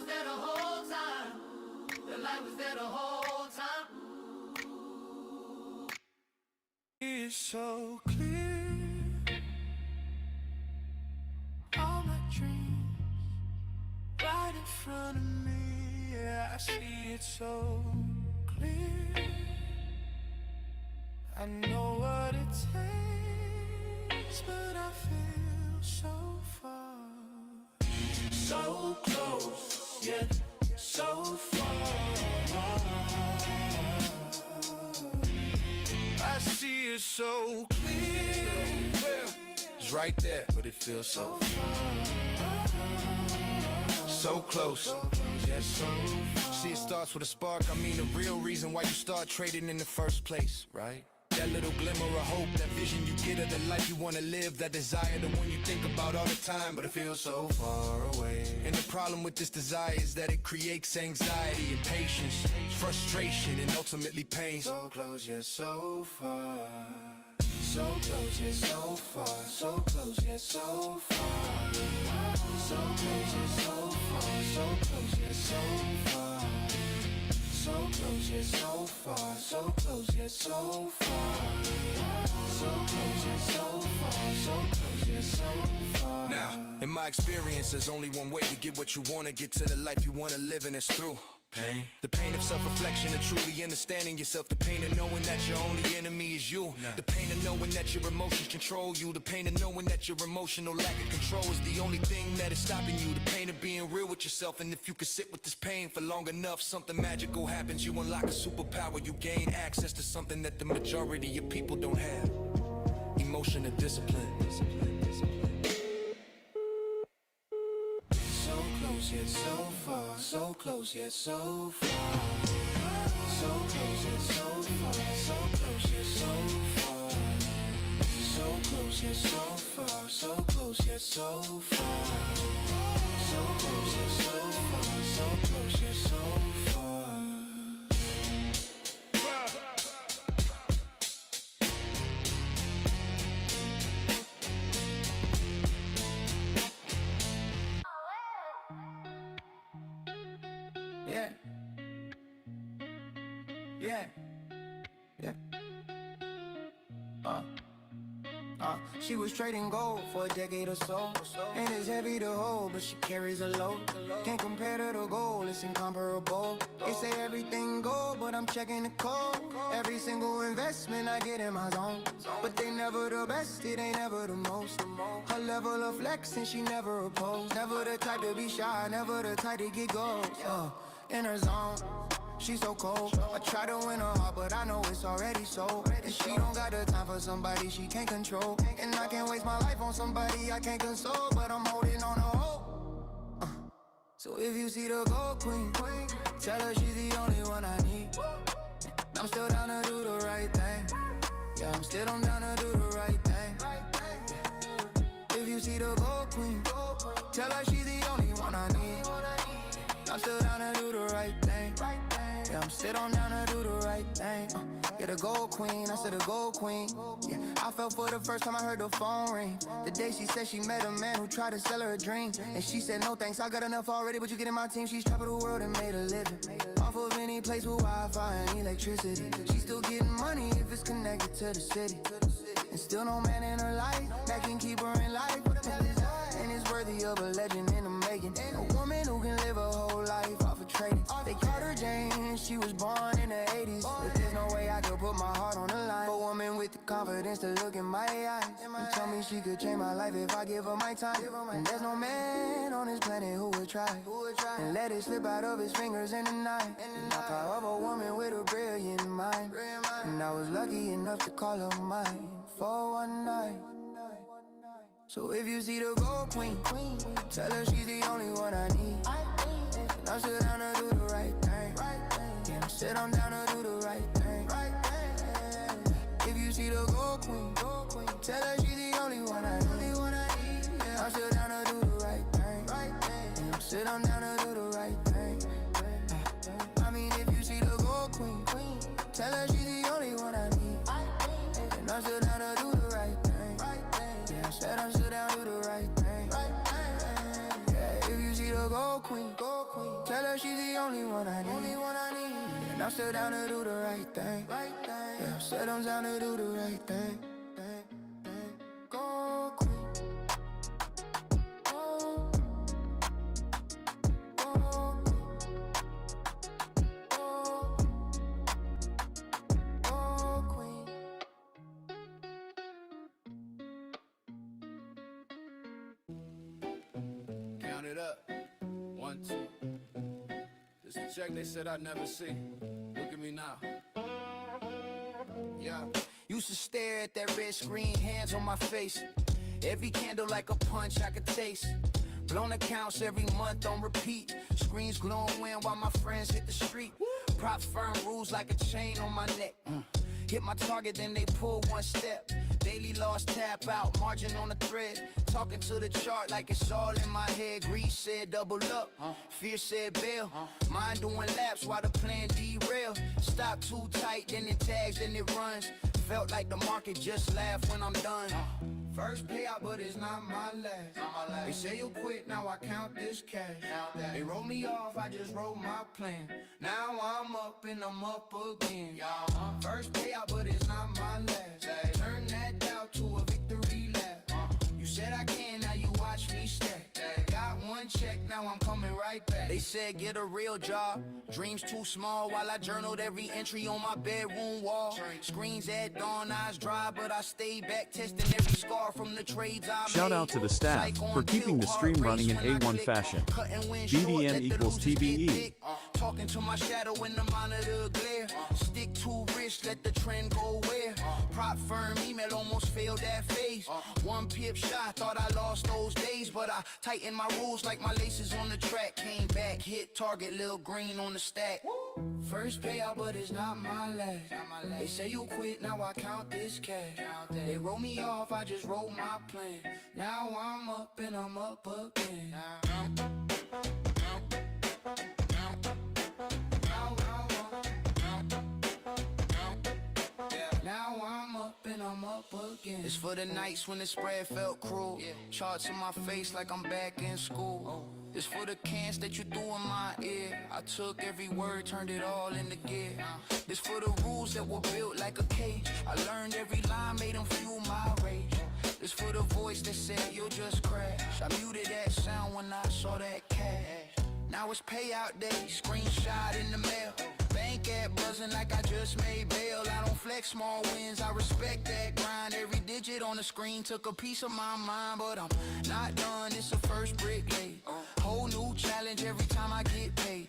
was there the whole time. The light was there the whole time. It's so clear. All my dreams right in front of me. Yeah, I see it so clear. I know what it takes, but I feel so far. So close, yet so far. I see it so clear. It's right there, but it feels so far. So close, yes, so far. See, it starts with a spark. I mean, the real reason why you start trading in the first place, right? That little glimmer of hope, that vision you get of the life you want to live, that desire, the one you think about all the time, but it feels so far away. And the problem with this desire is that it creates anxiety, impatience, frustration, and ultimately pain. So close, yet so far. So close, yet so far. So close, yet so far. So close, yet so far. So close, yet so far. So close, yet so far. So close, yet so far. So close, yet so far. So close, yet so far. Now, in my experience, there's only one way to get what you want to get to the life you want to live, and it's through pain. The pain of self-reflection, of truly understanding yourself. The pain of knowing that your only enemy is you. The pain of knowing that your emotions control you. The pain of knowing that your emotional lack of control is the only thing that is stopping you. The pain of being real with yourself. And if you can sit with this pain for long enough, something magical happens. You unlock a superpower. You gain access to something that the majority of people don't have. Emotional discipline. So close yet so far, so close yet so far. So close yet so far, so close yet so far. So close yet so far, so close yet so far. So close yet so far, so close yet so far. Yeah. Yeah. Yeah. She was trading gold for a decade or so. And it's heavy to hold, but she carries a load. Can't compare to the gold, it's incomparable. They say everything gold, but I'm checking the code. Every single investment I get in my zone. But they never the best, it ain't ever the most. Her level of flexing, she never opposed. Never the type to be shy, never the type to get goals. In her zone, she's so cold. I try to win her heart, but I know it's already sold. And she don't got the time for somebody she can't control. And I can't waste my life on somebody I can't console. But I'm holding on to hope. So if you see the gold queen, tell her she's the only one I need. I'm still down to do the right thing. Yeah, I'm still down to do the right thing. If you see the gold queen, tell her she's the only one I need. I'm still down to do the right thing. Yeah, I'm still down to do the right thing. Yeah, the gold queen, I said the gold queen. Yeah, I felt for the first time I heard the phone ring. The day she said she met a man who tried to sell her a dream. And she said, no thanks, I got enough already, but you get in my team. She's traveled the world and made a living off of any place with Wi-Fi and electricity. She's still getting money if it's connected to the city. And still no man in her life that can keep her in life. And it's worthy of a legend in the making. A woman who can live a whole life off of trading. They called her Jane, she was born in the 80s. But there's no way I could put my heart on the line. A woman with the confidence to look in my eyes and tell me she could change my life if I give her my time. And there's no man on this planet who would try and let it slip out of his fingers in the night. The power of a woman with a brilliant mind. And I was lucky enough to call her mine for one night. So if you see the gold queen, tell her she's the only one I need. And I'm still down to do the right thing. Yeah, I'm still down to do the right thing. If you see the gold queen, tell her she's the only one I need. I'm still down to do the right thing. Yeah, I'm still down to do the right thing. I mean, if you see the gold queen, tell her she's the only one I need. And I'm still down to do the right thing. Yeah, I said I'm still down to do the right thing. Yeah, if you see the gold queen, Tell her she's the only one I need. And I'm still down to do the right thing. Yeah, I said I'm down to do the right thing. Go queen. Count it up. 1, 2. This the check they said I'd never see. Look at me now. Yeah. Used to stare at that red screen, hands on my face. Every candle like a punch I could taste. Blown accounts every month on repeat. Screens glowing while my friends hit the street. Props firm rules like a chain on my neck. Hit my target, then they pull one step. Daily loss, tap out, margin on the thread. Talking to the chart like it's all in my head. Greed said double up, fear said bail. Mind doing laps while the plan derail. Stop too tight, then it tags, then it runs. Felt like the market just laughed when I'm done. First payout, but it's not my last. They say you'll quit, now I count this cash. They roll me off, I just wrote my plan. Now I'm up and I'm up again. First payout, but it's not my last. Turn that doubt to a victory lap. You said I can, now you watch me stack. Got one check, now I'm coming right back. They said get a real job, dreams too small. While I journaled every entry on my bedroom wall. Screens at dawn, eyes dry, but I stay back testing every scar from the trades I made. Shout out to the staff for keeping the stream running in A1 fashion. BDM equals TBE. Talking to my shadow in the monitor glare. Stick to wrist, let the trend go where. Prop firm, email almost failed that phase. One pip shot, thought I lost those days, but I tightened my rules like my laces on the track. Came back, hit target, little green on the stack. First payout, but it's not my last. They say you quit, now I count this cash. They roll me off, I just wrote my plan. Now I'm up and I'm up again. Now I'm up and I'm up again. It's for the nights when the spread felt cruel. Charts in my face like I'm back in school. It's for the cans that you threw in my ear. I took every word, turned it all into gear. This for the rules that were built like a cage. I learned every line, made them fuel my rage. This for the voice that said you'll just crash. I muted that sound when I saw that cash. Now it's payout day, screenshot in the mail. Bank app buzzing like I just made bail. I don't flex small wins, I respect that grind. Every digit on the screen took a piece of my mind, but I'm not done, it's the first brick laid. Whole new challenge every time I get paid.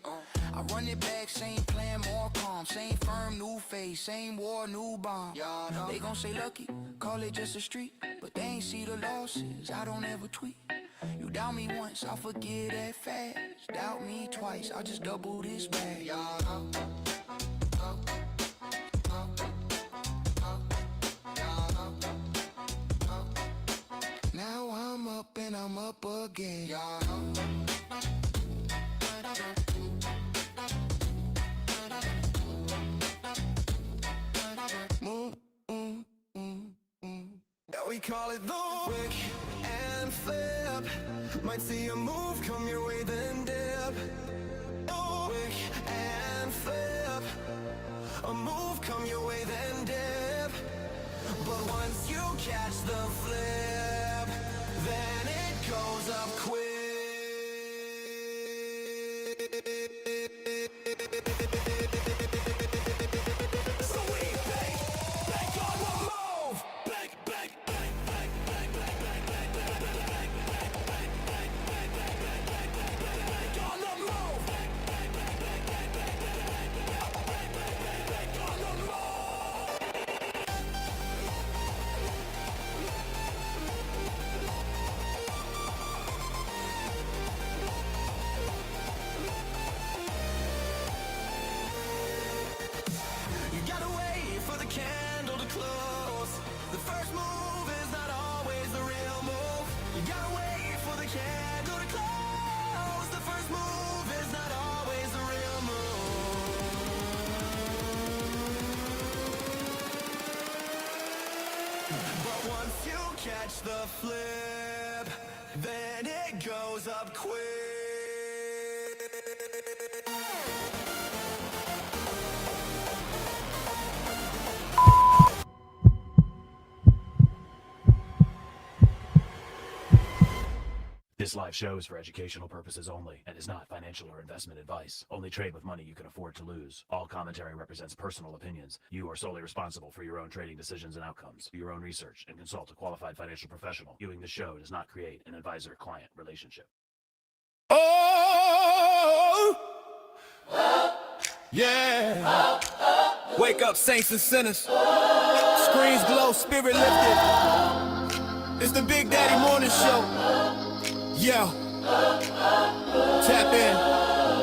I run it back, same plan, more calm. Same firm, new face, same war, new bomb. They gon' say lucky, call it just a streak, but they ain't see the losses, I don't ever tweet. You doubt me once, I'll forget that fast. Doubt me twice, I'll just double this bag. Now I'm up and I'm up again. We call it the wick and flip. Might see a move come your way, then dip. Oh, wick and flip. A move come your way, then dip. But once you catch the flip, then it goes up quick. So we bank on the move. Bank on the move. On the move. You gotta wait for the candle to close. The first move is not always the real move. You gotta wait for the candle to close. The first move is not always the real move. But once you catch the flip, then it goes up quick. This live show is for educational purposes only and is not financial or investment advice. Only trade with money you can afford to lose. All commentary represents personal opinions. You are solely responsible for your own trading decisions and outcomes. Do your own research and consult a qualified financial professional. Viewing the show does not create an advisor-client relationship. Oh, yeah. Wake up, saints and sinners. Screens glow, spirit lifted. It's the Big Daddy Morning Show. Yeah. Tap in.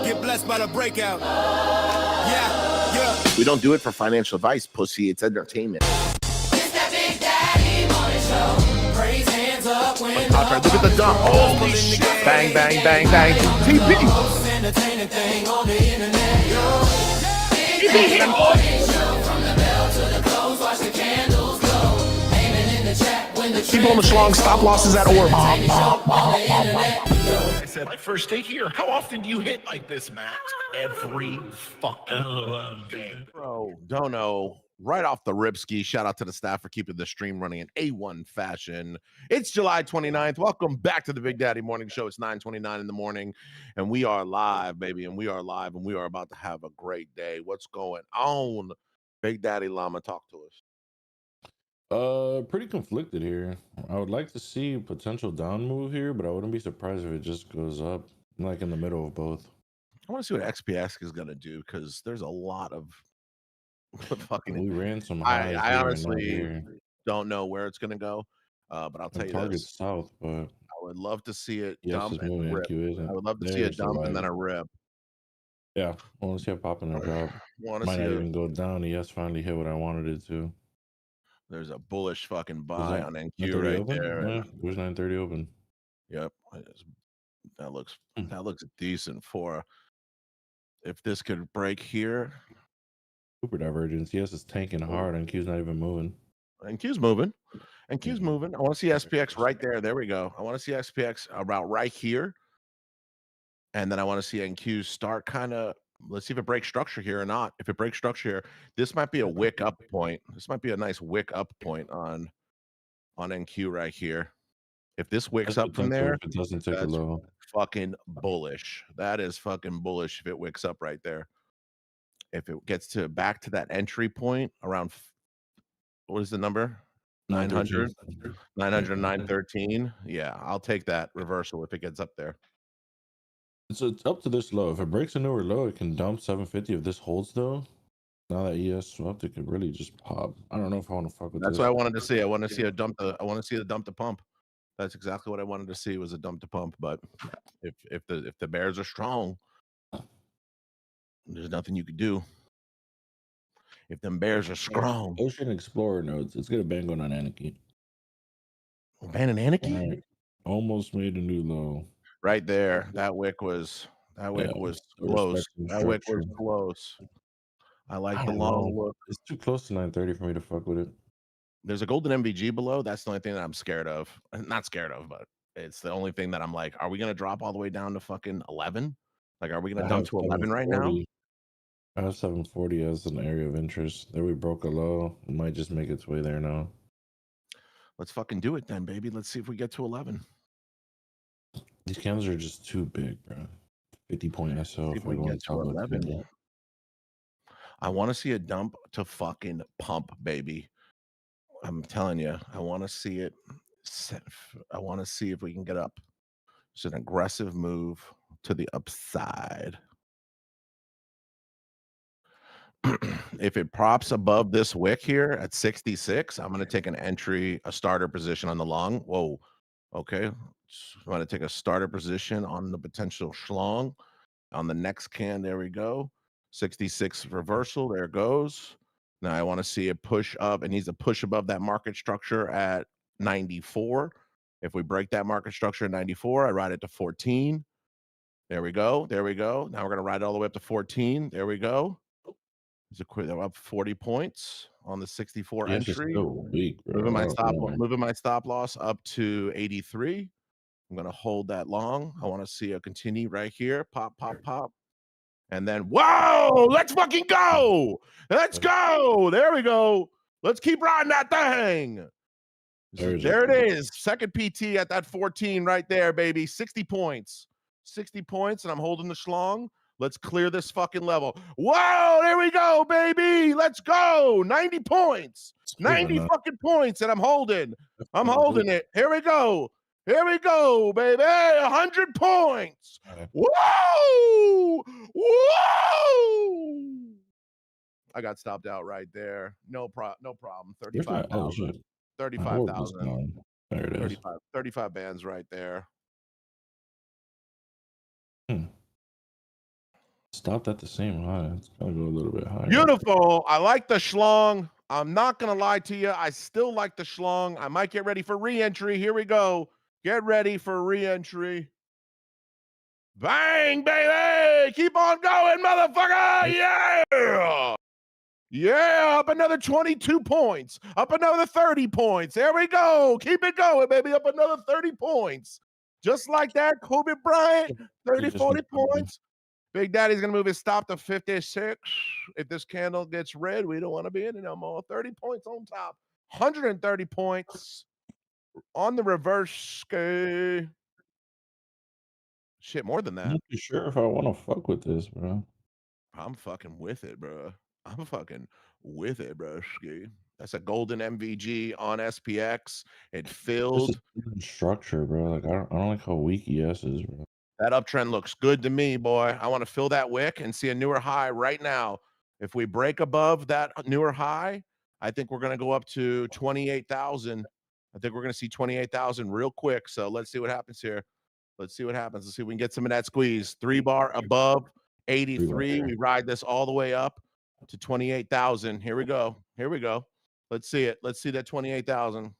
Get blessed by the breakout. Yeah. We don't do it for financial advice, pussy. It's entertainment. It's that Big Daddy Morning Show. Raise hands up when Look at the dump. Holy shit. Bang, bang, bang, bang. TV. most entertaining thing on the internet. Big Daddy Morning Show. From the bell to the close, watch the candles glow. Aiming in the chat when the Keep on the schlong. Stop losses at orb. I said, my first day here. How often do you hit like this, Matt? Every fucking day. Bro, don't know. Right off the ripski. Shout out to the staff for keeping the stream running in A1 fashion. It's July 29th. Welcome back to the Big Daddy Morning Show. It's 9:29 in the morning, and we are live, baby. And we are live, and we are about to have a great day. What's going on? Big Daddy Lama, talk to us. Pretty conflicted here. I would like to see potential down move here, but I wouldn't be surprised if it just goes up, like in the middle of both. I want to see what XPX is gonna do because there's a lot of fucking. We ran some highs. I here, honestly here. don't know where it's gonna go, but I'll tell you Target this: south, but I would love to see it yes, dump it's and moving. rip. NQ isn't. I would love to see There's it dump and then surviving. a rip. Yeah, I want to see a pop and a drop. Want to Might see not a, even go down. Yes, finally hit what I wanted it to. there's a bullish fucking Was buy that on NQ 9:30 right open? there. Yeah, it was 9:30 open. Yep, that looks decent for if this could break here. Super divergence. Yes, it's tanking hard. NQ's not even moving. NQ's moving. NQ's moving. I want to see SPX right there. There we go. I want to see SPX about right here. And then I want to see NQ start kind of, let's see if it breaks structure here or not. If it breaks structure here, this might be a wick up point. This might be a nice wick up point on NQ right here. If this wicks up from there, if it doesn't take a that's low. fucking bullish. That is fucking bullish if it wicks up right there. If it gets to back to that entry point around, what is the number? 900, 900, 913. Yeah, I'll take that reversal if it gets up there. So it's up to this low. If it breaks a newer low, it can dump 750. If this holds though, now that ES swept, it could really just pop. I don't know if I want to fuck with That's this. what I wanted to see. I want to see a dump. I want to see a dump to pump. That's exactly what I wanted to see was a dump to pump. But if the bears are strong, there's nothing you could do. If them bears are strong, Ocean Explorer notes. It's gonna bang on Anarchy. Ban and Anarchy? Right. Almost made a new low. Right there. That wick was close. That wick was close. I like the long look. It's too close to 930 for me to fuck with it. There's a golden MVG below. That's the only thing that I'm scared of. Not scared of, but it's the only thing that I'm like, are we gonna drop all the way down to fucking 11? Like, are we gonna dump to 11 right now? I have 740 as an area of interest. There we broke a low. It might just make its way there now. Let's fucking do it then, baby. Let's see if we get to 11. These candles are just too big, bro. 50-point SO. If we get to 11. I want to see a dump to fucking pump, baby. I'm telling you, I want to see it. I want to see if we can get up. It's an aggressive move to the upside. If it props above this wick here at 66, I'm going to take an entry, a starter position on the long. Whoa. Okay. I'm going to take a starter position on the potential schlong. On the next can, there we go. 66 reversal. There it goes. Now I want to see it push up. It needs to push above that market structure at 94. If we break that market structure at 94, I ride it to 14. There we go. There we go. Now we're going to ride all the way up to 14. There we go. It's a quick. They're up 40 points on the 64 entry. So weak, bro. Moving my stop loss up to 83. I'm going to hold that long. I want to see a continue right here. Pop, pop, pop. And then, whoa, let's fucking go. Let's go. There we go. Let's keep riding that thing. There it is. Second PT at that 14 right there, baby. 60 points. 60 points, and I'm holding the schlong. Let's clear this fucking level. Whoa, there we go, baby. Let's go. 90 points. 90 fucking points, and I'm holding. I'm holding it. Here we go. Here we go, baby. 100 points. Whoa! Whoa! I got stopped out right there. No problem. 35,000. 35,000. There it is. 35 bands right there. Stopped at the same high. It's gotta go a little bit higher. Beautiful. I like the schlong. I'm not gonna lie to you. I still like the schlong. I might get ready for re-entry. Here we go. Get ready for re-entry. Bang, baby! Keep on going, motherfucker! Yeah! Yeah, up another 22 points. Up another 30 points. There we go. Keep it going, baby. Up another 30 points. Just like that, Kobe Bryant, 30, 40 points. Big Daddy's going to move his stop to 56. If this candle gets red, we don't want to be in it no more. 30 points on top. 130 points on the reverse scale. Shit, more than I'm that. not too sure if I want to fuck with this, bro. I'm fucking with it, bro. I'm fucking with it, bro. That's a golden MVG on SPX. It filled. Structure, bro. Like I don't like how weak ES is, bro. That uptrend looks good to me, boy. I want to fill that wick and see a newer high right now. If we break above that newer high, I think we're going to go up to 28,000. I think we're going to see 28,000 real quick. So let's see what happens here. Let's see what happens. Let's see if we can get some of that squeeze. 3-bar above 83. We ride this all the way up to 28,000. Here we go. Here we go. Let's see it. Let's see that 28,000.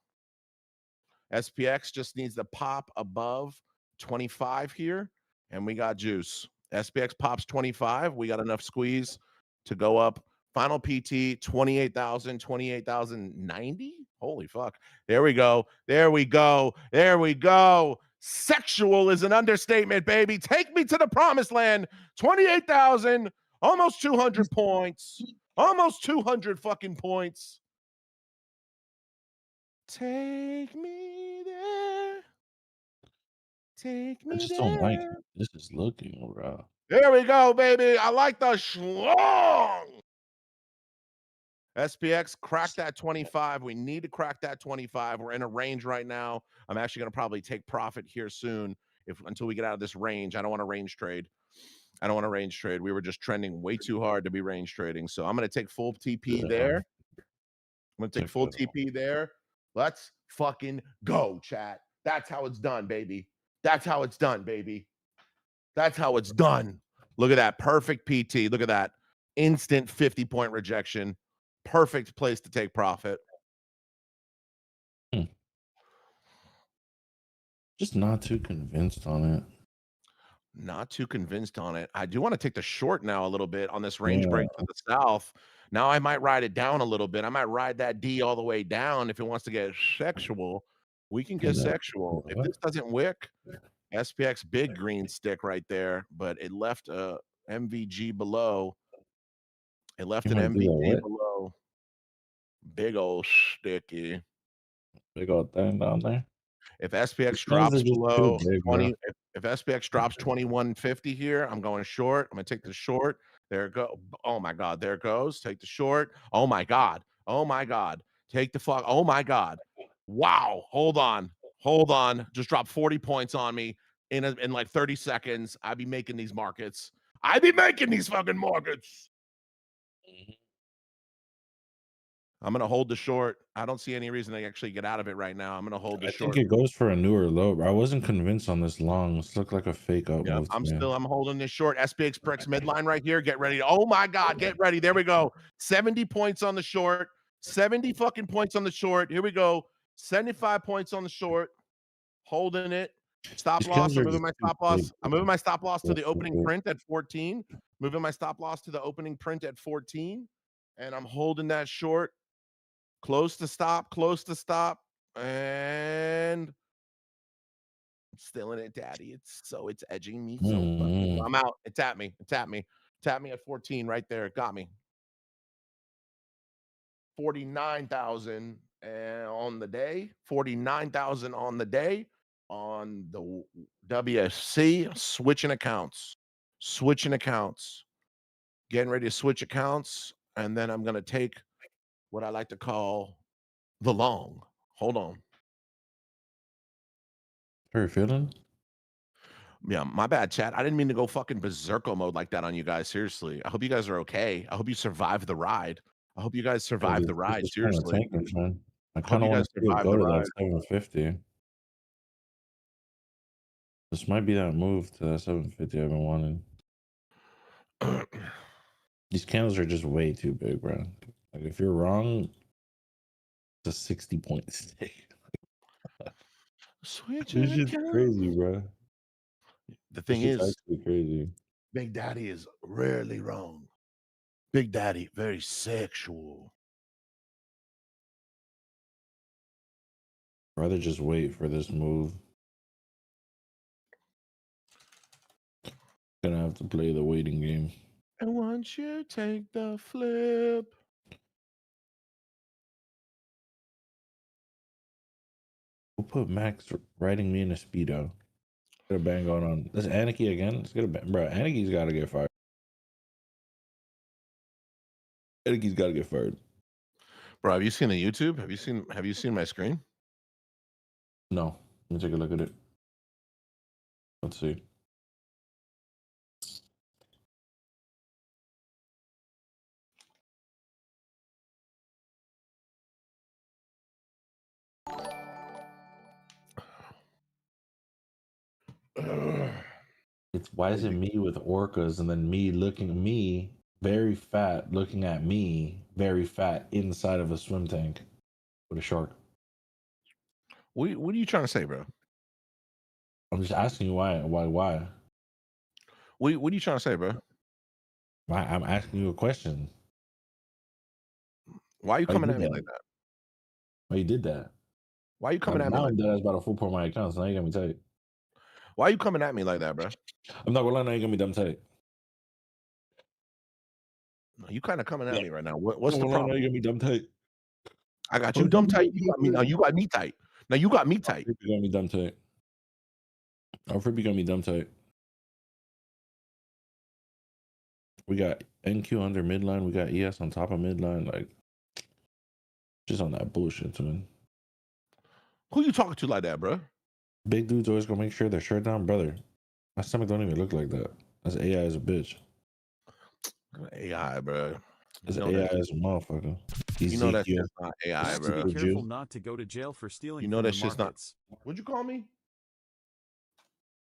SPX just needs to pop above 25 here, and we got juice. SPX pops 25. We got enough squeeze to go up. Final PT 28,000, 28,090. Holy fuck. There we go. There we go. There we go. Sexual is an understatement, baby. Take me to the promised land. 28,000, almost 200 points. Almost 200 fucking points. Take me there. Take me I just there. don't like how this is looking, bro. There we go, baby. I like the schlong. SPX cracked that 25. We need to crack that 25. We're in a range right now. I'm actually going to probably take profit here soon until we get out of this range. I don't want to range trade. I don't want to range trade. We were just trending way too hard to be range trading. So I'm going to take full TP there. I'm going to take full TP there. Let's fucking go, chat. That's how it's done, baby. That's how it's done, baby. That's how it's done. Look at that. Perfect PT. Look at that. Instant 50-point rejection. Perfect place to take profit. Just not too convinced on it. Not too convinced on it. I do want to take the short now a little bit on this range break to the south. Now I might ride it down a little bit. I might ride that D all the way down if it wants to get sexual. We can get sexual. If this doesn't wick, SPX big green stick right there, but it left a MVG below. It left an MVG below. Big old sticky. Big old thing down there. If SPX drops below 20, if SPX drops 2150 here, I'm going short. I'm gonna take the short. There it go. Oh my god, there it goes. Take the short. Oh my god. Oh my god. Take the fuck. Oh my god. Wow. Hold on. Hold on. Just dropped 40 points on me in like 30 seconds. I'd be making these markets. I'd be making these fucking markets. I'm going to hold the short. I don't see any reason to actually get out of it right now. I'm going to hold the short. I think it goes for a newer low, but I wasn't convinced on this long. This looked like a fake up move. I'm holding this short. SPX breaks midline right here. Get ready. Oh my God. Get ready. There we go. 70 points on the short. 70 fucking points on the short. Here we go. 75 points on the short. Holding it. Stop loss. I'm moving my stop loss. I'm moving my stop loss to the opening print at 14. Moving my stop loss to the opening print at 14. And I'm holding that short. Close to stop, and I'm still in it, daddy. It's edging me. So I'm out. It's at me. It's at me. Tap me at 14 right there. It got me. 49,000. and on the day, 49,000 on the day on the WSC, switching accounts, getting ready to switch accounts. And then I'm going to take what I like to call the long. Hold on. How are you feeling? Yeah, my bad, chat. I didn't mean to go fucking berserko mode like that on you guys. Seriously. I hope you guys are okay. I hope you survived the ride. I hope you guys Yeah, survived the this ride. is kind of Seriously. tanking, man. I I hope kind of you want guys to see it survived go the to ride. that 750. This might be that move to that 750 I've been wanting. These candles are just way too big, bro. Like if you're wrong, it's a 60 point stick. Switching This shit's accounts. crazy, bro. The This thing shit's is, actually crazy. Big Daddy is rarely wrong. Big Daddy, very sexual. Rather just wait for this move. Gonna have to play the waiting game. And once you take the flip. We'll put Max riding me in a speedo. Get a bang going on. This Anarchy again. Let's get a bang. Bro, Anarchy's gotta get fired. Anarchy's gotta get fired. Bro, have you seen the YouTube? Have you seen my screen? No. Let me take a look at it. Let's see. It's why is it me with orcas and then me looking at me very fat, looking at me very fat inside of a swim tank with a shark. What are you trying to say, bro? I'm just asking you why. What are you trying to say, bro? Why? I'm asking you a question. Why are you Why coming you at did me that? like that? Why you did that? Why are you coming at me Now like I'm that? dead ass about a full point my account, so now you got me tight. Why are you coming at me like that, bro? I'm not gonna lie, now you got me dumb tight. You kind of coming at me right now. What's the Now problem? you got me dumb tight. I got you dumb tight. You got me now. You got me tight. Now you got me tight. You got me dumb tight. Alfred got me dumb tight. We got NQ under midline. We got ES on top of midline. Like, just on that bullshit, man. Who you talking to like that, bro? Big dudes always gonna make sure their shirt down, brother. My stomach don't even look like that. That's AI as a bitch. AI, bro. That's AI as a motherfucker. You know that's Ezekiel. just not AI, bro. Be careful not to go to jail for stealing You know from that's the just not. markets. What'd you call me?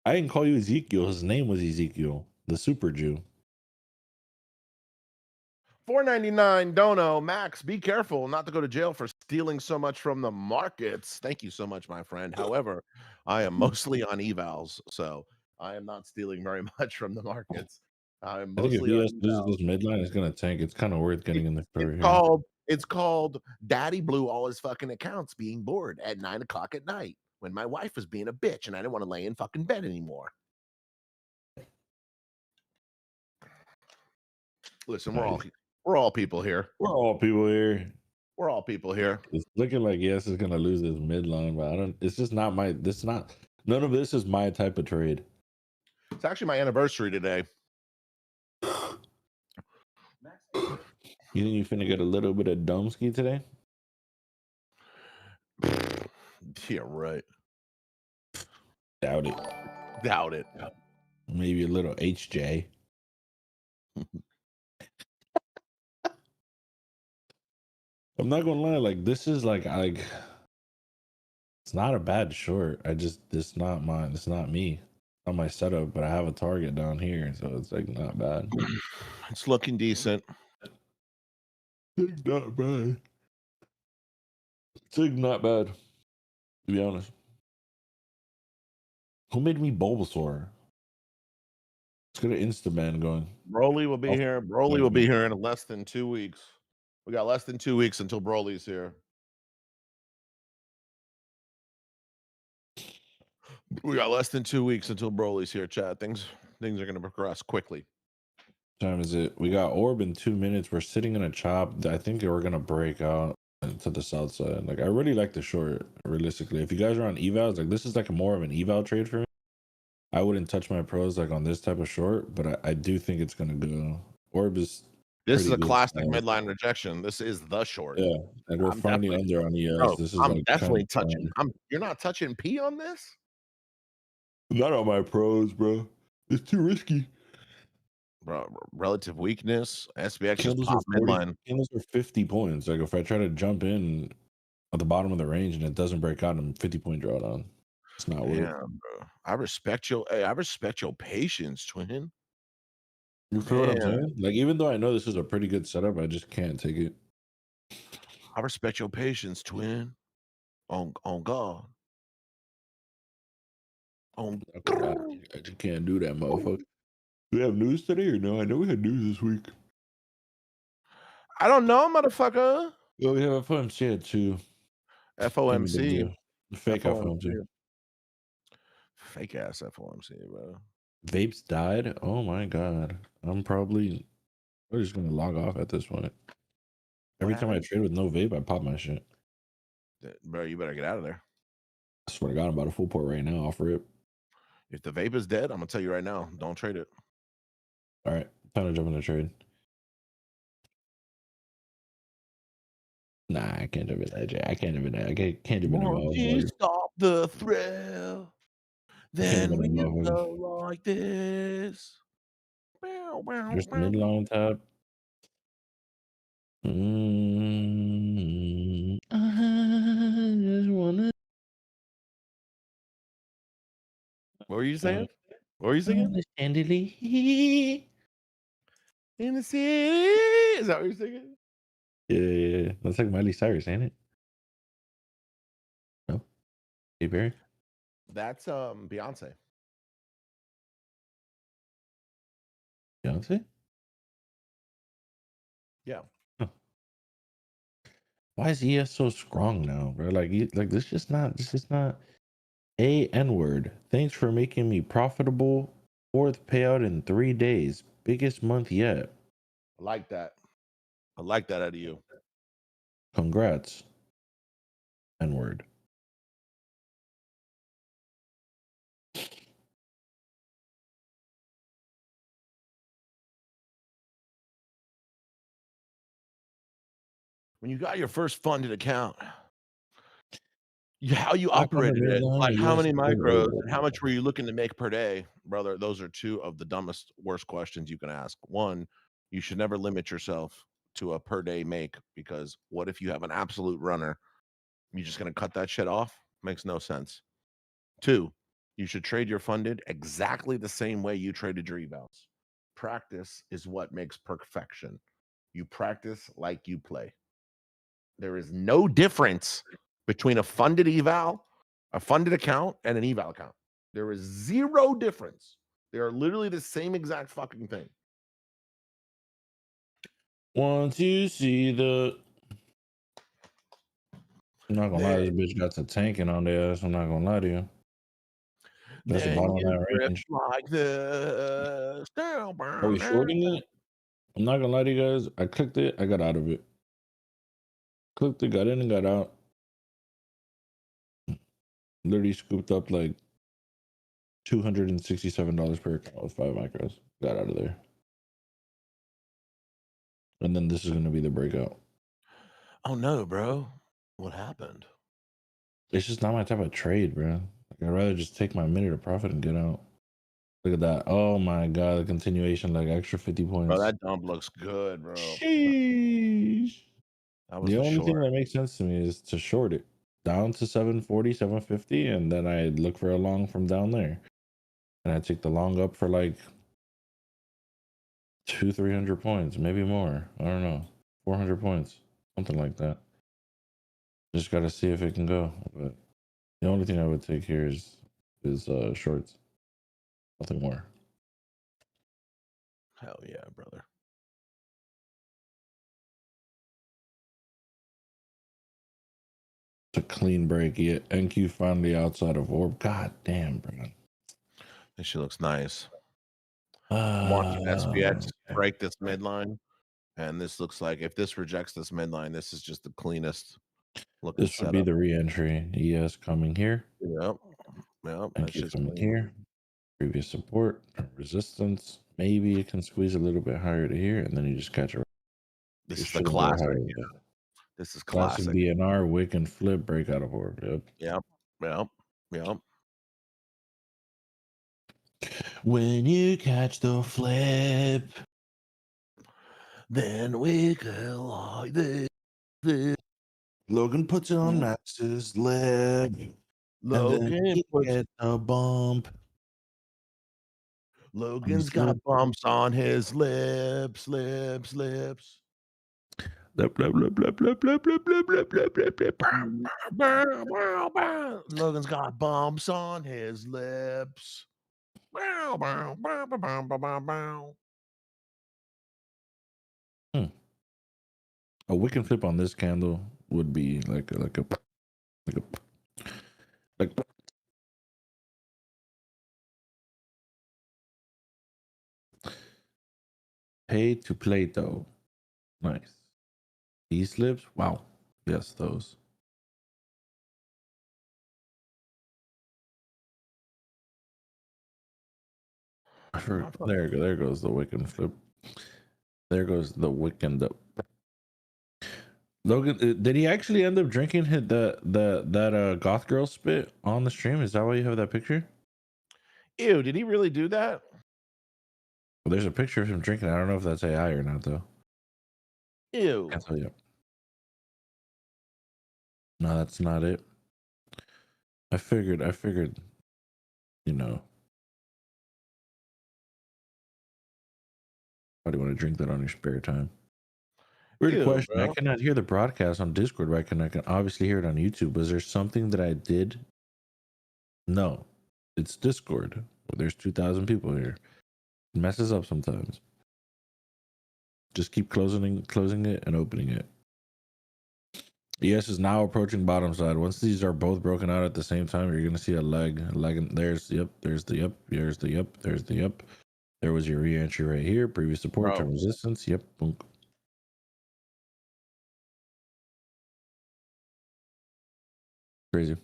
I didn't call you Ezekiel. His name was Ezekiel, the super Jew. $4.99 dono. Max, be careful not to go to jail for stealing so much from the markets. Thank you so much, my friend. However, I am mostly on evals, so I am not stealing very much from the markets. I'm I think if mostly on ES loses evals. this midline, it's gonna tank. It's kind of worth getting in the story here. It's called Daddy blew all his fucking accounts being bored at 9 o'clock at night when my wife was being a bitch and I didn't want to lay in fucking bed anymore. Listen, we're all people here. We're all people here. We're all people here. It's looking like ES is gonna lose this midline, but I don't. It's just not my. This not. None of this is my type of trade. It's actually my anniversary today. You think you finna get a little bit of Domsky today? Yeah, right. Doubt it. Doubt it. Maybe a little HJ. I'm not gonna lie, like this is like it's not a bad short. It's not mine. It's not me. Not my setup, but I have a target down here, so it's like not bad. It's looking decent. It's not bad. It's like not bad, to be honest. Who made me Bulbasaur? Let's get an Instaban going. Broly will be here. Broly will be here in less than 2 weeks. We got less than 2 weeks until Broly's here. We got less than 2 weeks until Broly's here, chat. Things are going to progress quickly. What time is it? We got orb in 2 minutes. We're sitting in a chop. I think we're gonna break out. to the south side. Like I really like the short. Realistically, if you guys are on evals, like this is like more of an eval trade for me. I wouldn't touch my pros like on this type of short, but I do think it's gonna go. Orb is This is pretty a good. classic midline rejection. This is the short. Yeah, like we're I'm finding definitely, under on ES. bro, This is I'm like definitely kind of touching. You're not touching P on this? not on my pros, bro. It's too risky. Bro, relative weakness. SPX just Candles are pop 40. midline. Candles are 50 points. Like if I try to jump in at the bottom of the range and it doesn't break out, I'm 50-point drawdown. It's not worth it. Damn, bro. I respect your patience, twin. You feel what I'm Man, saying? Like even though I know this is a pretty good setup, I just can't take it. I respect your patience, twin. On God. On I just can't do that, motherfucker. Do we have news today or no? I know we had news this week. I don't know, motherfucker. Well, we have FOMC at 2. FOMC. Fake FOMC. Fake ass FOMC, bro. Vapes died? Oh my god. I'm just gonna log off at this point. Every time I trade with no vape, I pop my shit. Bro, you better get out of there. I swear to God, I'm about a full port right now off rip. If the vape is dead, I'm gonna tell you right now, don't trade it. All right, time to jump in the trade. Nah, I can't jump in that. I can't jump in that. I can't jump in that. Stop the thrill. Then we go like this. Just midline tap. I just wanna. What were you saying? What were you singing? Understandably. In the city. Is that what you're singing? Yeah. That's like Miley Cyrus, ain't it? No? Hey, Barry? That's Beyonce. Beyonce? Yeah. Huh. Why is ES so strong now, bro? Like this is not a N-word. Thanks for making me profitable. 4th payout in 3 days. Biggest month yet. I like that. I like that out of you. Congrats. N-word. When you got your first funded account, how you operated it, like how many micros and how much were you looking to make per day, brother? Those are two of the dumbest, worst questions you can ask. One, you should never limit yourself to a per day make, because what if you have an absolute runner? You're just gonna cut that shit off? Makes no sense. Two, you should trade your funded exactly the same way you traded your evals. Practice is what makes perfection. You practice like you play. There is no difference between a funded eval, a funded account, and an eval account. There is zero difference. They are literally the same exact fucking thing. Once you see the... I'm not gonna lie, this bitch got some tanking on their ass. I'm not gonna lie to you. That's the bottom of that range. Like this. Are we shorting it? I'm not gonna lie to you guys. I clicked it. I got out of it. Clicked it, got in and got out. Literally scooped up like $267 per account with 5 micros. Got out of there. And then this is going to be the breakout. Oh no, bro. What happened? It's just not my type of trade, bro. Like, I'd rather just take my minute of profit and get out. Look at that. Oh my God. The continuation, like extra 50 points. Bro, that dump looks good, bro. Sheesh. That was The only short. thing that makes sense to me is to short it down to 740, 750, and then I look for a long from down there. And I take the long up for like 200-300 points, maybe more. I don't know. 400 points, something like that. Just got to see if it can go. But the only thing I would take here is shorts. Nothing more. Hell yeah, brother. It's a clean break. Yeah, NQ finally outside of orb. God damn, bro. This shit looks nice. Watching SPX break this midline. And this looks like if this rejects this midline, this is just the cleanest looking This would be setup. the re-entry. ES coming here. Yep. Yep. And That's keep just coming clean. here. Previous support, resistance. Maybe it can squeeze a little bit higher to here, and then you just catch a. This It is the shouldn't go classic. higher. Yeah. This is Classic classic. BNR, wick and flip, breakout of orb. Yep. Yep. Yep. Yep. When you catch the flip, then we go like this. Logan puts it on Max's lip. Logan and then he puts gets a bump. Logan's got bumps on his lips. Lip, lip, lip, lip, lip, lip, lip, lip, lip, lip, lip, lip, lip. Logan's got bumps on his lips. A wick and flip on this candle would be like a pay to play though. Nice. These slips, wow. Yes, those. There goes the wick and flip. There goes the wick and the. Logan, did he actually end up drinking that goth girl spit on the stream? Is that why you have that picture? Ew, did he really do that? Well, there's a picture of him drinking. I don't know if that's AI or not, though. Ew. Can't tell you. No, that's not it. I figured, you know. Why do you want to drink that on your spare time? Weird Ew, question. bro. I cannot hear the broadcast on Discord, but I can obviously hear it on YouTube. Was there something that I did? No. It's Discord. There's 2,000 people here. It messes up sometimes. Just keep closing it and opening it. ES is now approaching bottom side. Once these are both broken out at the same time, you're gonna see a leg. There's the yep. There's the yep. There's the yep. There's the yep. There was your re-entry right here. Previous support, term resistance. Yep. Boom. Crazy.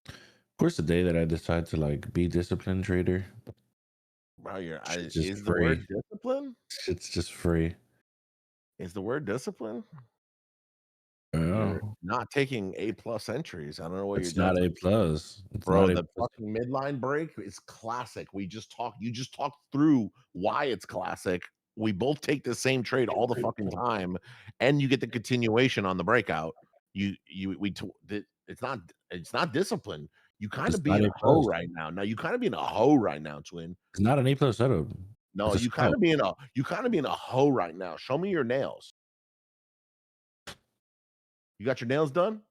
Of course, the day that I decide to like be disciplined trader, Bro, it's is just the word free. discipline? It's just free. Is the word discipline? Yeah. You're not taking A+ entries. I don't know what It's you're not doing. A plus. Bro, the fucking midline break is classic. You just talked through why it's classic. We both take the same trade all the fucking time, and you get the continuation on the breakout. It's not discipline. You kind of being a hoe right now. Now you kind of being a hoe right now, twin. It's not an A plus setup. No, you kind of being a hoe right now. Show me your nails. You got your nails done?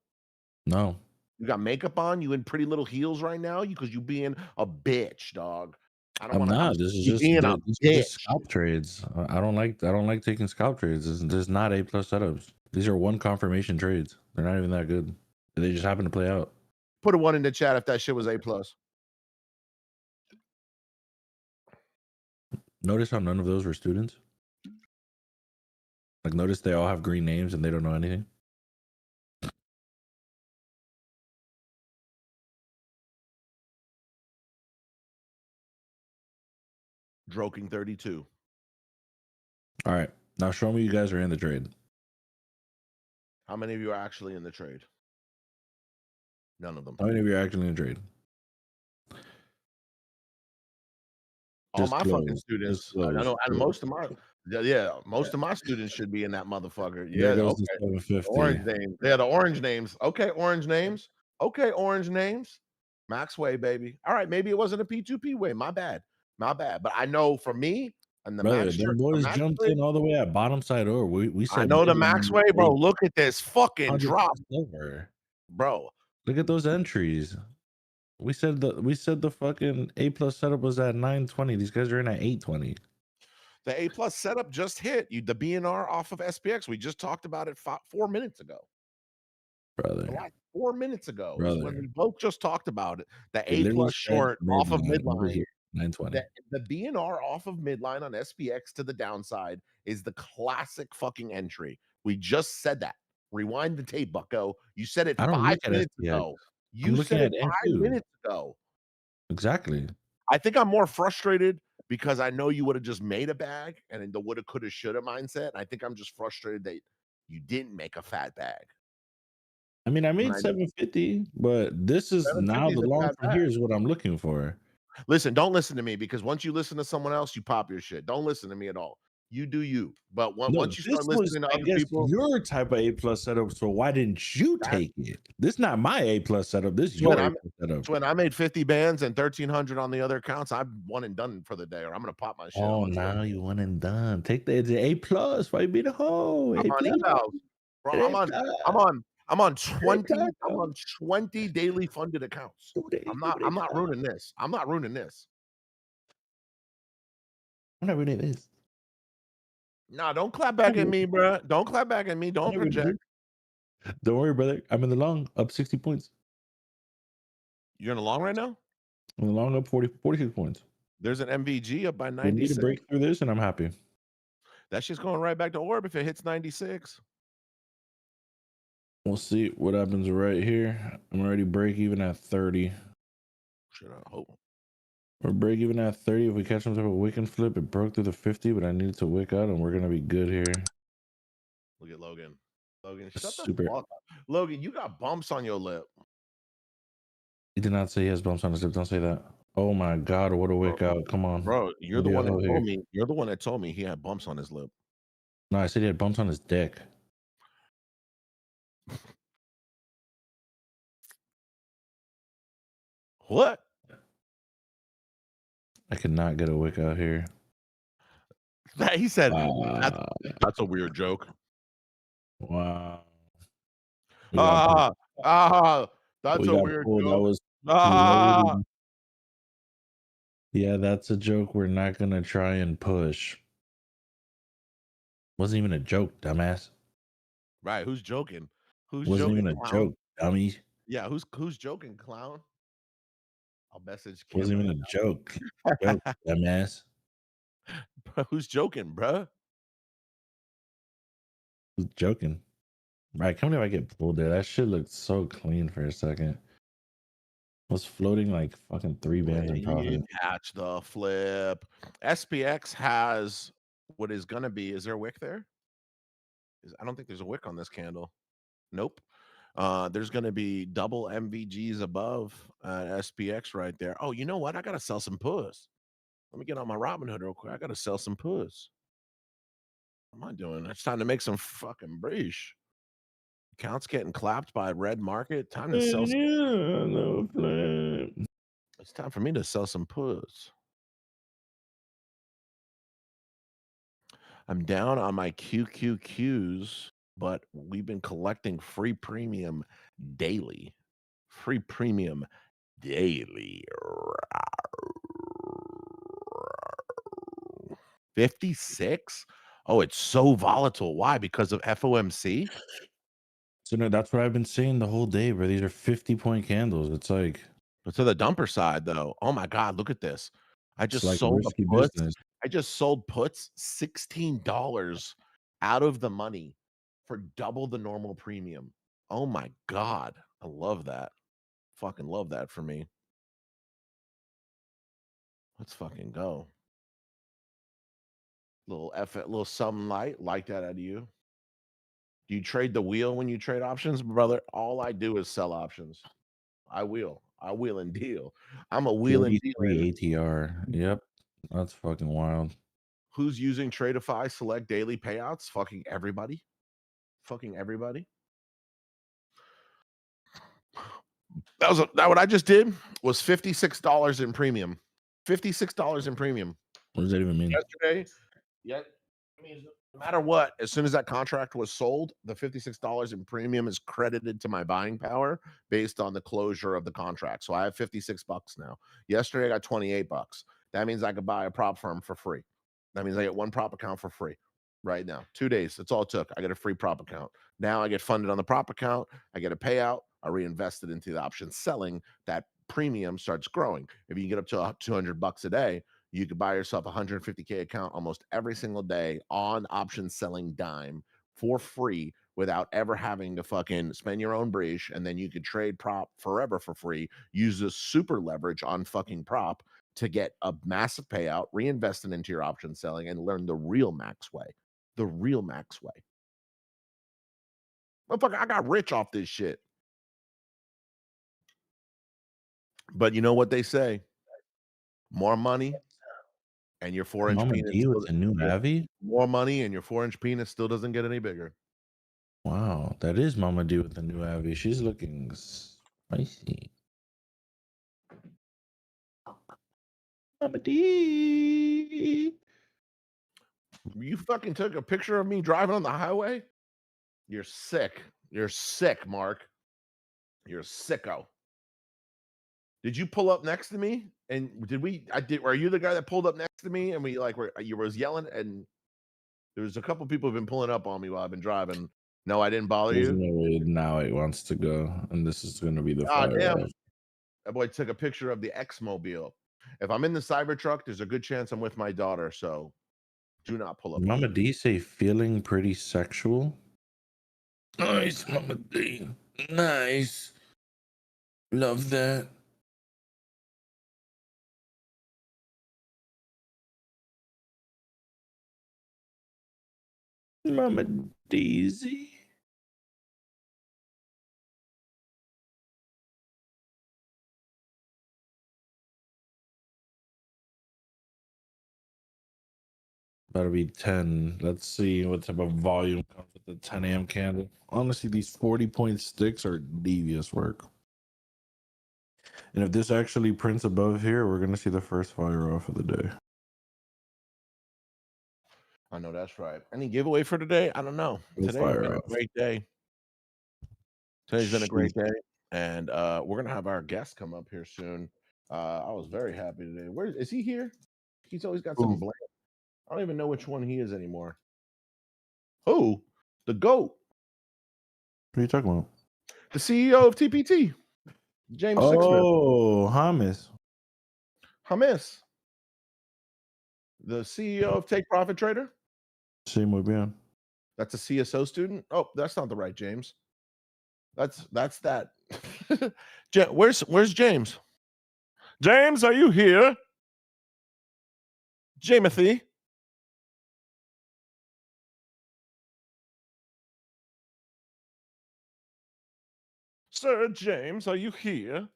No. You got makeup on? You in pretty little heels right now? Because you being a bitch, dog. I'm not. This is just scalp trades. I don't like taking scalp trades. There's not A plus setups. These are one confirmation trades. They're not even that good. They just happen to play out. Put a 1 in the chat if that shit was A plus. Notice how none of those were students. Like, notice they all have green names and they don't know anything. Droking 32. All right. Now show me you guys are in the trade. How many of you are actually in the trade? None of them. How many of you are actually in the trade? All my fucking students. I know, and most of my students should be in that motherfucker. Yeah, okay. Orange names. Yeah, the orange names. Okay, orange names. Okay, orange names. Max way, baby. All right, maybe it wasn't a P2P way. My bad. But I know for me and the Brother, Max. them boys jumped in all the way at bottom side or we said I know the Max way, bro. Look at this fucking drop, bro. Look at those entries. We said the fucking A plus setup was at 920. These guys are in at 820. The A plus setup just hit you. The BNR off of SPX. We just talked about it 4 minutes ago. Brother. Like 4 minutes ago is when we both just talked about it. The A plus short off of midline 920. The BNR off of midline on SPX to the downside is the classic fucking entry. We just said that. Rewind the tape, Bucko. You said it I don't 5 look at minutes SPX. ago. I'm You looking said it at 5 N2. minutes ago. Exactly. I think I'm more frustrated because I know you would have just made a bag and in the woulda, coulda, shoulda mindset. I think I'm just frustrated that you didn't make a fat bag. I mean, I made Right. 750, but this is now 750 is the a long fat from bag. here is what I'm looking for. Listen, don't listen to me because once you listen to someone else, you pop your shit. Don't listen to me at all. You do you. But No, once you this start was, listening to I other guess, people, your type of A plus setup. So why didn't you that, take it? This not my A plus setup. This is when your A I'm plus setup. when I made 50 bands and 1,300 on the other accounts, I'm one and done for the day, or I'm gonna pop my shit. Oh, now you one and done. Take the A plus. Why you be the hoe? I'm A on plus. evals, bro. A plus. I'm on A 20. plus. I'm on 20 daily funded accounts. I'm not ruining this. I'm not ruining this. I'm not reading this. Nah, don't clap back at me, bro. Don't clap back at me. Don't project. Don't worry, brother. I'm in the long, up 60 points. You're in the long right now? In the long, up 46 points. There's an MVG up by We need 96. to break through this, and I'm happy. That shit's going right back to orb if it hits 96. We'll see what happens right here. I'm already break even at 30. Should I hope? We're break even at 30. If we catch some type of wick and flip, it broke through the 50, but I needed to wick out, and we're gonna be good here. Look at Logan. Logan, shut Super. the fuck up. Logan, you got bumps on your lip. He did not say he has bumps on his lip. Don't say that. Oh my god, what a wick out. Come on. Bro, you're the one that told me. You're the one that told me he had bumps on his lip. No, I said he had bumps on his dick. What? I could not get a wick out here. He said that's a weird joke. Wow. That's a weird joke. That was yeah, that's a joke we're not gonna try and push. Wasn't even a joke, dumbass. Right? Who's joking? Who's Wasn't joking? even a joke, dummy. Yeah, who's joking, clown? I'll message. Wasn't even a joke, dumbass. Who's joking, bro? Who's joking? Right, come if I get pulled there. That shit looked so clean for a second. Was floating like fucking 3 bands in profit. Catch the flip. SPX has what is gonna be. Is there a wick there? I don't think there's a wick on this candle. Nope. There's gonna be double MVGs above SPX right there. Oh, you know what? I gotta sell some puss. Let me get on my Robinhood real quick. I gotta sell some puss. What am I doing? It's time to make some fucking breach. Accounts getting clapped by red market. Time to sell. It's time for me to sell some puss. I'm down on my QQQs, but we've been collecting free premium daily. Free premium daily. 56? Oh, it's so volatile. Why? Because of FOMC? So no, that's what I've been saying the whole day, bro. These are 50-point candles. It's like, But to the dumper side, though. Oh my God, look at this. I it's just like sold risky a puts. business. I just sold puts $16 out of the money for double the normal premium. Oh my God. I love that. Fucking love that for me. Let's fucking go. Little something light, like that out of you. Do you trade the wheel when you trade options, brother? All I do is sell options. I wheel and deal. I'm a wheel and deal. 43 ATR. Yep. That's fucking wild. Who's using Tradeify select daily payouts? Fucking everybody. Fucking everybody. That what I just did was $56 in premium. $56 in premium. What does that even mean? Yesterday, yeah. I mean, no matter what, as soon as that contract was sold, the $56 in premium is credited to my buying power based on the closure of the contract. So I have $56 now. Yesterday, I got $28. That means I could buy a prop firm for free. That means I get one prop account for free right now. 2 days. That's all it took. I get a free prop account. Now I get funded on the prop account. I get a payout. I reinvest it into the option selling. That premium starts growing. If you get up to $200 a day, you could buy yourself a 150K account almost every single day on option selling dime for free without ever having to fucking spend your own breach. And then you could trade prop forever for free, use this super leverage on fucking prop to get a massive payout, reinvest it into your option selling, and learn the real max way. The real max way. Motherfucker, I got rich off this shit. But you know what they say? More money and your 4-inch Mama penis. D with the new Avi? More money and your 4-inch penis still doesn't get any bigger. Wow, that is Mama D with the new Avi. She's looking spicy. Mama D. You fucking took a picture of me driving on the highway? You're sick. You're sick, Mark. You're a sicko. Did you pull up next to me? And were you the guy that pulled up next to me and you was yelling? And there was a couple people who've been pulling up on me while I've been driving. No, I didn't bother There's you. no way now it wants to go, and this is going to be the God fire. damn. That boy took a picture of the X-Mobile. If I'm in the Cybertruck, there's a good chance I'm with my daughter, so do not pull up. Mama D say feeling pretty sexual. Nice, Mama D. Nice. Love that. Mama Daisy. Better be 10. Let's see what type of volume comes with the 10 a.m. candle. Honestly, these 40-point sticks are devious work. And if this actually prints above here, we're going to see the first fire off of the day. I know that's right. Any giveaway for today? I don't know. Today's been a great day. Today's been a great day. And we're going to have our guest come up here soon. I was very happy today. Where is he here? He's always got some bland. I don't even know which one he is anymore. Who? The GOAT. What are you talking about? The CEO of TPT. James Sixsmith. Oh, Hamis. Hamis. The CEO of Take Profit Trader. Sí, muy bien. That's a CSO student. Oh, that's not the right James. That's that. Where's James? James, are you here? Jamothy. Sir James, are you here?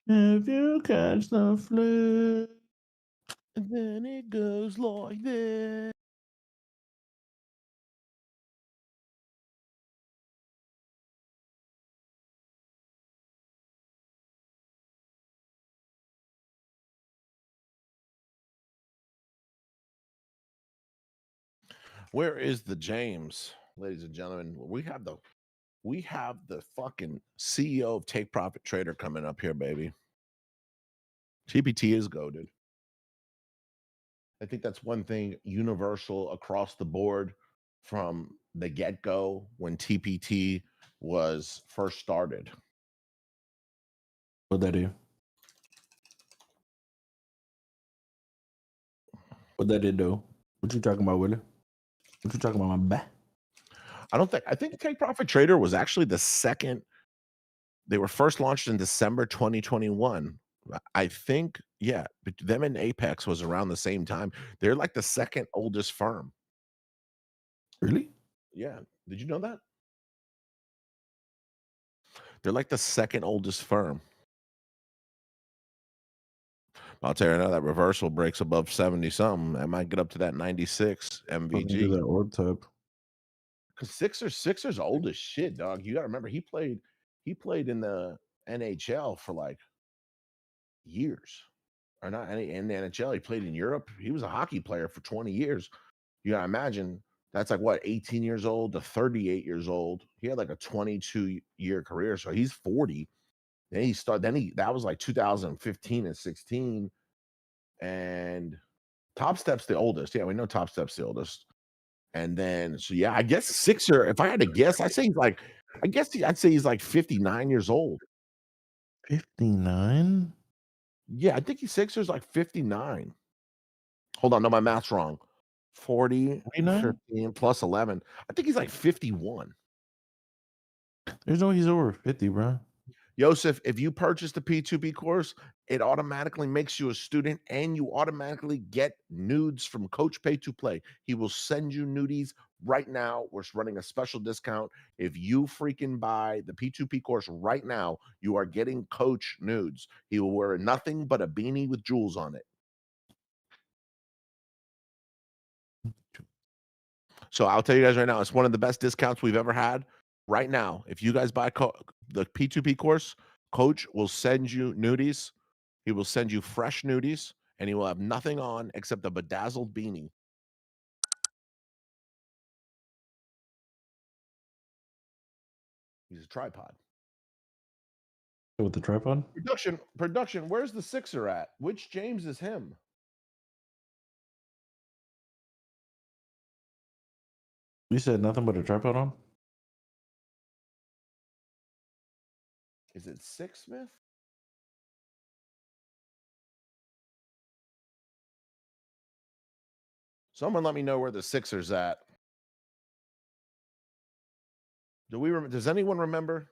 If you catch the flu, and then it goes like this. Where is the James, ladies and gentlemen? We have the fucking CEO of Take Profit Trader coming up here, baby. TPT is goated. I think that's one thing universal across the board from the get-go when TPT was first started. What'd that do? What that did do? What you talking about, Willie? What you talking about, my back? I think Take Profit Trader was actually the second. They were first launched in December 2021. I think, yeah, but them and Apex was around the same time. They're like the second oldest firm. Really? Yeah. Did you know that? They're like the second oldest firm. I'll tell you now, that reversal breaks above 70 something. I might get up to that 96 MVG. Do that orb type. Because Sixer's old as shit, dog. You gotta remember he played in the NHL for like years. Or not in the NHL. He played in Europe. He was a hockey player for 20 years. You gotta imagine that's like what, 18 years old to 38 years old. He had like a 22-year career. So he's 40. That was like 2015 and 16. And Top Step's the oldest. Yeah, we know Top Step's the oldest. And then, so yeah, I guess Sixer, if I had to guess, I say he's like I guess I'd say he's like 59 years old. 59? Yeah, I think he's Sixers like 59. Hold on, no, my math's wrong. 40, 49? 15 plus 11. I think he's like 51. There's no way he's over 50, bro. Yosef, if you purchase the P2P course, it automatically makes you a student and you automatically get nudes from Coach Pay to Play. He will send you nudies right now. We're running a special discount. If you freaking buy the P2P course right now, you are getting Coach nudes. He will wear nothing but a beanie with jewels on it. So I'll tell you guys right now, it's one of the best discounts we've ever had. Right now, if you guys buy the P2P course, Coach will send you nudies. He will send you fresh nudies, and he will have nothing on except a bedazzled beanie. He's a tripod. With the tripod? Production, where's the Sixer at? Which James is him? You said nothing but a tripod on? Is it Six Smith? Someone let me know where the Sixer's at. Does anyone remember?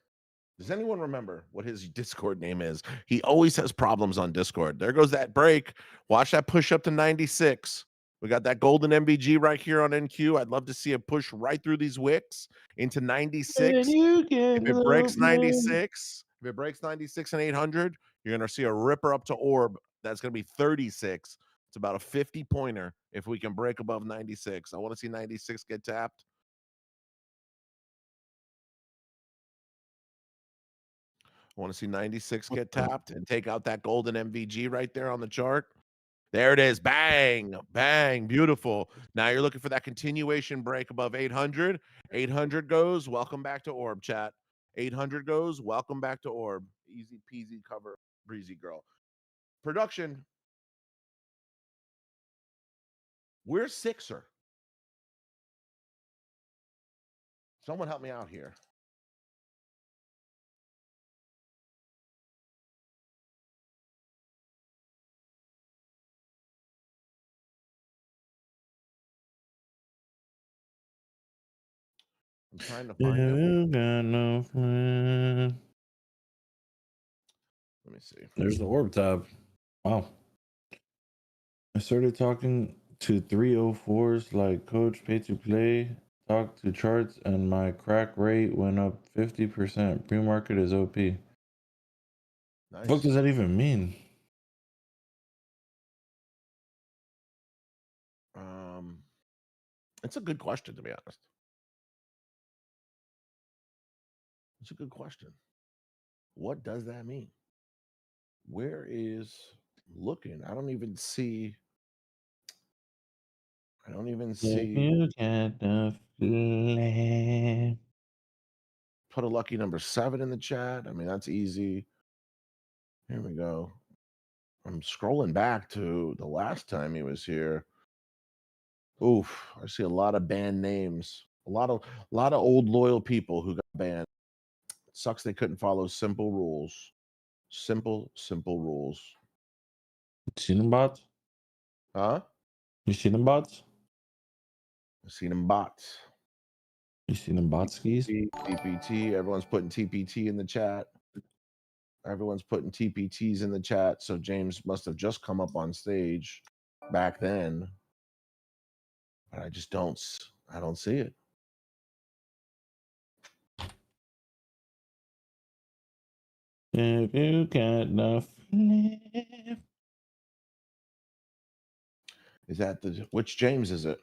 Does anyone remember what his Discord name is? He always has problems on Discord. There goes that break. Watch that push up to 96. We got that golden MVG right here on NQ. I'd love to see a push right through these wicks into 96. If it breaks 96, if it breaks 96 and 800, you're going to see a ripper up to orb. That's going to be 36. It's about a 50 pointer if we can break above 96. I want to see 96 get tapped. I want to see 96 get tapped and take out that golden MVG right there on the chart. There it is. Bang, bang. Beautiful. Now you're looking for that continuation break above 800. 800 goes. Welcome back to Orb, chat. 800 goes. Welcome back to Orb. Easy peasy cover. Breezy girl. Production. Where's Sixer? Someone help me out here. I'm trying to find him. You got no friend. Let me see. There's the orb tab. Wow. I started talking to 304s like Coach Pay to Play, talk to charts, and my crack rate went up 50%. Pre-market is OP. Nice. What does that even mean? It's a good question, to be honest. It's a good question. What does that mean? Where is looking? I don't even see. You got the flame. Put a lucky number 7 in the chat. I mean, that's easy. Here we go. I'm scrolling back to the last time he was here. Oof, I see a lot of banned names. A lot of old loyal people who got banned. It sucks they couldn't follow simple rules. Simple rules. You seen them bots? Huh? You seen them bots? I've seen them bots. You seen them bot skis? TPT. Everyone's putting TPT in the chat. Everyone's putting TPTs in the chat. So James must have just come up on stage back then. But I don't see it. If you got the flame. Is that which James is it?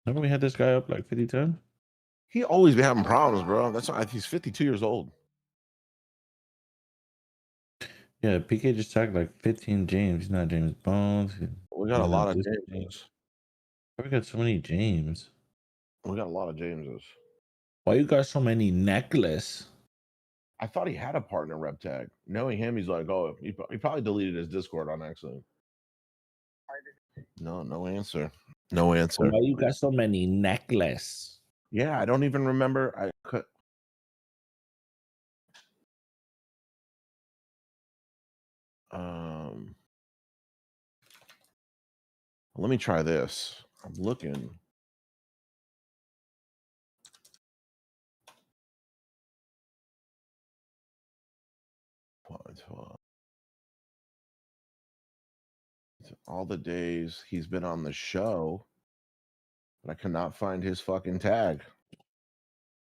Haven't we had this guy up like 50 times? He always be having problems, bro. That's why he's 52 years old. Yeah, PK just tagged like 15 James. He's not James Bones. We got a lot of Jameses. We got so many James. We got a lot of Jameses. Why you got so many necklace? I thought he had a partner rep tag. Knowing him, he's like, oh, he probably deleted his Discord on accident. No answer. No answer. Why you got so many necklace? Yeah, I don't even remember. I could. Let me try this. I'm looking. All the days he's been on the show, but I cannot find his fucking tag.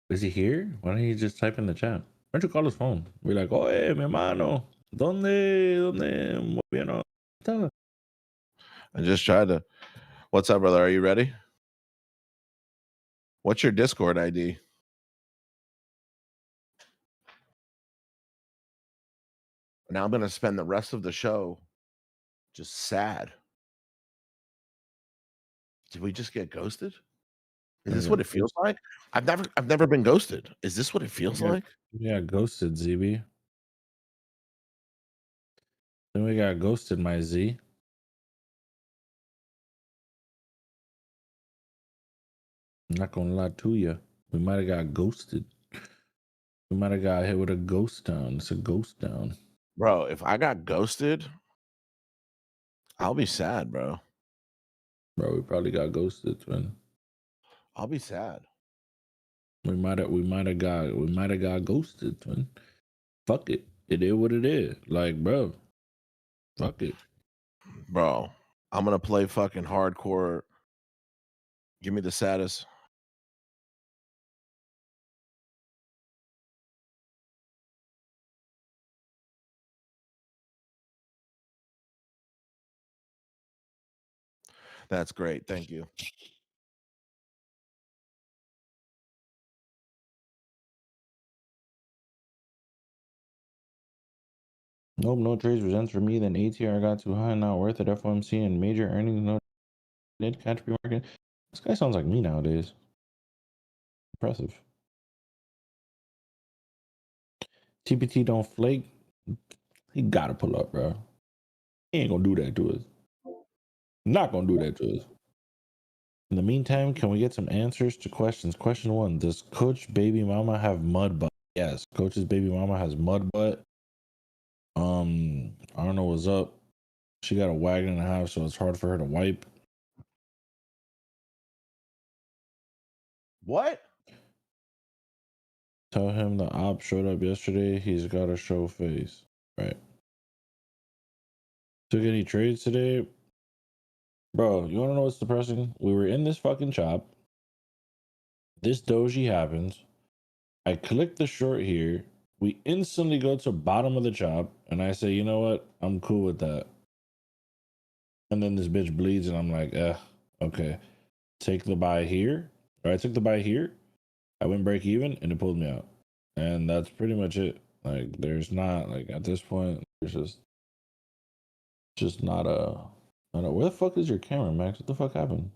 Is he here? Why don't you just type in the chat? Why don't you call his phone? We're like, oye, mi hermano, ¿dónde, muy bien, está? I just tried to. What's up, brother? Are you ready? What's your Discord ID? Now I'm gonna spend the rest of the show just sad. Did we just get ghosted? Is this what it feels like? I've never been ghosted. Is this what it feels like? Yeah, ghosted, ZB. Then we got ghosted, my Z. I'm not gonna lie to you. We might have got ghosted. We might have got hit with a ghost town. It's a ghost town. Bro, if I got ghosted, I'll be sad, bro. Bro, we probably got ghosted, twin. I'll be sad. We might have got ghosted, twin. Fuck it. It is what it is. Like, bro. Fuck it. Bro, I'm gonna play fucking hardcore. Give me the saddest. That's great. Thank you. Nope, no trades presents for me. Then ATR got too high, not worth it. FOMC and major earnings, no need catch pre-market. This guy sounds like me nowadays. Impressive. TPT don't flake. He gotta pull up, bro. He ain't gonna do that to us. Not gonna do that to us. In the meantime, can we get some answers to questions? Question 1: does Coach Baby Mama have mud butt? Yes, Coach's baby mama has mud butt. I don't know what's up. She got a wagon and a half, so it's hard for her to wipe. What? Tell him the op showed up yesterday. He's got to show face. Right. Took any trades today? Bro, you want to know what's depressing? We were in this fucking shop. This doji happens. I click the short here. We instantly go to bottom of the chop. And I say, you know what? I'm cool with that. And then this bitch bleeds and I'm like, okay. Take the buy here. Or I took the buy here. I went break even and it pulled me out. And that's pretty much it. Like, there's not, like, at this point, there's just not a, where the fuck is your camera, Max? What the fuck happened?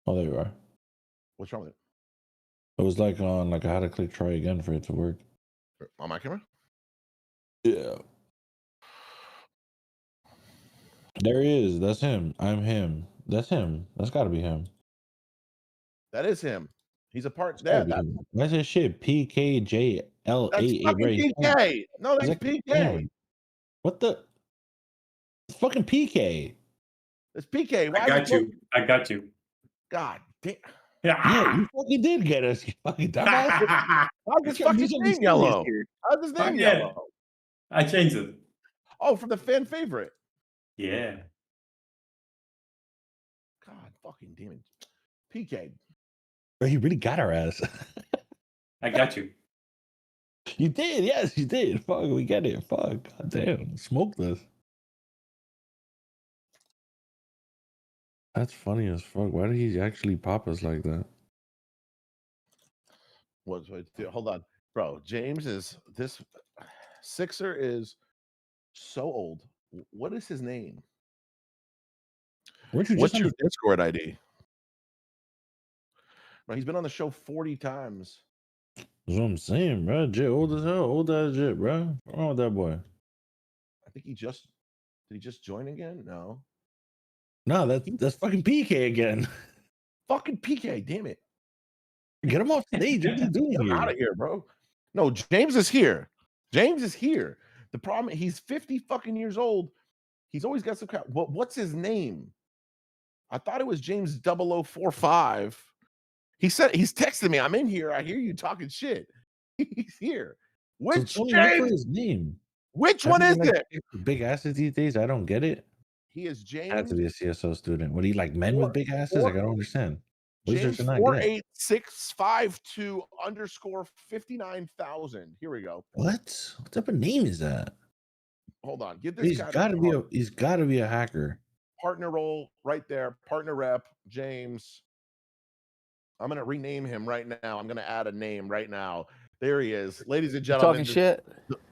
Oh, there you are. What's wrong with it? It was like on, like, I had to click try again for it to work. On my camera? Yeah. There he is. That's him. I'm him. That's him. That's gotta be him. That is him. He's a part. Yeah, What's his shit? PKJLA. that's fucking PK. No, that's PK. What the? It's fucking PK. It's PK. Why I got you. God damn. Yeah, you fucking did get us. You fucking dumbass. How's this fucking name yellow? How's this name yellow? I changed it. Oh, from the fan favorite. Yeah. God fucking damn it. PK. Bro, you really got our ass. I got you. You did, yes, you did. Fuck, we get it. Fuck, god damn, smoked us. That's funny as fuck. Why did he actually pop us like that? Wait, hold on, bro. James is this Sixer is so old. What is his name? Weren't you What's just your Discord ID? Bro, he's been on the show 40 times. That's what I'm saying, bro. Jit old as hell. Old as Jit, bro. What's wrong with that boy? I think did he just join again? No. No, that's fucking PK again. Fucking PK, damn it. Get him off stage. What's he doing Get him here? out of here, bro. No, James is here. James is here. The problem, he's 50 fucking years old. He's always got some crap. What's his name? I thought it was James 0045. He said he's texting me. I'm in here. I hear you talking shit. He's here. Which So tell me, look for James? his name. Which one is Like it? big asses these days? I don't get it. He is Has to James. be a CSO student. What do you like men with big asses? Like I don't understand. James Wizards are not good. 48652 underscore 59,000. Here we go. What type of name is that? Hold on. Give this He's guy gotta be a hacker. partner role right there. Partner rep, James. I'm gonna rename him right now. I'm gonna add a name right now. There he is, ladies and gentlemen. Talking shit.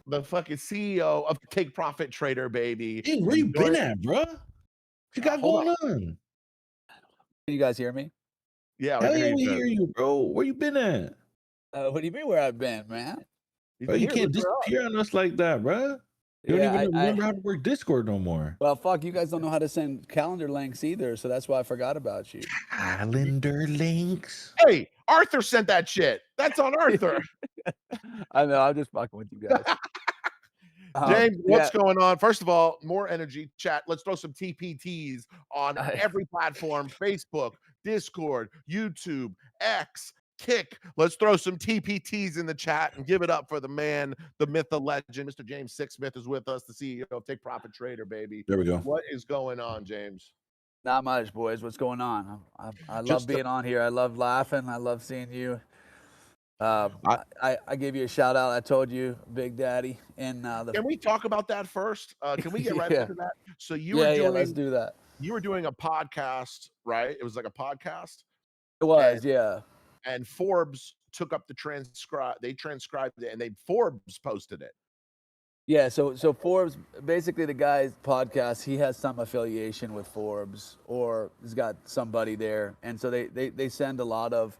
The fucking CEO of Take Profit Trader, baby. Hey, where you been at, bro? What you got going on? Can you guys hear me? Yeah, Hell yeah, we hear you, bro. Where you been at? What do you mean where I've been, man? Bro, you can't disappear on us like that, bro. You don't even remember how to work Discord no more. Well, fuck, you guys don't know how to send calendar links either, so that's why I forgot about you. Calendar links? Hey, Arthur sent that shit. That's on Arthur. I know, I'm just fucking with you guys. James, what's going on? First of all, more energy chat. Let's throw some TPTs on every platform: Facebook, Discord, YouTube, X, Kick. Let's throw some TPTs in the chat and give it up for the man, the myth, the legend. Mr. James Sixsmith is with us, the CEO of Take Profit Trader, baby. There we go. What is going on, James? Not much, boys. What's going on? I love being on here. I love laughing. I love seeing you. I gave you a shout out. I told you, Big Daddy. And can we talk about that first? Can we get right into that? So you were doing, doing, let's do that. You were doing a podcast, right? It was like a podcast. It was, yeah. And Forbes took up the transcribe. They transcribed it, and Forbes posted it. Yeah, so Forbes, basically the guy's podcast, he has some affiliation with Forbes, or he's got somebody there, and so they send a lot of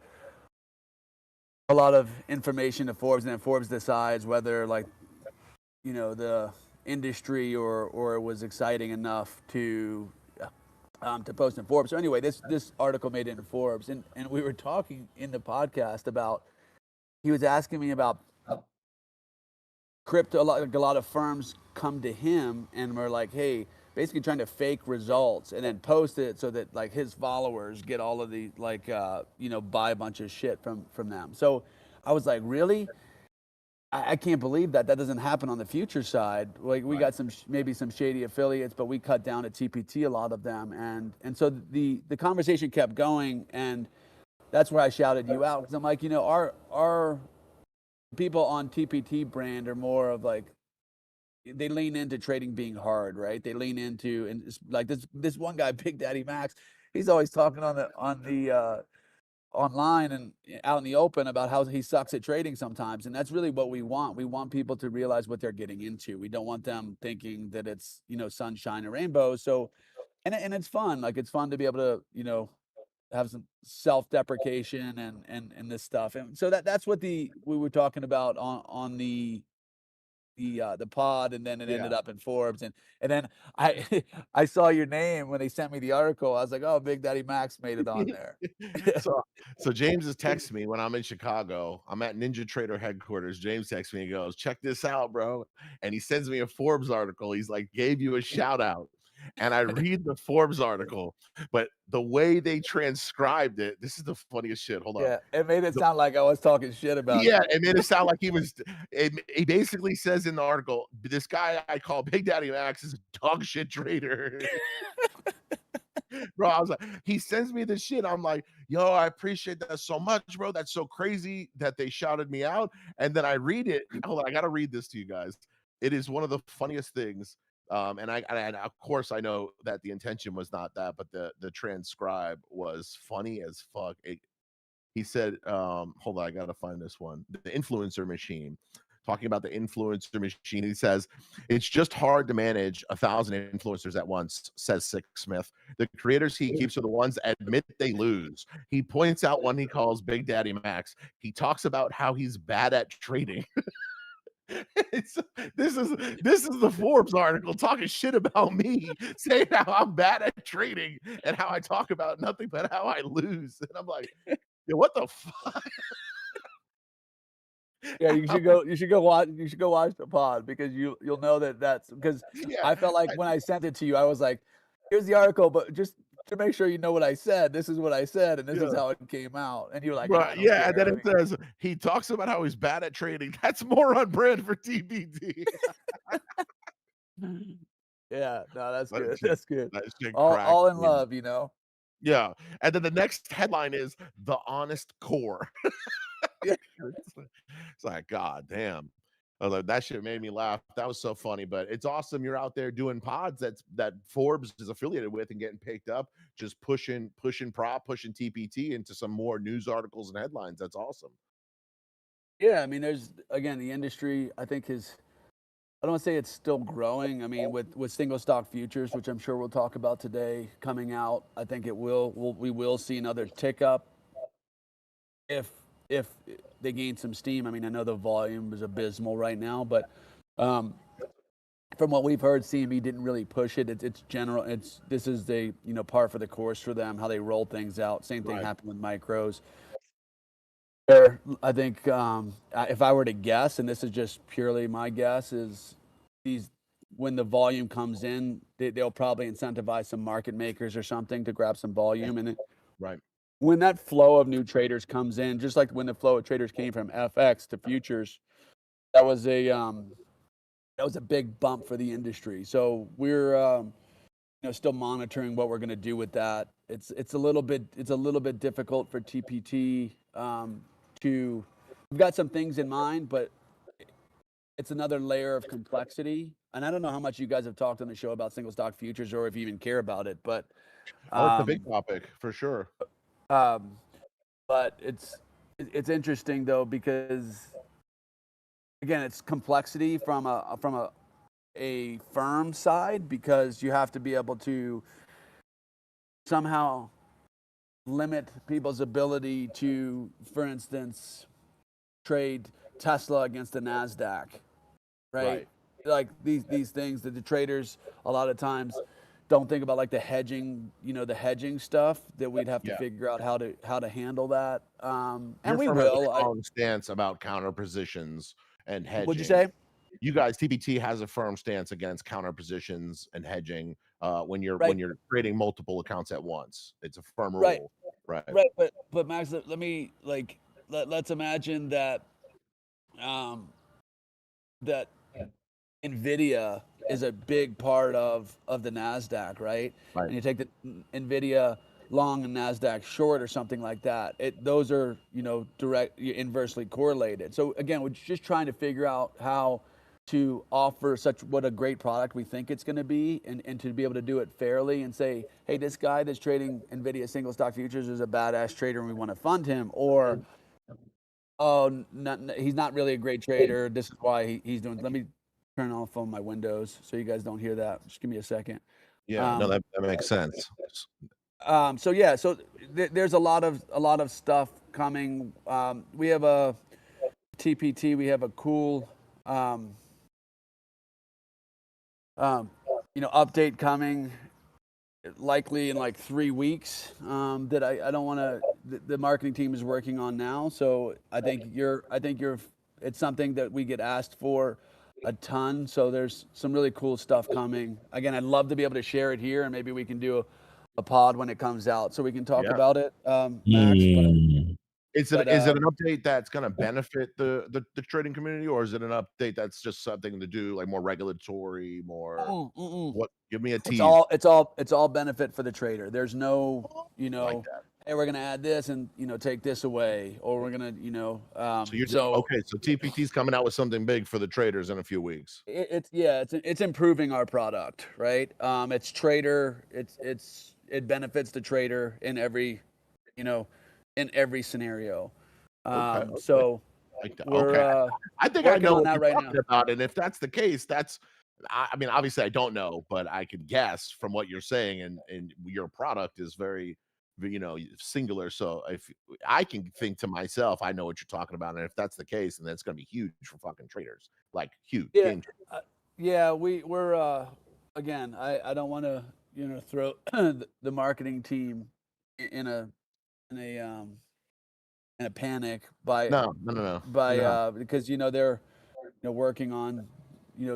information to Forbes, and then Forbes decides whether, like, you know, the industry or it was exciting enough to post in Forbes. So anyway, this article made it in Forbes, and we were talking in the podcast about, he was asking me about crypto. A lot of firms come to him and were like, hey, basically trying to fake results and then post it so that, like, his followers get all of the, like, you know, buy a bunch of shit from them. So I was like, really? I can't believe that doesn't happen on the future side. Like, we got maybe some shady affiliates, but we cut down at TPT a lot of them, and so the conversation kept going, and that's where I shouted you out, because I'm like, you know, our people on TPT brand are more of like, they lean into trading being hard, right? They lean into, and it's like this one guy, Big Daddy Max, he's always talking on the online and out in the open about how he sucks at trading sometimes, and that's really what we want. We want people to realize what they're getting into. We don't want them thinking that it's, you know, sunshine and rainbows. So, and it's fun. Like, it's fun to be able to, you know, have some self-deprecation and this stuff. And so that's what we were talking about on the pod, and then it ended up in Forbes, and then I saw your name when they sent me the article. I was like, oh, Big Daddy Max made it on there. So James is texting me when I'm in Chicago. I'm at Ninja Trader headquarters. James texts me and goes, check this out, bro. And he sends me a Forbes article. He's like, gave you a shout out. And I read the Forbes article, but the way they transcribed it, this is the funniest shit. Hold on. Yeah, it made it sound like I was talking shit about it. It made it sound like he was. He basically says in the article, this guy I call Big Daddy Max is a dog shit trader. Bro, I was like, he sends me this shit. I'm like, yo, I appreciate that so much, bro. That's so crazy that they shouted me out. And then I read it. Hold on, I gotta read this to you guys. It is one of the funniest things. And of course I know that the intention was not that, but the transcribe was funny as fuck. He said, hold on, I gotta find this one. The influencer machine. Talking about the influencer machine, he says, it's just hard to manage 1,000 influencers at once, says Sixsmith. The creators he keeps are the ones that admit they lose. He points out one he calls Big Daddy Max. He talks about how he's bad at trading. It's, this is the Forbes article talking shit about me, saying how I'm bad at trading and how I talk about nothing but how I lose. And I'm like, "Yo, what the fuck?" Yeah, you should go. You should go watch. You should go watch the pod because you'll know that that's because Yeah, I felt like when I sent it to you, I was like, "Here's the article, but just to make sure you know what I said. This is what I said, and this is yeah. how it came out." And you're like, "I Right, don't yeah, and then care." it says he talks about how he's bad at trading. That's more on brand for TBD. Yeah, no, that's That good. shit That's good. that shit All cracks all in me up. love, you know. Yeah, and then the next headline is "The Honest Core." Yeah. It's like, God damn. I was like, that shit made me laugh. That was so funny, but it's awesome you're out there doing pods that Forbes is affiliated with and getting picked up, just pushing TPT into some more news articles and headlines. That's awesome. Yeah, I mean, there's again the industry. I think is I don't want to say it's still growing. I mean, with single stock futures, which I'm sure we'll talk about today, coming out, I think it will. We will see another tick up if if they gain some steam. I mean, I know the volume is abysmal right now, but um, from what we've heard, CME didn't really push it. It's general. This is the par for the course for them. How they roll things out. Same thing Right. happened with micros. There, I think if I were to guess, and this is just purely my guess, is these when the volume comes in, they'll probably incentivize some market makers or something to grab some volume, and Right. when that flow of new traders comes in, just like when the flow of traders came from FX to futures, that was a big bump for the industry. So we're still monitoring what we're going to do with that. It's a little bit difficult for TPT to. We've got some things in mind, but it's another layer of complexity. And I don't know how much you guys have talked on the show about single stock futures or if you even care about it, but Oh, it's a big um, topic for sure. um, but it's interesting though because again, it's complexity from a firm side because you have to be able to somehow limit people's ability to, for instance, trade Tesla against the Nasdaq, right? Right. Like these things that the traders a lot of times don't think about, like the hedging, the hedging stuff that we'd have to Yeah. figure out how to handle that. And Your we firm has a will. strong stance about counter positions and What'd you hedging. say? You guys, TBT has a firm stance against counter positions and hedging when Right, you're creating multiple accounts at once. It's a firm right, rule. Right. right. But Max, let me let's imagine that um, that Nvidia is a big part of the Nasdaq, right? Right. And you take the Nvidia long and Nasdaq short or something like that. Those are direct inversely correlated. So again, we're just trying to figure out how to offer what a great product we think it's going to be, and to be able to do it fairly and say, hey, this guy that's trading Nvidia single stock futures is a badass trader and we want to fund him, or oh, he's not really a great trader. This is why he's doing. Let me turn off on my windows so you guys don't hear that. Just give me a second. Yeah, no, Um, that makes sense. so yeah, so there's a lot of stuff coming. We have a TPT. We have a cool, update coming, likely in like 3 weeks. That I don't want to. The marketing team is working on now. So I think you're. It's something that we get asked for a ton. So there's some really cool stuff coming. Again, I'd love to be able to share it here, and maybe we can do a pod when it comes out, so we can talk Yeah. about it, Max. Is it an update that's gonna benefit the trading community, or is it an update that's just something to do, like, more regulatory, more what? Give me a It's tease all benefit for the trader. There's no, like that. hey, we're gonna add this and take this away, or we're gonna, So you're so okay, so TPT's coming out with something big for the traders in a few weeks. it's improving our product, right? It's trader. It benefits the trader in every, you know, in every scenario. Okay. So Like that. we're Okay. I think I working know on what that you're right now. talking about, and if that's the case, I mean, obviously I don't know, but I could guess from what you're saying, and your product is very, singular. So if I can think to myself, I know what you're talking about, and if that's the case, then that's going to be huge for fucking traders, like huge Yeah, game. yeah. We're again. I don't want to throw the marketing team in a in a in a panic No, no, no, no, no. because they're working on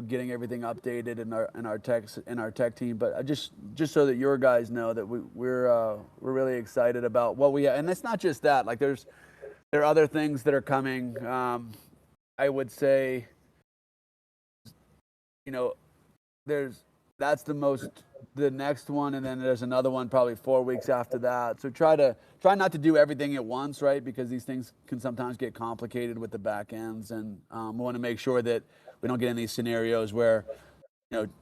getting everything updated in our tech team. But I just so that your guys know that we're really excited about what we have. And it's not just that. Like there are other things that are coming. I would say there's that's the next one, and then there's another one probably 4 weeks after that. So try not to do everything at once, right? Because these things can sometimes get complicated with the back ends, and we want to make sure that we don't get in these scenarios where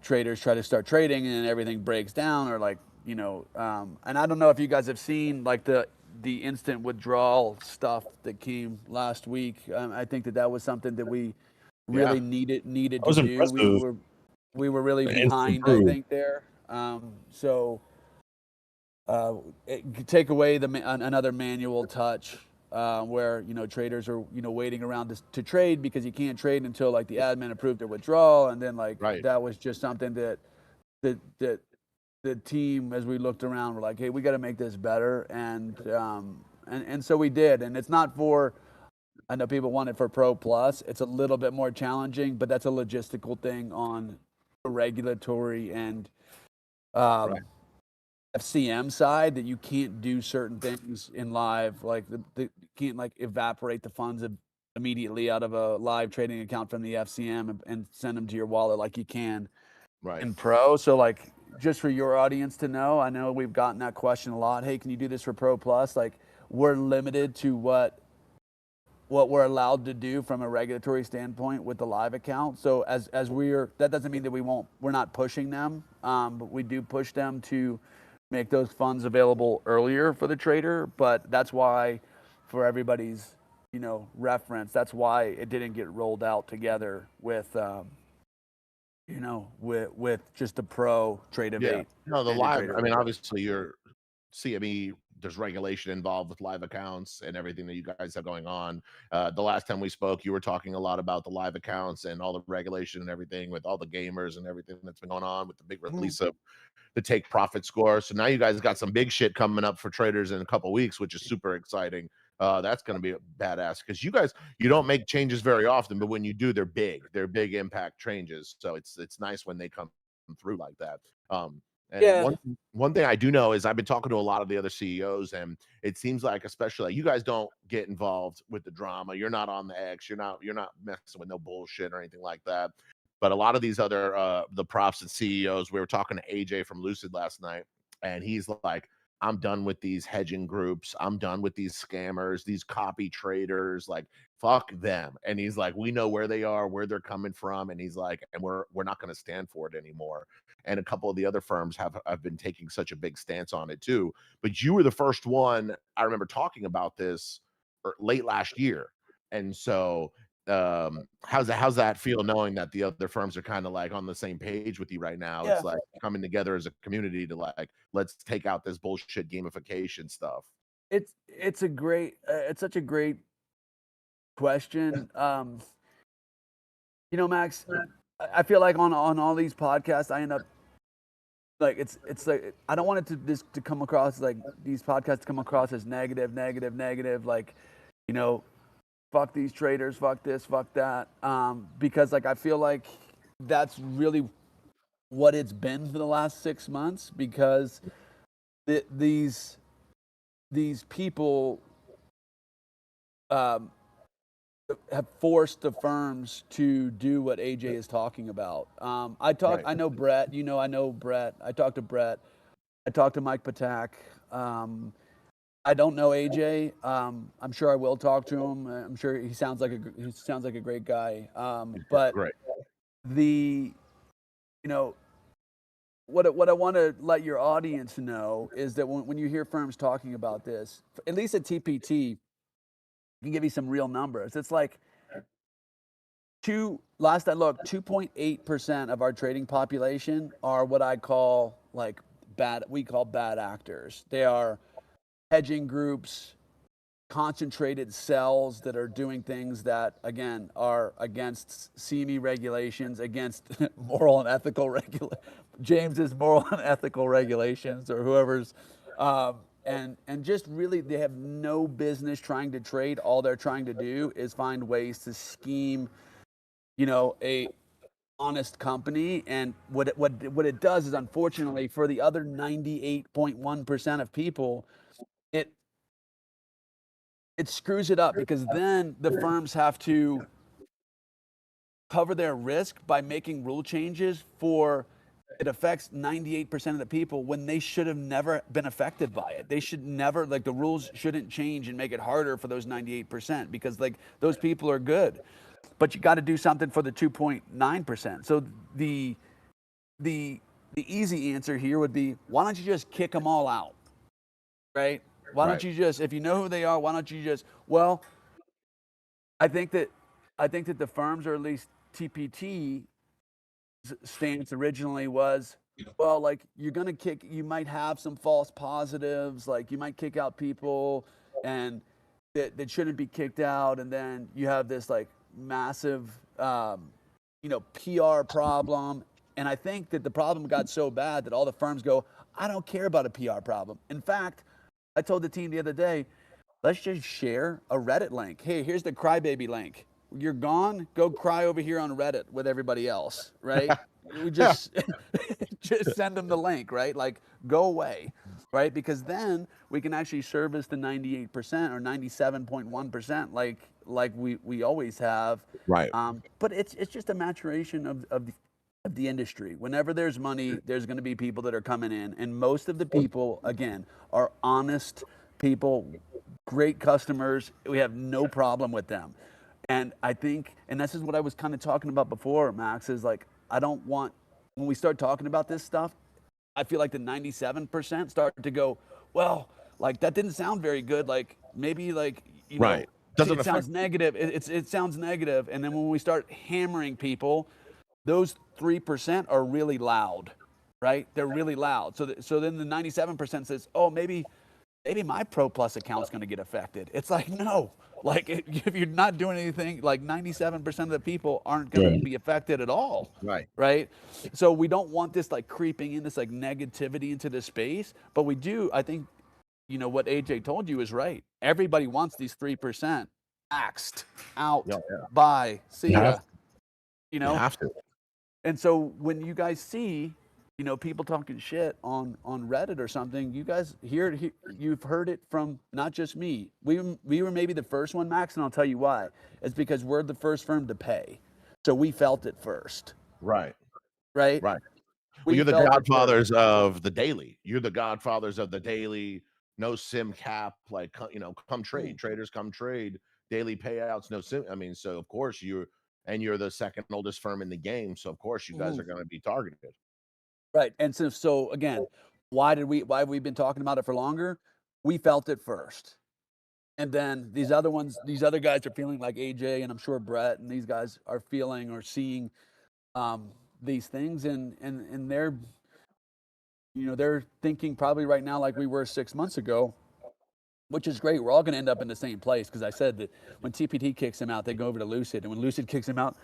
traders try to start trading and everything breaks down, or and I don't know if you guys have seen like the instant withdrawal stuff that came last week. I think that was something that we really needed That to was do. impressive. We were really Instant behind, I proof. think, there. Take away another manual touch where traders are waiting around to trade because you can't trade until like the admin approved their withdrawal, and then that was just something that the team, as we looked around, were like, hey, we got to make this better, and so we did. And it's not for, I know people want it for Pro Plus. It's a little bit more challenging, but that's a logistical thing on the regulatory and FCM side, that you can't do certain things in live, like you can't like evaporate the funds immediately out of a live trading account from the FCM and send them to your wallet like you can in Pro. So like, just for your audience to know, I know we've gotten that question a lot. Hey, can you do this for Pro Plus? Like, we're limited to what we're allowed to do from a regulatory standpoint with the live account. So as that doesn't mean that we're not pushing them, but we do push them to make those funds available earlier for the trader. But that's why, for everybody's reference, that's why it didn't get rolled out together with with just the Pro Trade Yeah. Evade. No, the and live. Trader I mean, Evade. obviously, your CME. There's regulation involved with live accounts and everything that you guys have going on. The last time we spoke, you were talking a lot about the live accounts and all the regulation and everything with all the gamers and everything that's been going on with the big release of the take profit score. So now you guys got some big shit coming up for traders in a couple weeks, which is super exciting. That's going to be a badass, because you don't make changes very often, but when you do, they're big impact changes. So it's nice when they come through like that. And Yeah. one thing I do know is I've been talking to a lot of the other CEOs, and it seems like, especially like, you guys don't get involved with the drama. You're not on the X. You're not messing with no bullshit or anything like that. But a lot of these other the props and CEOs, we were talking to AJ from Lucid last night, and he's like, I'm done with these hedging groups. I'm done with these scammers, these copy traders. Like, fuck them. And he's like, we know where they are, where they're coming from, and he's like, and we're not going to stand for it anymore. And a couple of the other firms have been taking such a big stance on it too. But you were the first one I remember talking about this late last year, and so how's that feel, knowing that the other firms are kind of like on the same page with you right now? Yeah. It's like coming together as a community to like, let's take out this bullshit gamification stuff. It's such a great question. Max, I feel like on all these podcasts, I end up like, it's like, I don't want it to come across like these podcasts to come across as negative, like, fuck these traders, fuck this, fuck that. Because like, I feel like that's really what it's been for the last 6 months, because these people have forced the firms to do what AJ is talking about. I know Brett. I know Brett. I talked to Brett. I talked to Mike Patak. I don't know AJ. I'm sure I will talk to him. I'm sure he sounds like a great guy. But Great. What I want to let your audience know is that when you hear firms talking about this, at least at TPT, I can give you some real numbers. It's like last I looked, 2.8% of our trading population are what I call like bad actors. They are hedging groups, concentrated cells that are doing things that, again, are against CME regulations, against moral and ethical James's moral and ethical regulations, or whoever's, and just really they have no business trying to trade. All they're trying to do is find ways to scheme, a honest company. And what it does is, unfortunately, for the other 98.1% of people, it screws it up, because then the firms have to cover their risk by making rule changes for it affects 98% of the people when they should have never been affected by it. They should never, the rules shouldn't change and make it harder for those 98%, because those people are good. But you got to do something for the 2.9%. So the easy answer here would be, why don't you just kick them all out, right? Why don't you just, if you know who they are, why don't you just, well, I think that the firms, or at least TPT's stance originally was, well, you're going to you might have some false positives, you might kick out people and that shouldn't be kicked out. And then you have this massive, PR problem. And I think that the problem got so bad that all the firms go, I don't care about a PR problem. In fact, I told the team the other day, let's just share a Reddit link. Hey, here's the crybaby link. You're gone, go cry over here on Reddit with everybody else, right? We just just send them the link, right? Go away, right? Because then we can actually service the 98% or 97.1%, like we always have. Right. But it's just a maturation of the industry. Whenever there's money, there's going to be people that are coming in, and most of the people, again, are honest people, great customers. We have no problem with them. And I think, and this is what I was kind of talking about before, Max, is I don't want, when we start talking about this stuff, I feel like the 97% start to go, well, that didn't sound very good. Maybe right. Doesn't it sounds negative. It sounds negative. And then when we start hammering people, those 3% are really loud, right? They're really loud. So then the 97% says, oh, maybe my Pro Plus account's going to get affected. It's no. If you're not doing anything, 97% of the people aren't going to be affected at all. Right. Right. So we don't want this creeping in, this negativity into the space. But we do. I think, what AJ told you is right. Everybody wants these 3% axed out by. See ya. You have to. And so when you guys see, people talking shit on Reddit or something, you guys you've heard it from not just me. We were maybe the first one, Max, and I'll tell you why. It's because we're the first firm to pay. So we felt it first. Right. Right? Right. Well, you're the godfathers of the daily. You're the godfathers of the daily, no sim cap, come trade. Traders come trade. Daily payouts, no sim. I mean, so of course you're the second oldest firm in the game. So of course you guys are going to be targeted. Right. And so again, why have we been talking about it for longer? We felt it first. And then these other guys are feeling like AJ, and I'm sure Brett and these guys are feeling or seeing these things, and they're they're thinking probably right now like we were 6 months ago, which is great. We're all going to end up in the same place, because I said that when TPT kicks him out, they go over to Lucid, and when Lucid kicks him out,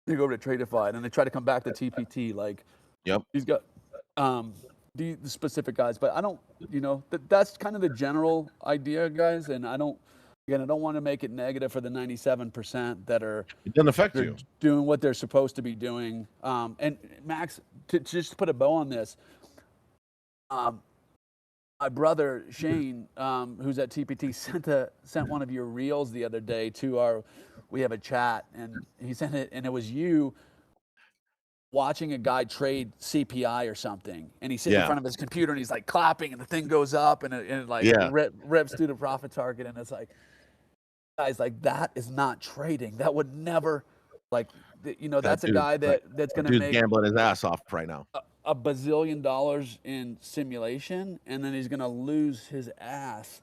they go over to Tradeify, and then they try to come back to TPT. Yep. He's got the specific guys, but I don't, that's kind of the general idea, guys. And I don't want to make it negative for the 97% that are. It doesn't affect you. Doing what they're supposed to be doing. And Max, to just put a bow on this, my brother Shane, who's at TPT, sent one of your reels the other day to we have a chat, and he sent it, and it was you watching a guy trade CPI or something, and he's sitting in front of his computer, and he's clapping, and the thing goes up, and it rips through the profit target, and it's guys, that is not trading. That would never, that's a guy that's going to make gambling his ass off right now. A bazillion dollars in simulation, and then he's going to lose his ass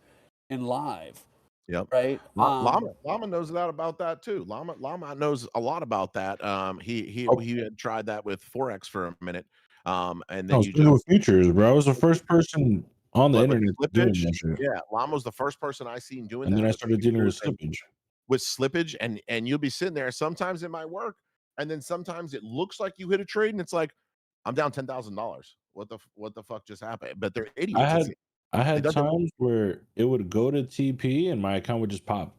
in live. Yep. Right. Lama knows a lot about that too. Lama knows a lot about that. He had tried that with Forex for a minute. And then with futures, bro. I was the first person on the But with internet doing slippage, that shit. yeah, Llama's the first person I seen doing And that then in I the started dealing with previous and slippage. with slippage, and you'll be sitting there. Sometimes it might work, and then sometimes it looks like you hit a trade, and it's like, I'm down $10,000. What the fuck just happened? But they're I idiots. had I It had doesn't. times where it would go to TP and my account would just pop.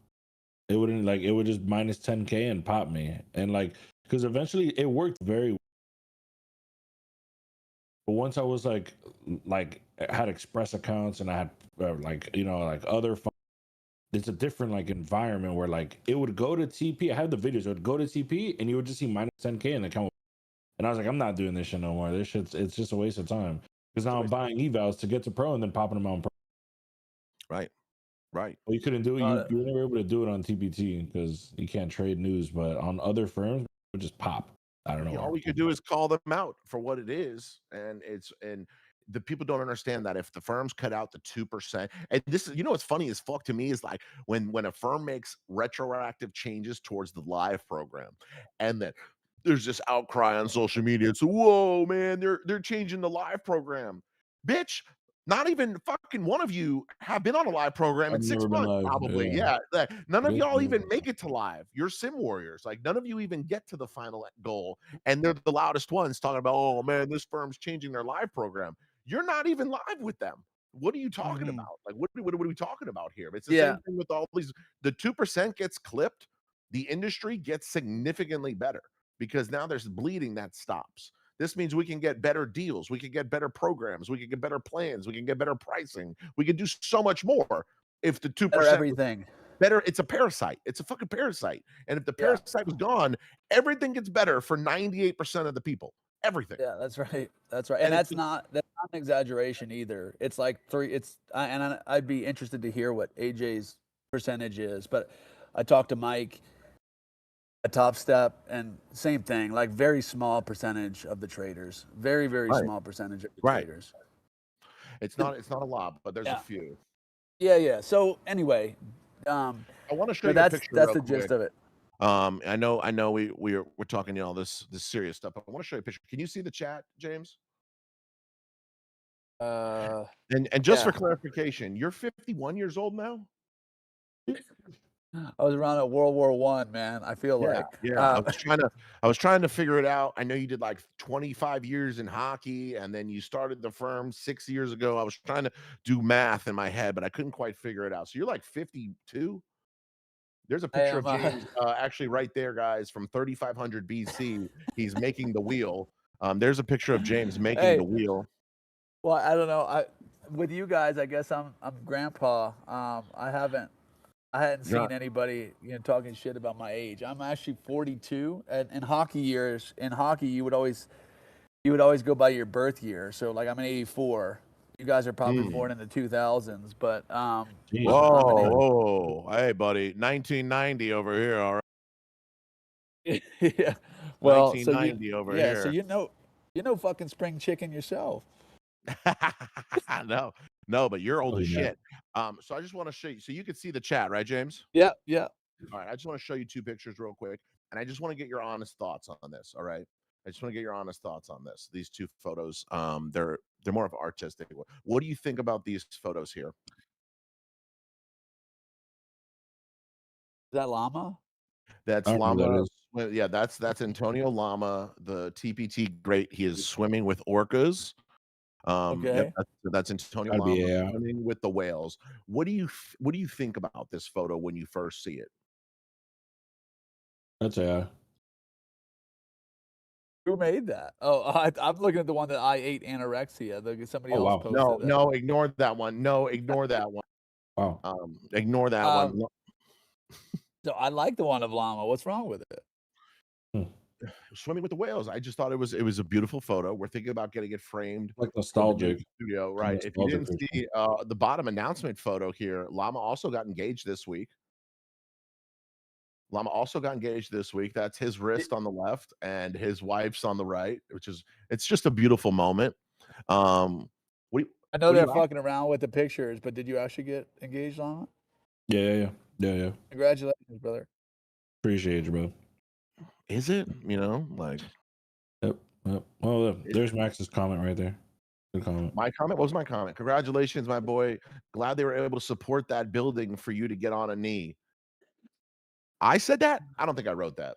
It wouldn't like it would just minus 10K and pop me. And like because eventually it worked very. But once I was like I had express accounts and I had like like other it's a different like environment where like it would go to TP. I had the videos. It would go to TP and you would just see minus 10K in the account. And I was like, I'm not doing this shit no more. This shit's it's just a waste of time. Because now I'm buying evals to get to pro and then popping them out in pro. Right. Right. Well, you couldn't do it. You were never able to do it on TPT because you can't trade news. But on other firms, it would just pop. I don't know. All we could do is call them out for what it is, and the people don't understand that if the firms cut out the 2%, and this is, what's funny as fuck to me is like when a firm makes retroactive changes towards the live program, and then there's this outcry on social media. It's whoa, man, they're changing the live program, bitch. Not even fucking one of you have been on a live program in I've 6 never been months, live. probably. Yeah. Yeah, none of It is y'all weird. even make it to live. You're sim warriors. Like none of you even get to the final goal, and they're the loudest ones talking about, oh man, this firm's changing their live program. You're not even live with them. What are you talking about? Like, what are we talking about here? It's the Yeah. same thing with all these. The 2% gets clipped, the industry gets significantly better because now there's bleeding that stops. This means we can get better deals, we can get better programs, we can get better plans, we can get better pricing, we can do so much more if the 2% Better everything. better. It's a parasite. It's a fucking parasite. And if the Yeah. parasite was gone, everything gets better for 98% of the people. Everything. Yeah, that's right. That's right. And And it's that's not an exaggeration either. It's like I'd be interested to hear what AJ's percentage is, but I talked to Mike at Top Step and same thing, like very small percentage of the traders. Very, very Right. small percentage of the Right. traders. It's not a lot, but there's Yeah. a few. Yeah. So anyway, I want to show but you a that's picture that's real the gist quick. of it. I know we're talking all this serious stuff. I want to show you a picture. Can you see the chat, James? Uh, And just yeah. for clarification, you're 51 years old now? I was around at World War I, man. I feel like. I was trying to figure it out. I know you did like 25 years in hockey, and then you started the firm 6 years ago. I was trying to do math in my head, but I couldn't quite figure it out. So you're like 52? There's a picture of James, actually right there, guys, from 3500 BC. He's making the wheel. There's a picture of James making the wheel. Well, I don't know. With you guys, I guess I'm grandpa. I hadn't seen anybody talking shit about my age. I'm actually 42. And in hockey, you would always go by your birth year. So like I'm an 84. You guys are probably born in the 2000s, but whoa, hey buddy, 1990 over here, all right. yeah. Well, 1990 over yeah, here. so you know fucking spring chicken yourself. No, but you're old as yeah. shit. So I just want to show you, so you can see the chat, right, James? Yeah. All right, I just want to show you 2 pictures real quick, and I just want to get your honest thoughts on this. All right, I just want to get your honest thoughts on this. These 2 photos, they're more of artistic. What do you think about these photos here? Is that Lama? That's I don't know who that Lama. is. Well, yeah, that's Antonio Lama, the TPT great. He is swimming with orcas. Okay. That's Antonio Gotta be Lama AI. swimming with the whales. What do you think about this photo when you first see it? That's AI. Who made that? Oh, I'm looking at the one that I ate anorexia. Somebody else wow. posted that. No, ignore that one. No, ignore that one. Wow. Ignore that one. So I like the one of Lama. What's wrong with it? Swimming with the whales. I just thought it was a beautiful photo. We're thinking about getting it framed. Like for the new nostalgic. studio, right? If you didn't see the bottom announcement photo here, Llama also got engaged this week. That's his wrist on the left and his wife's on the right, it's just a beautiful moment. I know what they're do you fucking around with the pictures, but did you actually get engaged, Lama? Yeah. Congratulations, brother. Appreciate you, bro. Is it? Like Yep. Well, there's Max's comment right there. Good comment. My comment? What was my comment? Congratulations, my boy. Glad they were able to support that building for you to get on a knee. I said that? I don't think I wrote that.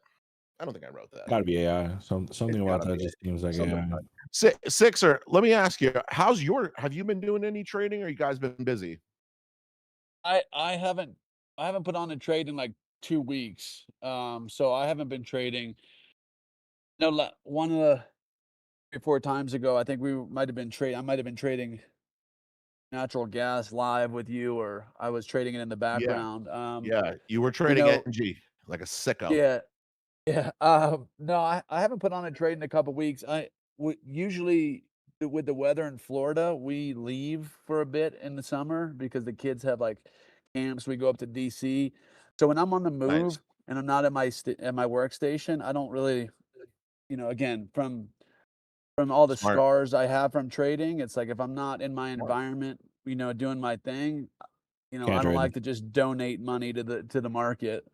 I don't think I wrote that. Gotta be AI. It's Something about gotta that be just seems like something. AI. Sixer, let me ask you, have you been doing any trading or you guys been busy? I haven't put on a trade in like 2 weeks. So I haven't been trading. No, one of the 3 or 4 times ago, I think I might have been trading natural gas live with you, or I was trading it in the Yeah, background. yeah, you were You trading know, NG like a sicko. yeah, yeah. No, I haven't put on a trade in a couple weeks. Usually with the weather in Florida, we leave for a bit in the summer because the kids have like camps. We go up to DC. So when I'm on the Nice. move and I'm not at at my workstation, I don't really, again, from all the Smart. scars I have from trading, it's like if I'm not in my environment, doing my thing, I Can't don't trade. like to just donate money to the market.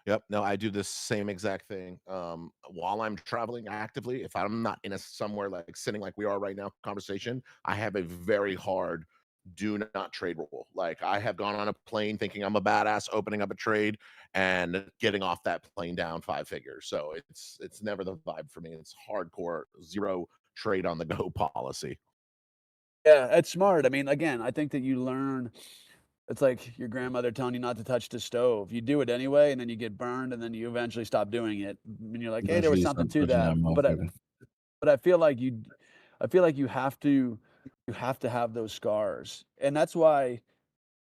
Yep. No, I do the same exact thing. While I'm traveling actively, if I'm not in a somewhere like sitting like we are right now, conversation, I have a very hard do not trade rule. Like I have gone on a plane thinking I'm a badass, opening up a trade and getting off that plane down 5 figures. So it's never the vibe for me. It's hardcore zero trade on the go policy. Yeah, it's smart. I mean, again, I think that you learn. It's like your grandmother telling you not to touch the stove. You do it anyway, and then you get burned, and then you eventually stop doing it. And you're like, "Hey, there was Eventually you something start to touching that that." motherfucker. But I feel like you have to have those scars, and that's why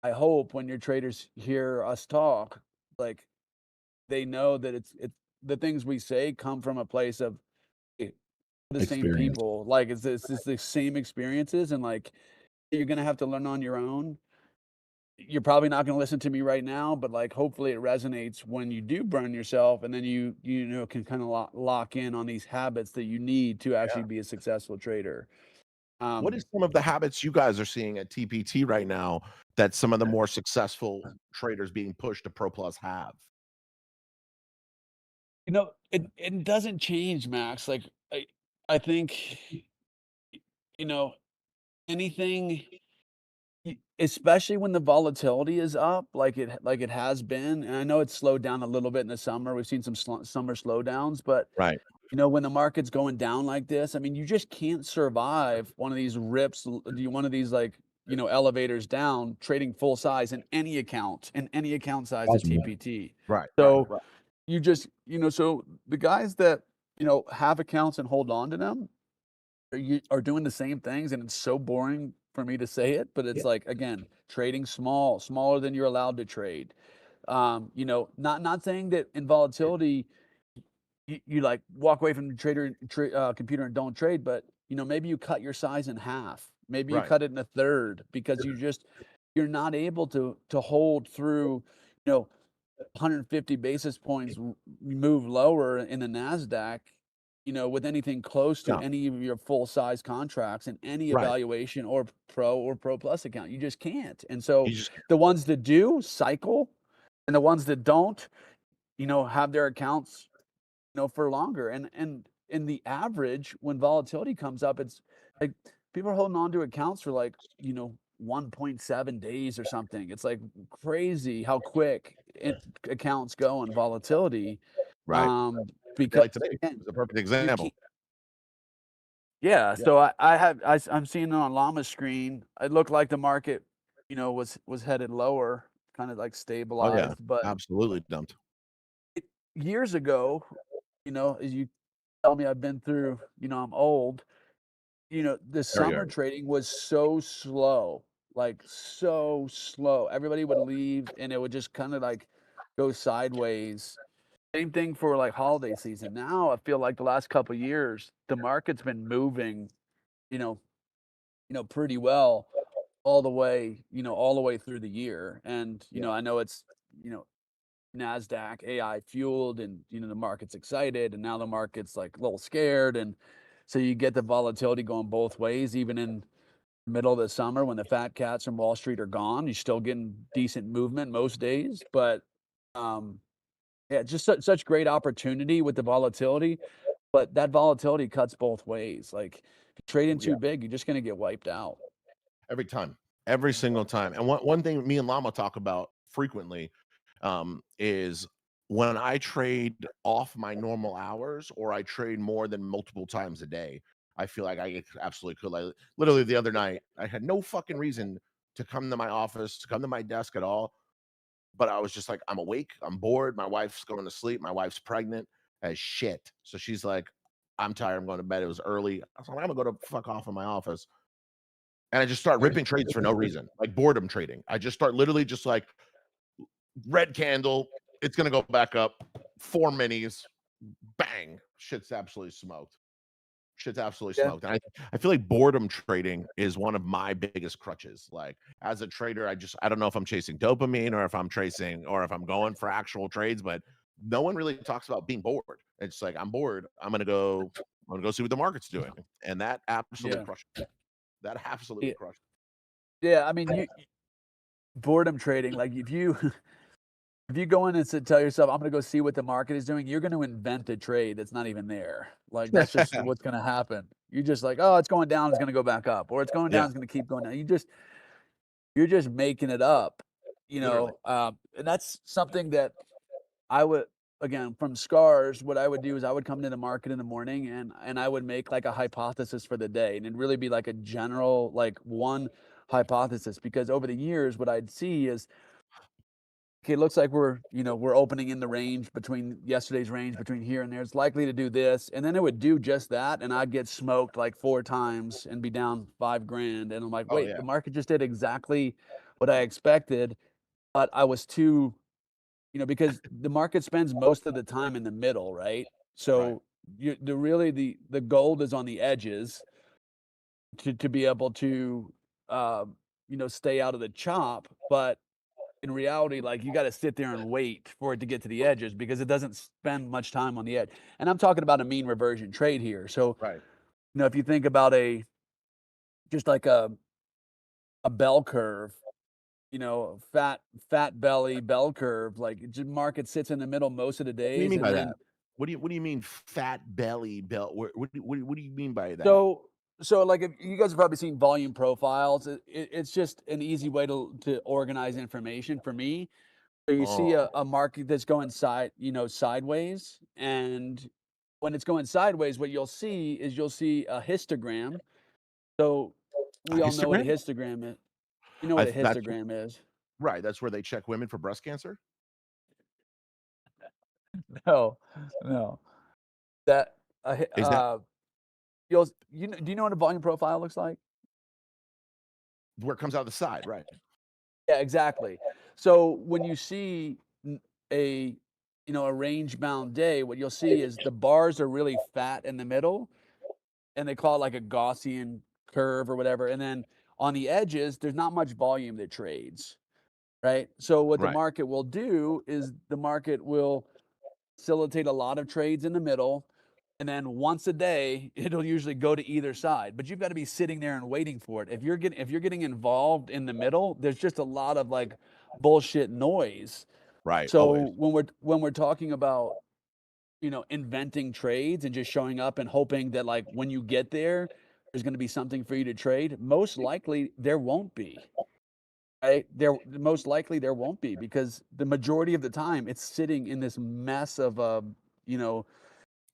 I hope when your traders hear us talk, like they know that it's the things we say come from a place of eh, the same Experience. people. Like it's the same experiences, and like you're gonna have to learn on your own. You're probably not gonna listen to me right now, but, like, hopefully it resonates when you do burn yourself, and then can kinda lock in on these habits that you need to actually Yeah. be a successful trader. What Um, is some of the habits you guys are seeing at TPT right now that some of the more successful traders being pushed to Pro Plus have? it doesn't change, Max. Like, I think, you know, anything especially when the volatility is up like it has been, and I know it's slowed down a little bit in the summer. We've seen some summer slowdowns, but Right. when the market's going down like this, I mean, you just can't survive one of these one of these like, elevators down trading full size in any account size at Possible. TPT. Right. So Right. you just, so the guys that, have accounts and hold on to them are doing the same things, and it's so boring for me to say it, but it's like, again, trading smaller than you're allowed to trade. Not saying that in volatility you like walk away from the computer and don't trade, but maybe you cut your size in half. Maybe you Right. cut it in a third because you're not able to hold through, you know, 150 basis points move lower in the Nasdaq, with anything close to Yeah. any of your full size contracts in any Right. evaluation or pro plus account. You just can't. And You so just the ones that do cycle, and the ones that don't, have their accounts, for longer. And in the average, when volatility comes up, it's like people are holding on to accounts for like, 1.7 days or something. It's like crazy how quick accounts go in volatility. right. Because Like today again, is a perfect you example. can't. Yeah, Yeah. so I'm seeing it on Llama's screen. It looked like the market, was headed lower, kind of like Oh, yeah. stabilized. But Absolutely dumped. years ago, as you tell me I've been through, I'm old. The There you summer are. trading was so slow, like so slow. Everybody would leave and it would just kind of like go sideways. Same thing for like holiday season. Now I feel like the last couple years, the market's been moving, you know, pretty well all the way through the year. And, Yeah. I know it's, you know, NASDAQ AI fueled and, the market's excited and now the market's like a little scared. And so you get the volatility going both ways, even in the middle of the summer when the fat cats from Wall Street are gone, you're still getting decent movement most days. But yeah, just such great opportunity with the volatility. But that volatility cuts both ways. Like if you trade in Yeah. too big, you're just gonna get wiped out. Every time, every single time. And one thing me and Lama talk about frequently is when I trade off my normal hours or I trade more than multiple times a day, I feel like I absolutely could. Like literally the other night, I had no fucking reason to come to my office, to come to my desk at all. But I was just like, I'm awake, I'm bored. My wife's going to sleep. My wife's pregnant as shit. So she's like, I'm tired. I'm going to bed. It was early. I was like, I'm gonna go to fuck off in my office. And I just start ripping trades for no reason, like boredom trading. I just start literally just like red candle, it's gonna go back up, 4 minis, bang, shit's absolutely smoked. Shit's absolutely Yeah. smoked. And I feel like boredom trading is one of my biggest crutches. Like as a trader, I don't know if I'm chasing dopamine or if I'm tracing or if I'm going for actual trades, but no one really talks about being bored. It's like I'm bored. I'm gonna go see what the market's doing. And that absolutely Yeah. crushes. That absolutely Yeah. crushes. Yeah. I mean, boredom trading, like if you if you go in and tell yourself, I'm gonna go see what the market is doing, you're gonna invent a trade that's not even there. Like that's just what's gonna happen. You're just like, oh, it's going down, it's gonna go back up, or it's going down, Yeah, it's gonna keep going down. You're just making it up, literally. and that's something that I would again from scars. What I would do is I would come to the market in the morning and I would make like a hypothesis for the day, and it'd really be like a general like one hypothesis because over the years, what I'd see is okay, it looks like we're opening in the range between yesterday's range between here and there. It's likely to do this, and then it would do just that, and I'd get smoked like 4 times and be down 5 grand. And I'm like, Oh wait, yeah, the market just did exactly what I expected, but I was too, because the market spends most of the time in the middle, right? right. So the gold is on the edges to be able to stay out of the chop, but in reality, like you got to sit there and wait for it to get to the edges because it doesn't spend much time on the edge. And I'm talking about a mean reversion trade here. So, Right. if you think about just like a bell curve, fat belly bell curve, like market sits in the middle most of the What do you days, mean and by that? then What do you mean fat belly belt? What do you mean by that? so like if you guys have probably seen volume profiles, it's just an easy way to organize information for me. So you see Oh, a market that's going sideways, and when it's going sideways, what you'll see is you'll see a histogram. So a we all know what a histogram? histogram is. You know what a That's histogram is? right. That's where they check women for breast cancer. No, no. That Is that do you know what a volume profile looks like? where it comes out the side? Right. Yeah, exactly. So when you see a a range bound day, what you'll see is the bars are really fat in the middle, and they call it like a Gaussian curve or whatever. And then on the edges, there's not much volume that trades, right? So what the Right. market will do is the market will facilitate a lot of trades in the middle. And then once a day, it'll usually go to either side. But you've got to be sitting there and waiting for it. If you're getting involved in the middle, there's just a lot of like bullshit noise. Right. Always. So when we're talking about inventing trades and just showing up and hoping that like when you get there, there's going to be something for you to trade. Most likely there won't be. Right? Most likely there won't be because the majority of the time it's sitting in this mess of I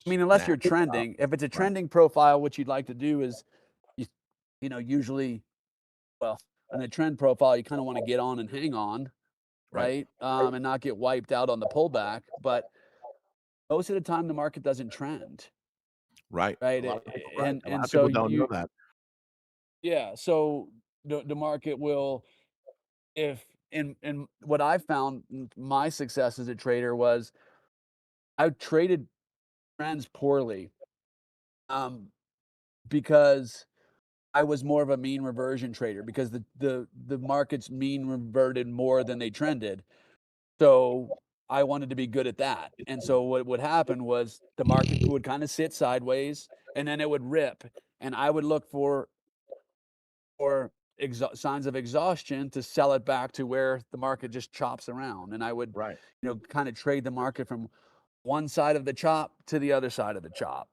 mean, unless you're Snap. trending. If it's a Right. trending profile, what you'd like to do is you, usually, well, on a trend profile, you kind of want to get on and hang on, Right. right? And not get wiped out on the pullback. But most of the time the market doesn't trend. Right. A Right, lot of people. Right. A lot and of so people don't know that. yeah, so the market will if and what I found my success as a trader was I traded trends poorly, um, because I was more of a mean reversion trader because the markets mean reverted more than they trended. So I wanted to be good at that. And so what would happen was the market would kind of sit sideways and then it would rip and I would look for signs of exhaustion to sell it back to where the market just chops around. And I would, Right. kind of trade the market from one side of the chop to the other side of the chop.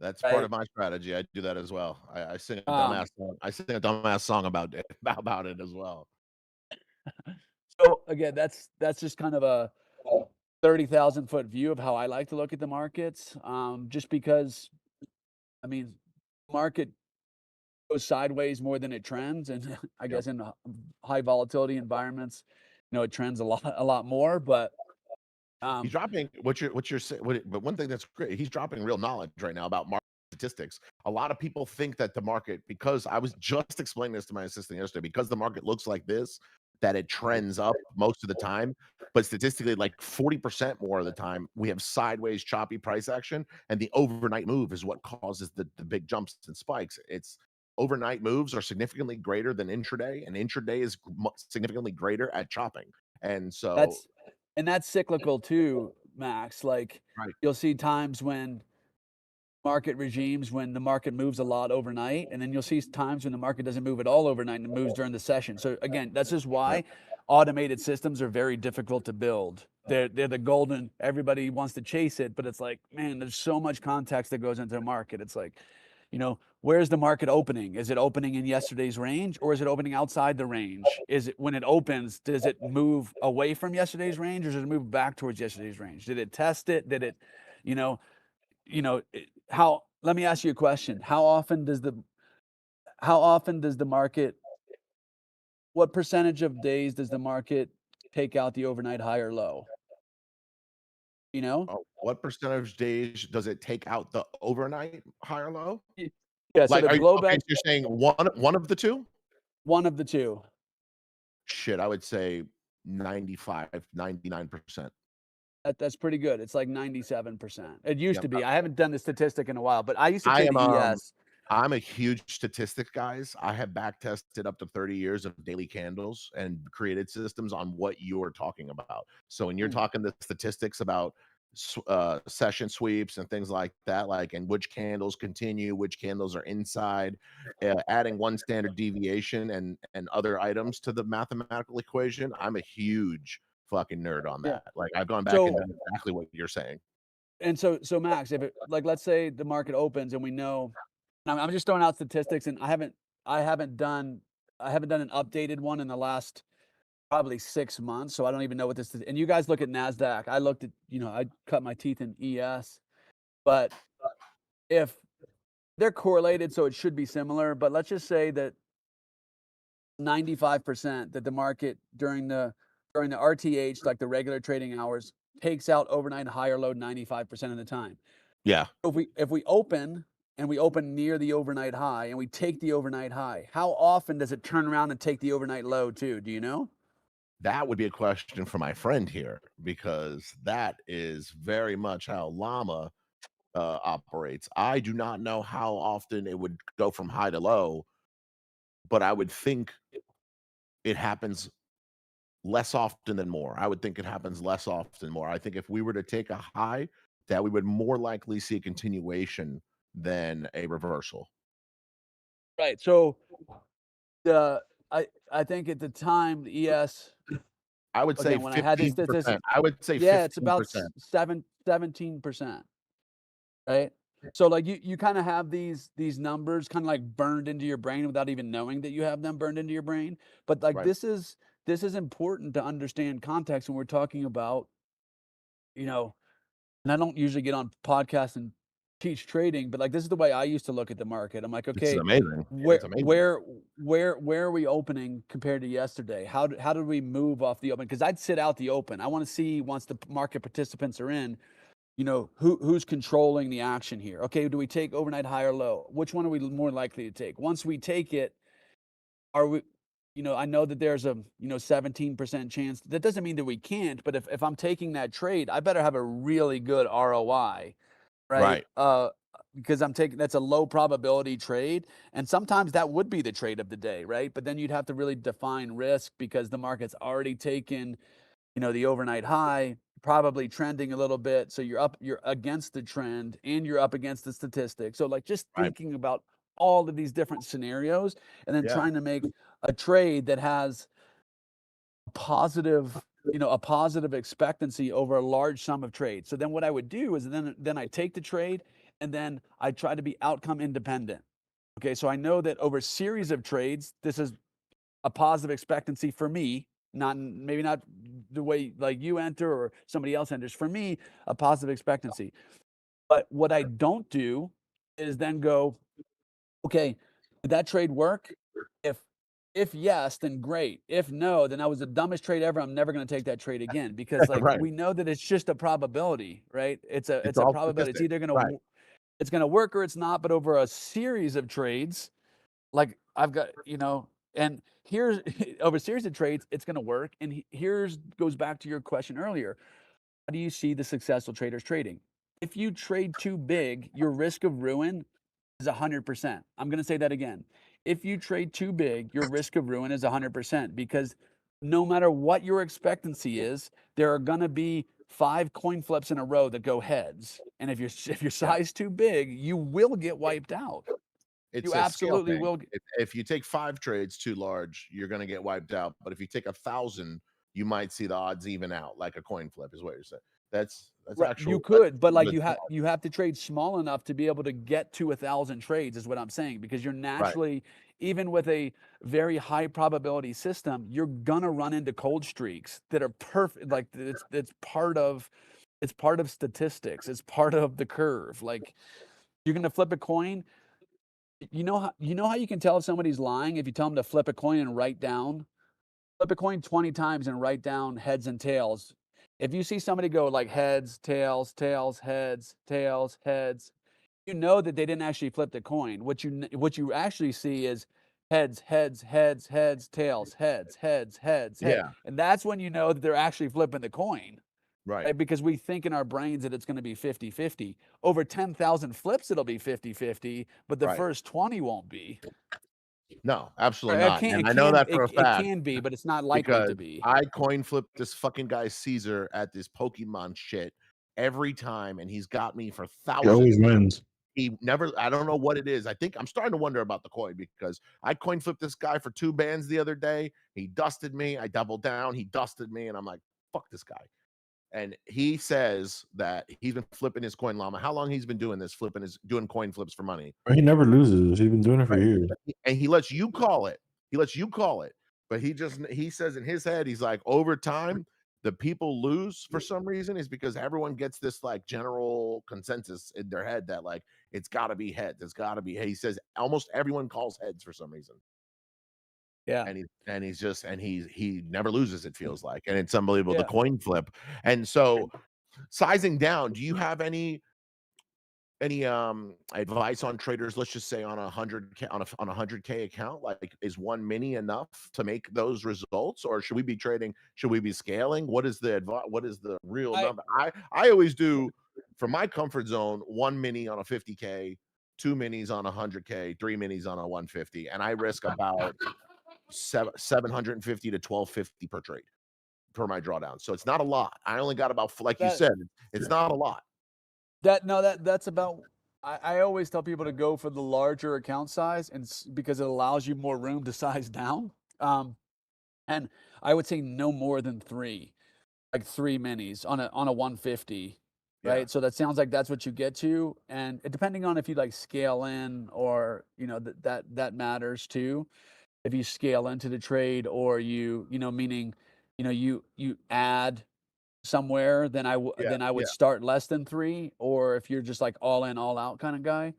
That's part right? of my strategy. I do that as well. I sing a Um, dumbass song. I sing a dumbass song about it about it as well. so again, that's just kind of a 30,000-foot view of how I like to look at the markets. Just because, I mean, market goes sideways more than it trends, and I Yep. guess in high volatility environments, it trends a lot more. But He's um, dropping what you're saying, but one thing that's great, he's dropping real knowledge right now about market statistics. A lot of people think that the market, because I was just explaining this to my assistant yesterday, because the market looks like this, that it trends up most of the time. But statistically, like 40% more of the time, we have sideways choppy price action, and the overnight move is what causes the big jumps and spikes. It's overnight moves are significantly greater than intraday, and intraday is significantly greater at chopping. And so, that's that's cyclical too, Max. Like right. you'll see times when market regimes when the market moves a lot overnight, and then you'll see times when the market doesn't move at all overnight and it moves during the session. So again, that's just Yep. why automated systems are very difficult to build. They're the golden. Everybody wants to chase it, but it's like, man, there's so much context that goes into the market. It's like, where's the market opening? Is it opening in yesterday's range, or is it opening outside the range? Is it, when it opens, does it move away from yesterday's range, or does it move back towards yesterday's range? Did it test it? Did it, you know, how, let me ask you a question. How often does the market, what percentage of days does the market take out the overnight high or low? You know? What percentage days does it take out the overnight high or low? Y- Yeah, so Like, the are you okay, Globex, so you're saying one of the 2? one of the two. Shit, I would say 95, 99%. That's pretty good. It's like 97%. It used Yep. to be. I haven't done the statistic in a while, but I used to I trade am, the ES. I'm a huge statistics guys. I have back tested up to 30 years of daily candles and created systems on what you're talking about. So when you're Mm, talking the statistics about session sweeps and things like that, like, and which candles continue, which candles are inside, adding one standard deviation and other items to the mathematical equation. I'm a huge fucking nerd on yeah. that. Like, I've gone back and So, done exactly what you're saying. so Max, if it, like, let's say the market opens and we know, and I'm just throwing out statistics, and I haven't done, I haven't done an updated one in the last probably 6 months, so I don't even know what this is. And you guys look at Nasdaq. I looked at, I cut my teeth in ES, but if they're correlated, so it should be similar. But let's just say that 95% that the market during the RTH, like the regular trading hours, takes out overnight high or low 95% of the time. Yeah. If we open and we open near the overnight high and we take the overnight high, how often does it turn around and take the overnight low too? Do you know? That would be a question for my friend here, because that is very much how Llama operates. I do not know how often it would go from high to low, but I would think it happens less often than more. I would think it happens less often more. I think if we were to take a high, that we would more likely see a continuation than a reversal. Right. So the I think at the time the ES, I would say again, when I had this statistic, 15%. I would say yeah, it's about 15%. 17%. Right. So like you kind of have these numbers kind of like burned into your brain without even knowing that you have them burned into your brain. But like Right. this is important to understand context when we're talking about, you know, and I don't usually get on podcasts and teach trading, but like this is the way I used to look at the market. I'm like, This is okay, amazing. It's amazing. where are we opening compared to yesterday? How did we move off the open? Because I'd sit out the open. I want to see, once the market participants are in, who's controlling the action here. Okay, do we take overnight high or low? Which one are we more likely to take? Once we take it, are we, I know that there's a 17% chance. That doesn't mean that we can't, but if I'm taking that trade, I better have a really good ROI, right? Right. Because I'm taking, that's a low probability trade, and sometimes that would be the trade of the day, right? But then you'd have to really define risk because the market's already taken, the overnight high, probably trending a little bit. So you're against the trend and you're up against the statistic. So like just Right. thinking about all of these different scenarios and then Yeah. trying to make a trade that has positive, a positive expectancy over a large sum of trade. So then what I would do is then I take the trade and then I try to be outcome independent. Okay, so I know that over a series of trades, this is a positive expectancy for me, maybe not the way like you enter or somebody else enters. For me, a positive expectancy. But what I don't do is then go, okay, did that trade work? If yes, then great. If no, then that was the dumbest trade ever. I'm never going to take that trade again because like Right. we know that it's just a probability, right? It's a It's a all probability. It's statistic. either going Right. to it's going to work or it's not. But over a series of trades, like I've got, and here's over a series of trades, it's going to work. And here's goes back to your question earlier. How do you see the successful traders trading? If you trade too big, your risk of ruin is 100%. I'm going to say that again. If you trade too big, your risk of ruin is 100% because no matter what your expectancy is, there are going to be 5 coin flips in a row that go heads. And if your size too big, you will get wiped out. It's You a scale absolutely thing. will. If you take 5 trades too large, you're gonna get wiped out. But if you take 1,000, you might see the odds even out, like a coin flip is what you're saying. That's Right, you actual could, but like good thought. you have to trade small enough to be able to get to 1,000 trades, is what I'm saying, because you're Right. naturally, even with a very high probability system, you're gonna run into cold streaks that are perfect. Like it's part of statistics. It's part of the curve. Like you're gonna flip a coin. You know how you can tell if somebody's lying if you tell them to flip a coin and write down. Flip a coin 20 times and write down heads and tails. If you see somebody go like heads, tails, tails, heads, tails, heads, you know that they didn't actually flip the coin. What you actually see is heads, heads, heads, heads, tails, heads, heads, heads, head. Yeah. And that's when you know that they're actually flipping the coin. Right. Right? Because we think in our brains that it's going to be 50-50. Over 10,000 flips, it'll be 50-50, but the Right. first 20 won't be. No, absolutely Or not. And I know that for a it fact can be, but it's not likely to because be. I coin flipped this fucking guy Caesar at this Pokemon shit every time, and he's got me for He thousands. always wins. He never, I don't know what it is. I think I'm starting to wonder about the coin because I coin flipped this guy for 2 bands the other day. He dusted me. I doubled down. He dusted me. And I'm like, fuck this guy. And he says that he's been flipping his coin llama. How long he's been doing this, doing coin flips for money. He never loses. He's been doing it for Right. years. And he lets you call it. He lets you call it. But he says in his head, he's like, over time, the people lose for some reason is because everyone gets this like general consensus in their head that like it's got to be heads. It's got to be. He says almost everyone calls heads for some reason. Yeah. He never loses. It feels like, and it's unbelievable the Yeah. coin flip. And so, sizing down. Do you have any advice on traders? Let's just say on a 100K on a 100K account, like is 1 mini enough to make those results, or should we be trading? Should we be scaling? What is the advice? What is the real number? I always do for my comfort zone 1 mini on a 50K, 2 minis on a 100K, 3 minis on a 150, and I risk about 750 to 1250 per trade per my drawdown. So it's not a lot. I only got about, like you said, it's not a lot. That's about. I always tell people to go for the larger account size, and because it allows you more room to size down. And I would say no more than 3, like 3 minis on a 150, right? Yeah. So that sounds like that's what you get to, and depending on if you like scale in or that matters too. If you scale into the trade or meaning you add somewhere, then I would start less than 3, or if you're just like all in, all out kind of guy.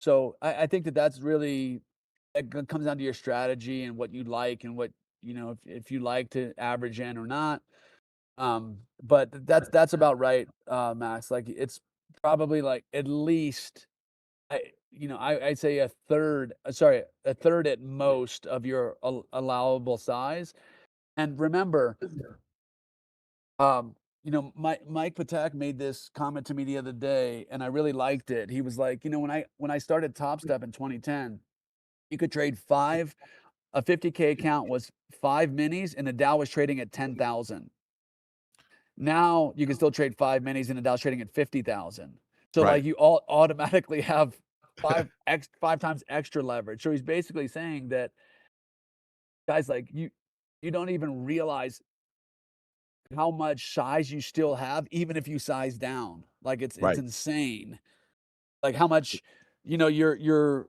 So I think that's really, it comes down to your strategy and what you like and what, if you like to average in or not. But that's about right, Max. Like it's probably like at least, I'd say a third at most of your allowable size. And remember, Mike Patak made this comment to me the other day, and I really liked it. He was like, when I started Top Step in 2010, you could trade a 50K account was 5 minis, and the Dow was trading at 10,000. Now you can still trade 5 minis, and the Dow's trading at 50,000. So Right. like you all automatically have 5 times extra leverage. So he's basically saying that guys, like you don't even realize how much size you still have, even if you size down. Like it's Right. insane. Like how much, your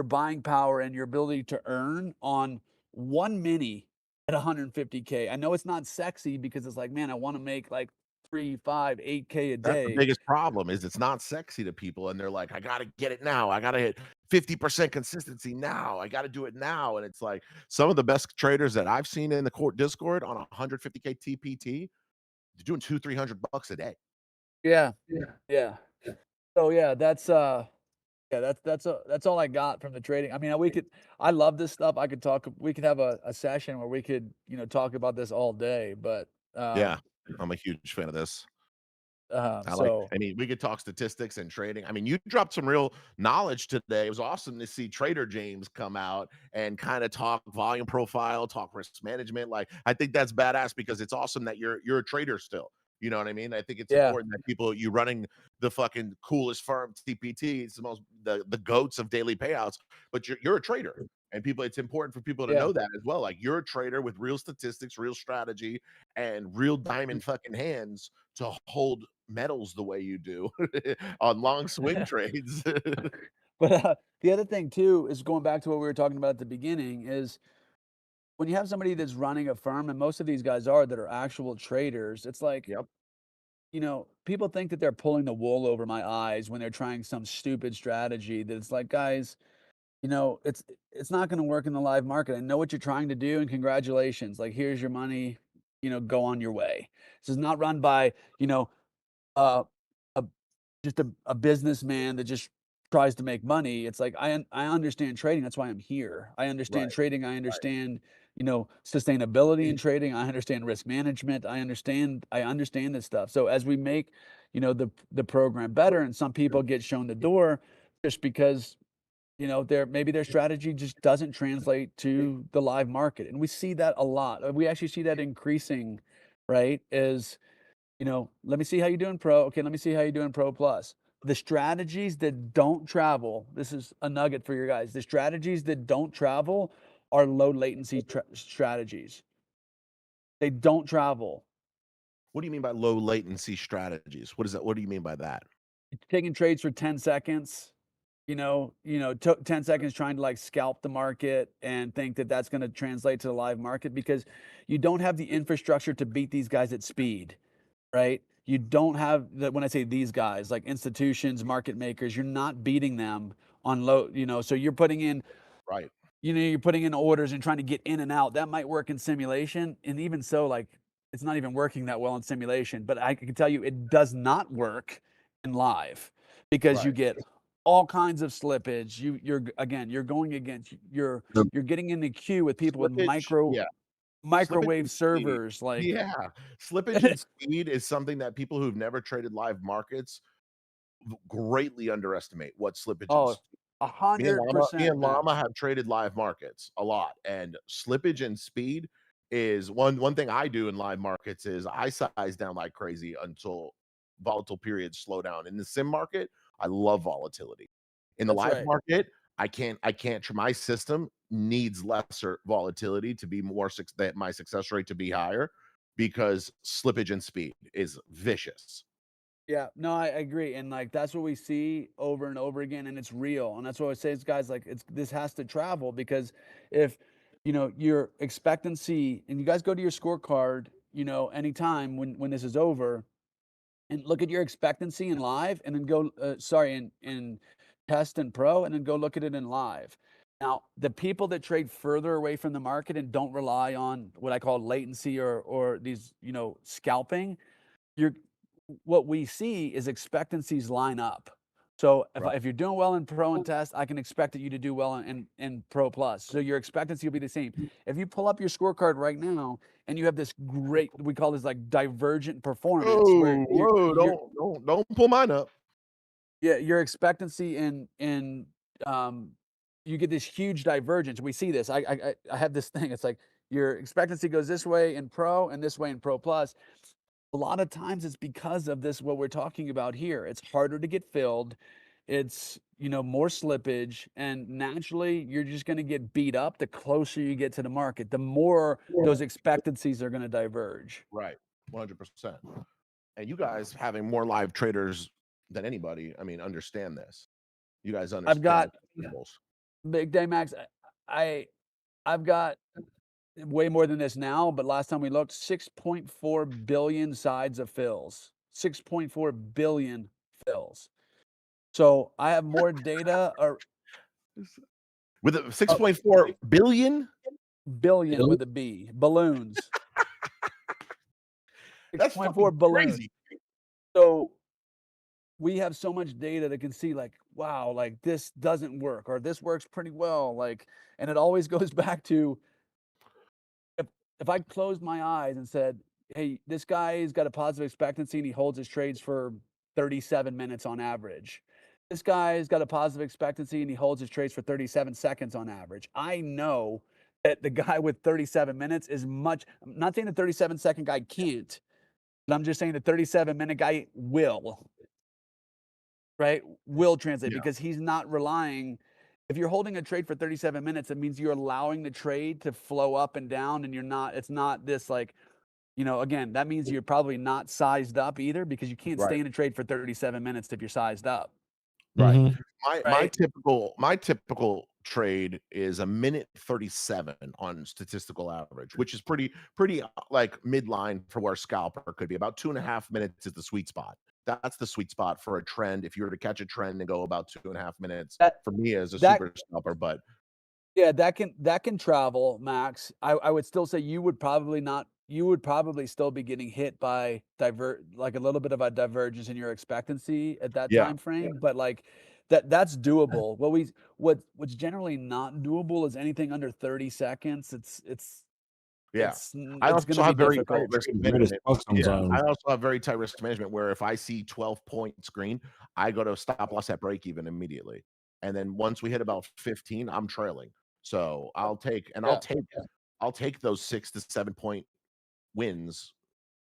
buying power and your ability to earn on one mini at 150K. I know it's not sexy because it's like, man, I want to make like 3, 5, 8K a That's the day. biggest problem is it's not sexy to people, and they're like, "I gotta get it now. I gotta hit 50% consistency now. I gotta do it now." And it's like some of the best traders that I've seen in the court Discord on 150K TPT, they're doing 200-300 bucks a day. Yeah. Yeah. So yeah, that's all I got from the trading. I mean, I love this stuff. We could have a session where we could, talk about this all day, but Yeah, I'm a huge fan of this. so I mean, we could talk statistics and trading. I mean, you dropped some real knowledge today. It was awesome to see Trader James come out and kind of talk volume profile, talk risk management. Like, I think that's badass because it's awesome that you're a trader still. You know what I mean? I think it's yeah. important that people you running the fucking coolest firm TPT. It's the goats of daily payouts, but you're a trader. And people, it's important for people to Yeah. know that as well. Like you're a trader with real statistics, real strategy, and real diamond fucking hands to hold metals the way you do on long swing trades. But, the other thing too is going back to what we were talking about at the beginning is when you have somebody that's running a firm, and most of these guys that are actual traders, it's like, Yep. people think that they're pulling the wool over my eyes when they're trying some stupid strategy that it's like, guys, it's not gonna work in the live market. I know what you're trying to do, and congratulations. Like, here's your money, go on your way. This is not run by, uh, a just a businessman that just tries to make money. It's like I understand trading. That's why I'm here. I Right, understand trading. I right. understand, sustainability in trading. I understand risk management. I understand this stuff. So as we make, the program better, and some people get shown the door just because their strategy just doesn't translate to the live market, and we see that a lot. We actually see that increasing, right? Let me see how you do in pro. Okay, let me see how you do in pro plus. The strategies that don't travel, this is a nugget for your guys. The strategies that don't travel are low latency strategies. They don't travel. What do you mean by low latency strategies? What is that? What do you mean by that? Taking trades for 10 seconds, 10 seconds trying to like scalp the market and think that that's going to translate to the live market because you don't have the infrastructure to beat these guys at speed. Right? You don't have that when I say these guys, like institutions, market makers, you're not beating them on low, so Right, you're putting in orders and trying to get in and out. That might work in simulation. And even so, like it's not even working that well in simulation, but I can tell you it does not work in live because you right. get all kinds of slippage. You're going against The you're getting in the queue with people with slippage, yeah, slippage microwave and speed. servers like Yeah, slippage and speed is something that people who've never traded live markets greatly underestimate what slippage and oh, speed. Me 100%, and Matt. Lama have traded live markets a lot, and slippage and speed is one thing I do in live markets is I size down like crazy until volatile periods slow down. In the sim market, I love volatility. In the That's live right. market, I can't my system needs lesser volatility to be that my success rate to be higher because slippage and speed is vicious. Yeah, no, I agree, and, like, that's what we see over and over again, and it's real, and that's what I say is, guys, like, this has to travel because if, your expectancy and you guys go to your scorecard, anytime when this is over and look at your expectancy in live and then go, sorry, in test and pro, and then go look at it in live. Now, the people that trade further away from the market and don't rely on what I call latency or these, scalping, you're what we see is expectancies line up. So Right. if you're doing well in pro and test, I can expect you to do well in pro plus. So your expectancy will be the same. If you pull up your scorecard right now and you have this great, we call this like divergent performance, where Oh, whoa, don't pull mine up. your expectancy in you get this huge divergence. We see this. I have this thing. It's like your expectancy goes this way in pro and this way in pro plus. A lot of times it's because of this, what we're talking about here. It's harder to get filled. it's more slippage, and naturally you're just going to get beat up the closer you get to the market. The more those expectancies are going to diverge. Right, 100%. And you guys having more live traders than anybody, I mean, understand this. You guys I've understand got the principles. Big Day Max. I've got way more than this now, but last time we looked, 6.4 billion sides of fills. 6.4 billion fills. So I have more data or With a 6.4 billion? billion with a B, balloons. That's 6.4 fucking balloons. crazy. So we have so much data that can see like, wow, like this doesn't work or this works pretty well. Like, and it always goes back to if I closed my eyes and said, hey, this guy's got a positive expectancy and he holds his trades for 37 minutes on average. This guy's got a positive expectancy and he holds his trades for 37 seconds on average. I know that the guy with 37 minutes is much, I'm not saying the 37-second guy can't, but I'm just saying the 37-minute guy will, right? Will translate Yeah. because he's not relying. If you're holding a trade for 37 minutes, it means you're allowing the trade to flow up and down, and it's not this like, again, that means you're probably not sized up either because you can't stay Right. in a trade for 37 minutes if you're sized up. Right. Mhm. My Right. typical trade is a minute 37 on statistical average, which is pretty like midline for where scalper could be. About 2.5 minutes is the sweet spot. That's the sweet spot for a trend. If you were to catch a trend and go about 2.5 minutes, That for me as a that super scalper, but Yeah, that can travel, Max. I would still say you would probably still be getting hit by like a little bit of a divergence in your expectancy at that yeah, time frame, but like that's doable. What's generally not doable is anything under 30 seconds. yeah. I It's also gonna be have very tight difficult. risk Great as management. fuck Yeah, sometimes. I also have very tight risk management where if I see 12-point screen, I go to stop loss at break even immediately. And then once we hit about 15, I'm trailing. So Yeah. I'll take those 6 to 7 point wins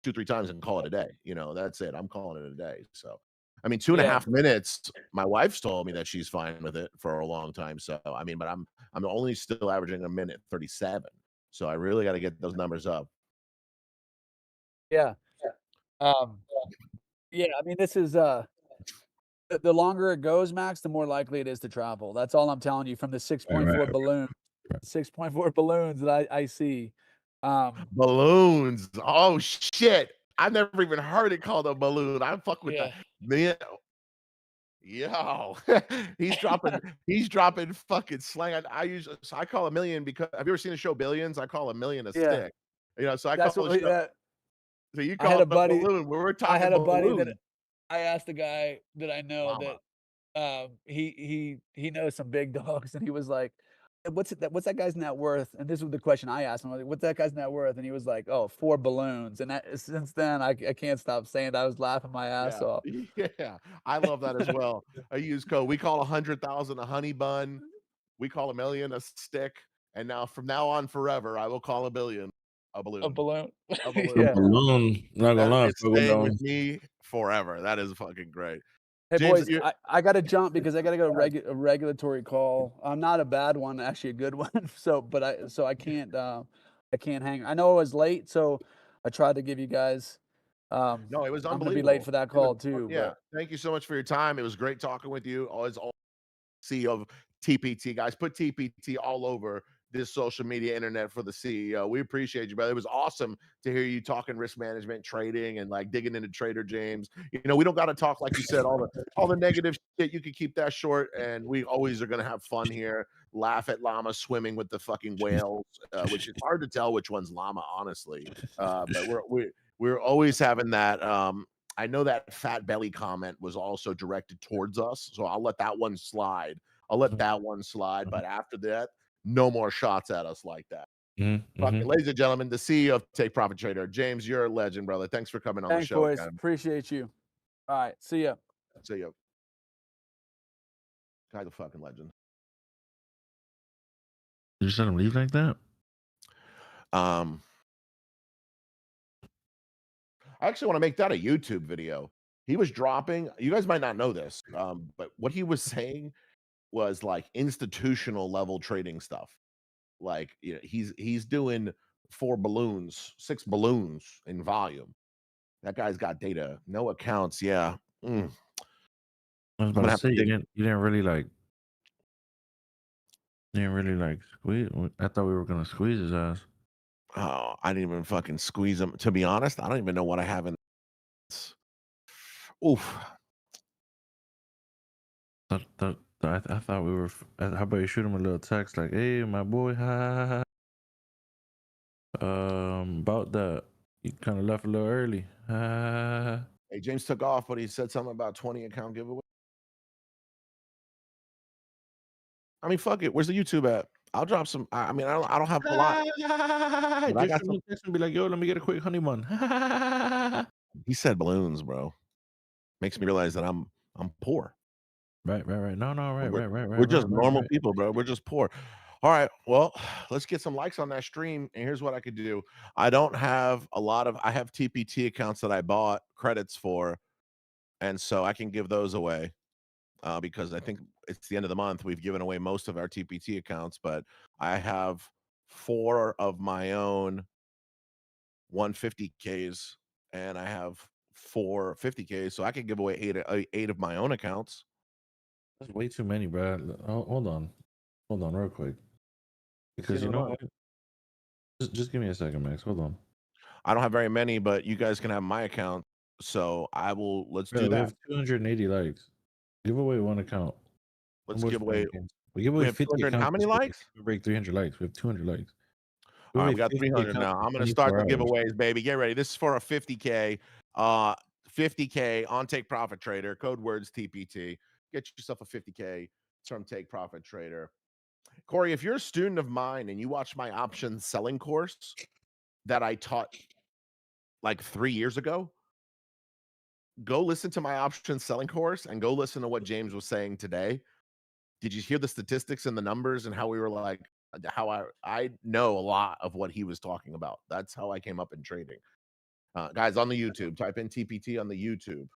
2, 3 times and call it a day. That's it. I'm calling it a day. So I mean, two and a Yeah. half minutes, my wife's told me that she's fine with it for a long time. So I mean, but I'm only still averaging a minute 37. So I really got to get those numbers up. Yeah. Um, yeah, I mean, this is, the longer it goes, Max, the more likely it is to travel. That's all I'm telling you from the Right, 6.4 right. balloon 6.4 balloons that I see. Balloons. Oh shit. I've never even heard it called a balloon. I fuck with that. Yeah. Man, yo. he's dropping fucking slang. I call a million because have you ever seen the show Billions? I call a million a Yeah. stick. So I That's call what the we show so you I had call a it a buddy balloon. We're I talking had a buddy that balloons. I asked a guy that I know Lama. that, he knows some big dogs, and he was like, what's that guy's net worth?" And this was the question I asked him, I was like, "What's that guy's net worth?" And he was like, "Oh, 4 balloons." And since then, I can't stop saying that. I was laughing my ass Yeah. off. Yeah. I love that as well. I use code. We call 100,000 a honey bun. We call a million a stick. And now from now on forever, I will call a billion a A balloon. balloon. A The balloon. Yeah. Yeah. balloon, not gonna That lie, is fuck with that staying one. with me forever. That is fucking great. Hey, James, boys, I gotta jump because I gotta go to a regulatory call. Not a bad one, actually a good one. So I can't hang. I know it was late, so I tried to give you guys. no, it was I'm gonna be late unbelievable. for that It was call too, yeah. but Thank you so much for your time. It was great talking with you. Always CEO of TPT. Guys, put TPT all over this social media internet for the CEO. We appreciate you, brother. It was awesome to hear you talking risk management, trading, and like digging into Trader James. We don't got to talk like you said all the negative shit. You can keep that short, and we always are gonna have fun here. Laugh at Llama swimming with the fucking whales, which is hard to tell which one's Llama, honestly. But we're always having that. I know that fat belly comment was also directed towards us, so I'll let that one slide. But after that, no more shots at us like that. Mhm. Ladies and gentlemen, the CEO of Take Profit Trader, James, you're a legend, brother. Thanks for coming on the thanks, show boys. again. Appreciate you. All right, see ya. See you. Guy's a fucking legend. You just let him leave like that? I actually want to make that a YouTube video. He was dropping. You guys might not know this, but what he was saying was like institutional level trading stuff. Like, you know, he's doing 6 balloons in volume. That guy's got data, no accounts. Yeah. Mm. I was I'm about gonna to have say to you dig. didn't really like squeeze. I thought we were gonna squeeze his ass. Oh, I didn't even fucking squeeze him. To be honest, I don't even know what I have in. Oof. I thought we were. How about you shoot him a little text like, "Hey, my boy, ha ha ha." About that, you kind of left a little early. Ha, ha, ha. Hey, James took off, but he said something about 20 account giveaway. I mean, fuck it. Where's the YouTube at? I'll drop some. I mean, I don't have a lot, but I Just got shoot some. him a text and be like, "Yo, let me get a quick honey bun." Ha, ha, ha, ha, ha. He said balloons, bro. Makes me realize that I'm poor. Right. No, We're just normal right. people, bro. We're just poor. All right. Well, let's get some likes on that stream. And here's what I could do. I don't have a lot of. I have TPT accounts that I bought credits for, and so I can give those away. Because I think it's the end of the month. We've given away most of our TPT accounts, but I have 4 of my own 150Ks, and I have 4 50Ks, so I could give away 8 of my own accounts. That's way too many, bro. Hold on, real quick, because Let's you get know them on. what? Just give me a second, Max. Hold on. I don't have very many, but you guys can have my account, so I will. Let's do Bro, we that. have 280 likes. Give away one account. Let's give away. We give We away have 50 200. How accounts. many likes? We break 300 likes. We have 200 likes. All right, away we got 50 300 accounts now. in I'm gonna start 24 the hours. giveaways, baby. Get ready. This is for a 50K. 50K on Take Profit Trader. Code words TPT. Get yourself a 50K from Take Profit Trader. Corey, if you're a student of mine and you watch my option selling course that I taught like 3 years ago, go listen to my option selling course and go listen to what James was saying today. Did you hear the statistics and the numbers and how we were like, how I know a lot of what he was talking about. That's how I came up in trading. Guys, on the YouTube, type in TPT on the YouTube.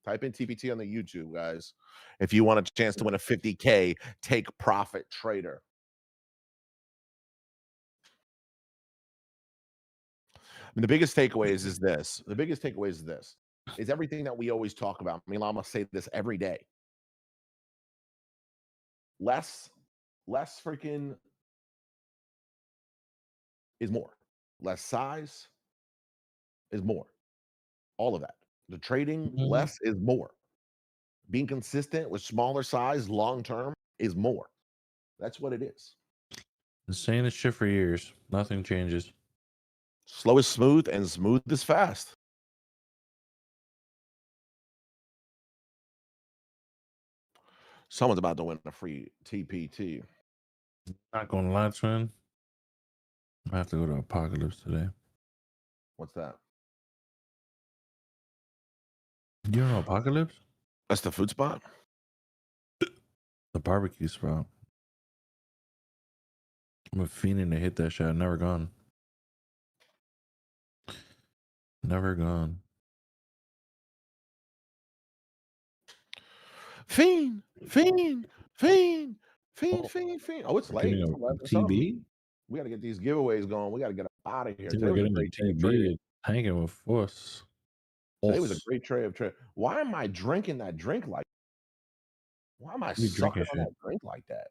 Type in TPT on the YouTube, guys. If you want a chance to win a 50K, Take Profit Trader. I mean, the biggest takeaways is this. The biggest takeaway is this. Is everything that we always talk about. I mean, Lama say this every day. Less freaking is more. Less size is more. All of that. The trading, less is more. Being consistent with smaller size long term is more. That's what it is. Been saying this shit for years. Nothing changes. Slow is smooth and smooth is fast. Someone's about to win a free TPT. Not gonna lie, twin. I have to go to Apocalypse today. What's that? You don't know Apocalypse? That's the food spot? The barbecue spot. I'm a fiending to hit that shit. I've never gone. Never gone. Fiend. Oh, it's late. Getting It's a 11 something. TB? We got to get these giveaways going. We got to get out of here. I think Today we're was a getting a great day of trading. TB hanging with us. Today was a great trade of trade. Why am I drinking that drink like? Why am I You sucking drinking on shit. that drink like that?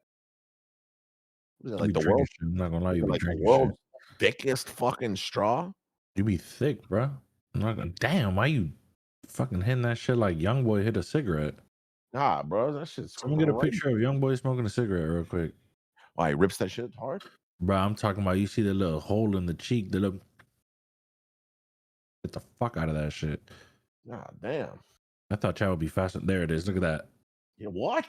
What is it, You like be the drinking world? shit. I'm not gonna lie, you be Like the drinking world's shit. thickest fucking straw? You be thick, bro. I'm not gonna. Damn, why you fucking hitting that shit like young boy hit a cigarette? Nah, bro, that shit's Someone get a crazy. picture of young boy smoking a cigarette real quick. Why he rips that shit hard? Bro, I'm talking about you see the little hole in the cheek, the little get the fuck out of that shit. God damn. I thought Chad would be faster. There it is. Look at that. Yeah, what?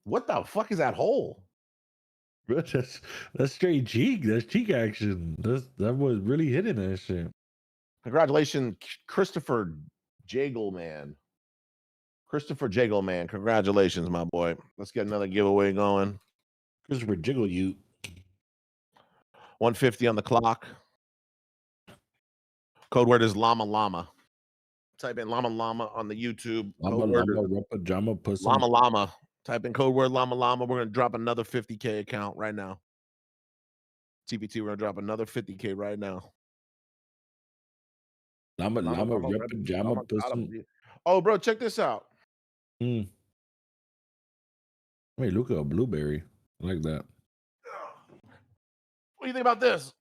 What the fuck is that hole? Bro, that's straight cheek. That's cheek action. That was really hitting that shit. Congratulations, Christopher Jagelman. Christopher Jagelman. Congratulations, my boy. Let's get another giveaway going. Christopher Jiggle you. 150 on the clock. Code word is llama llama. Type in llama llama on the YouTube. Llama Code word llama is rub pajama pussy. llama llama. Type in code word llama llama. We're gonna drop another 50K account right now. TPT, we're gonna drop another 50K right now. Llama llama rub rep- pajama llama got 'em, pussy. dude. Oh, bro, check this out. Mm. Hey, look at a blueberry. I like that. What do you think about this?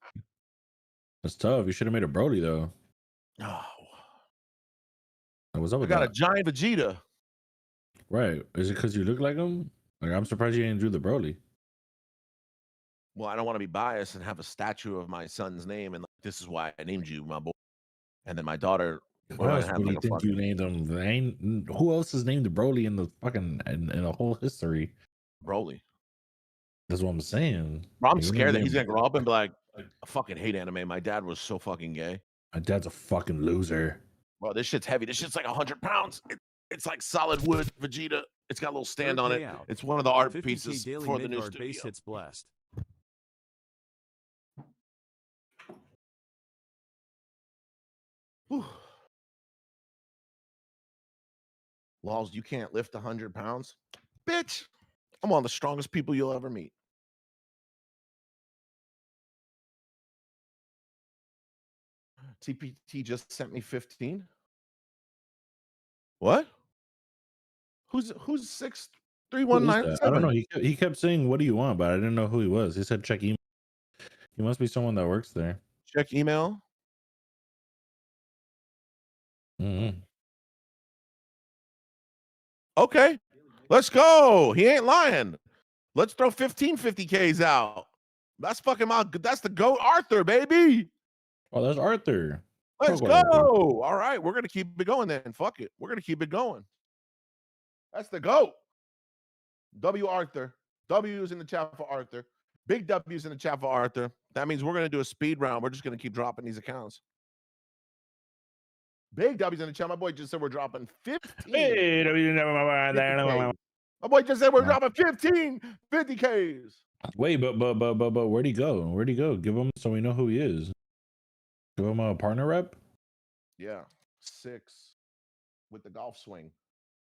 That's tough. You should have made a Broly though. Oh, Like, what's up I with got a that? giant Vegeta. Right. Is it because you look like him? Like, I'm surprised you didn't do the Broly. Well, I don't want to be biased and have a statue of my son's name, and like, this is why I named you, my boy. And then my daughter, we're What gonna else have would like you a think you fucking named him? Who else is named Broly in the fucking in the whole history? Broly. That's what I'm saying. Bro, I'm Like, scared that he's gonna grow up and be like, I fucking hate anime. My dad was so fucking gay. my dad's a fucking loser. Bro, this shit's heavy. This shit's like 100 pounds. It's like solid wood Vegeta. It's got a little stand on it. It's one of the art pieces for the new studio. base hits blessed. Whew. Laws, you can't lift 100 pounds? Bitch, I'm one of the strongest people you'll ever meet. TPT just sent me 15. What? Who's Who is 63197? that? I don't know. He kept saying, "What do you want?" But I didn't know who he was. He said, "Check email." He must be someone that works there. Check email. Mm-hmm. Okay, let's go. He ain't lying. Let's throw 15 50Ks out. That's fucking that's the GOAT Arthur, baby. Oh, that's Arthur. Let's Talk go. about Arthur. All right, we're gonna keep it going then. Fuck it. We're gonna keep it going. That's the GOAT. W Arthur. W's in the chat for Arthur. Big W's in the chat for Arthur. That means we're gonna do a speed round. We're just gonna keep dropping these accounts. Big W's in the chat. My boy just said we're dropping 15. Hey, 50K. My boy just said we're dropping 15 50Ks. wait, but where'd he go? Where'd he go? Give him so we know who he is. Give him a partner rep. Yeah, 6 with the golf swing.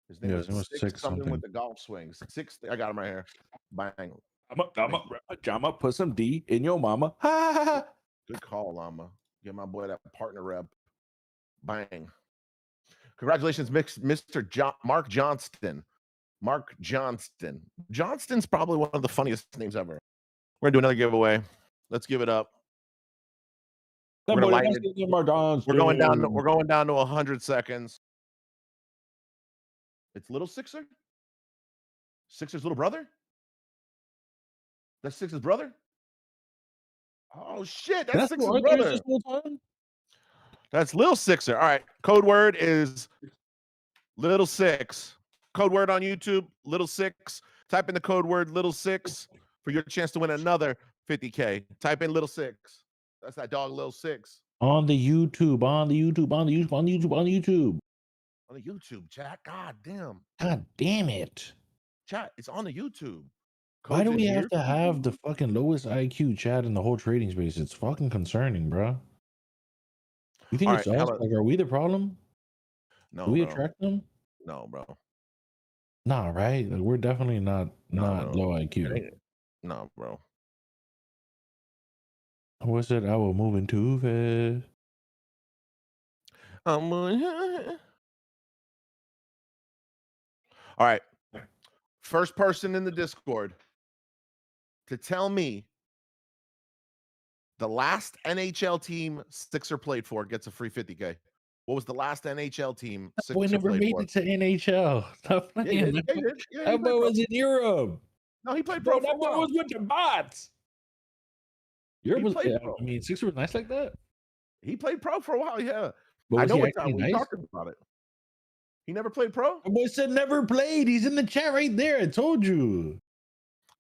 His name Yeah, was his name was 6 6 something something. with the golf swing. 6. I got him right here. Bang. I'm up. Put some D in your mama. Ha, ha, ha. Good call, Lama. Get my boy that partner rep. Bang. Congratulations, Mr. Mark Johnston. Mark Johnston. Johnston's probably one of the funniest names ever. We're gonna do another giveaway. Let's give it up. We're gonna lighten it. We're going down to 100 seconds. It's little Sixer? Sixer's little brother? That's Sixer's brother? Oh shit, that's Sixer's brother. That's Lil Sixer. All right. Code word is Little Six. Code word on YouTube, Little Six. Type in the code word Little Six for your chance to win another 50K. Type in Little Six. That's that dog Little Six. On the YouTube, On the YouTube, chat. God damn. God damn it. Chat, it's on the YouTube. Why Code's do in we here. have to have the fucking lowest IQ chat in the whole trading space? It's fucking concerning, bro. You think All it's right, us? how about- Like, are we the problem? No, Do we bro. attract them? No, bro. Nah, right? Like, we're definitely not No, bro. low It IQ. ain't- No, bro. What's it? I will move into fast. All right. First person in the Discord to tell me the last NHL team Sixer played for gets a free 50K. What was the last NHL team Sixer Boy never played made for? it to NHL. Stop Yeah, he playing. did. Yeah, he did. Yeah, he That played boy pro. was in Europe. No, he played Bro, pro for a that boy while. was with the bots. Europe was. played I pro. mean, Sixer was nice like that. He played pro for a while, yeah. But I was know he what actually time we nice? talked about it. He never played pro? The boy said never played. He's in the chat right there. I told you.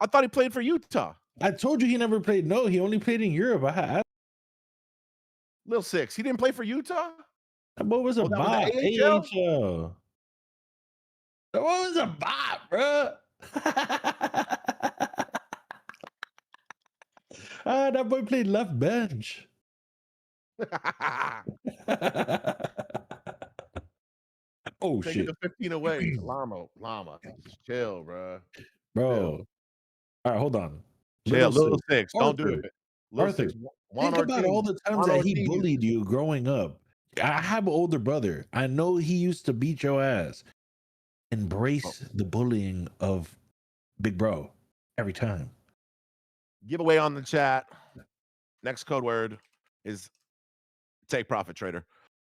I thought he played for Utah. I told you he never played. No, he only played in Europe. Lil Six. He didn't play for Utah? That boy was a Oh, that was bot. the AHL? AHL. That boy was a bot, bro. That boy played left bench. Oh Taking shit, the 15 away. Llama. Just chill, bro. bro. All right, hold on. Chill. Little Little six, six. Don't do Arthur, it. Little Arthur. six. Juan Think about all Ortiz. the times Juan that he Ortiz. bullied you growing up. I have an older brother. I know he used to beat your ass. Embrace the bullying of Big Bro every time. Giveaway on the chat. Next code word is Take Profit Trader.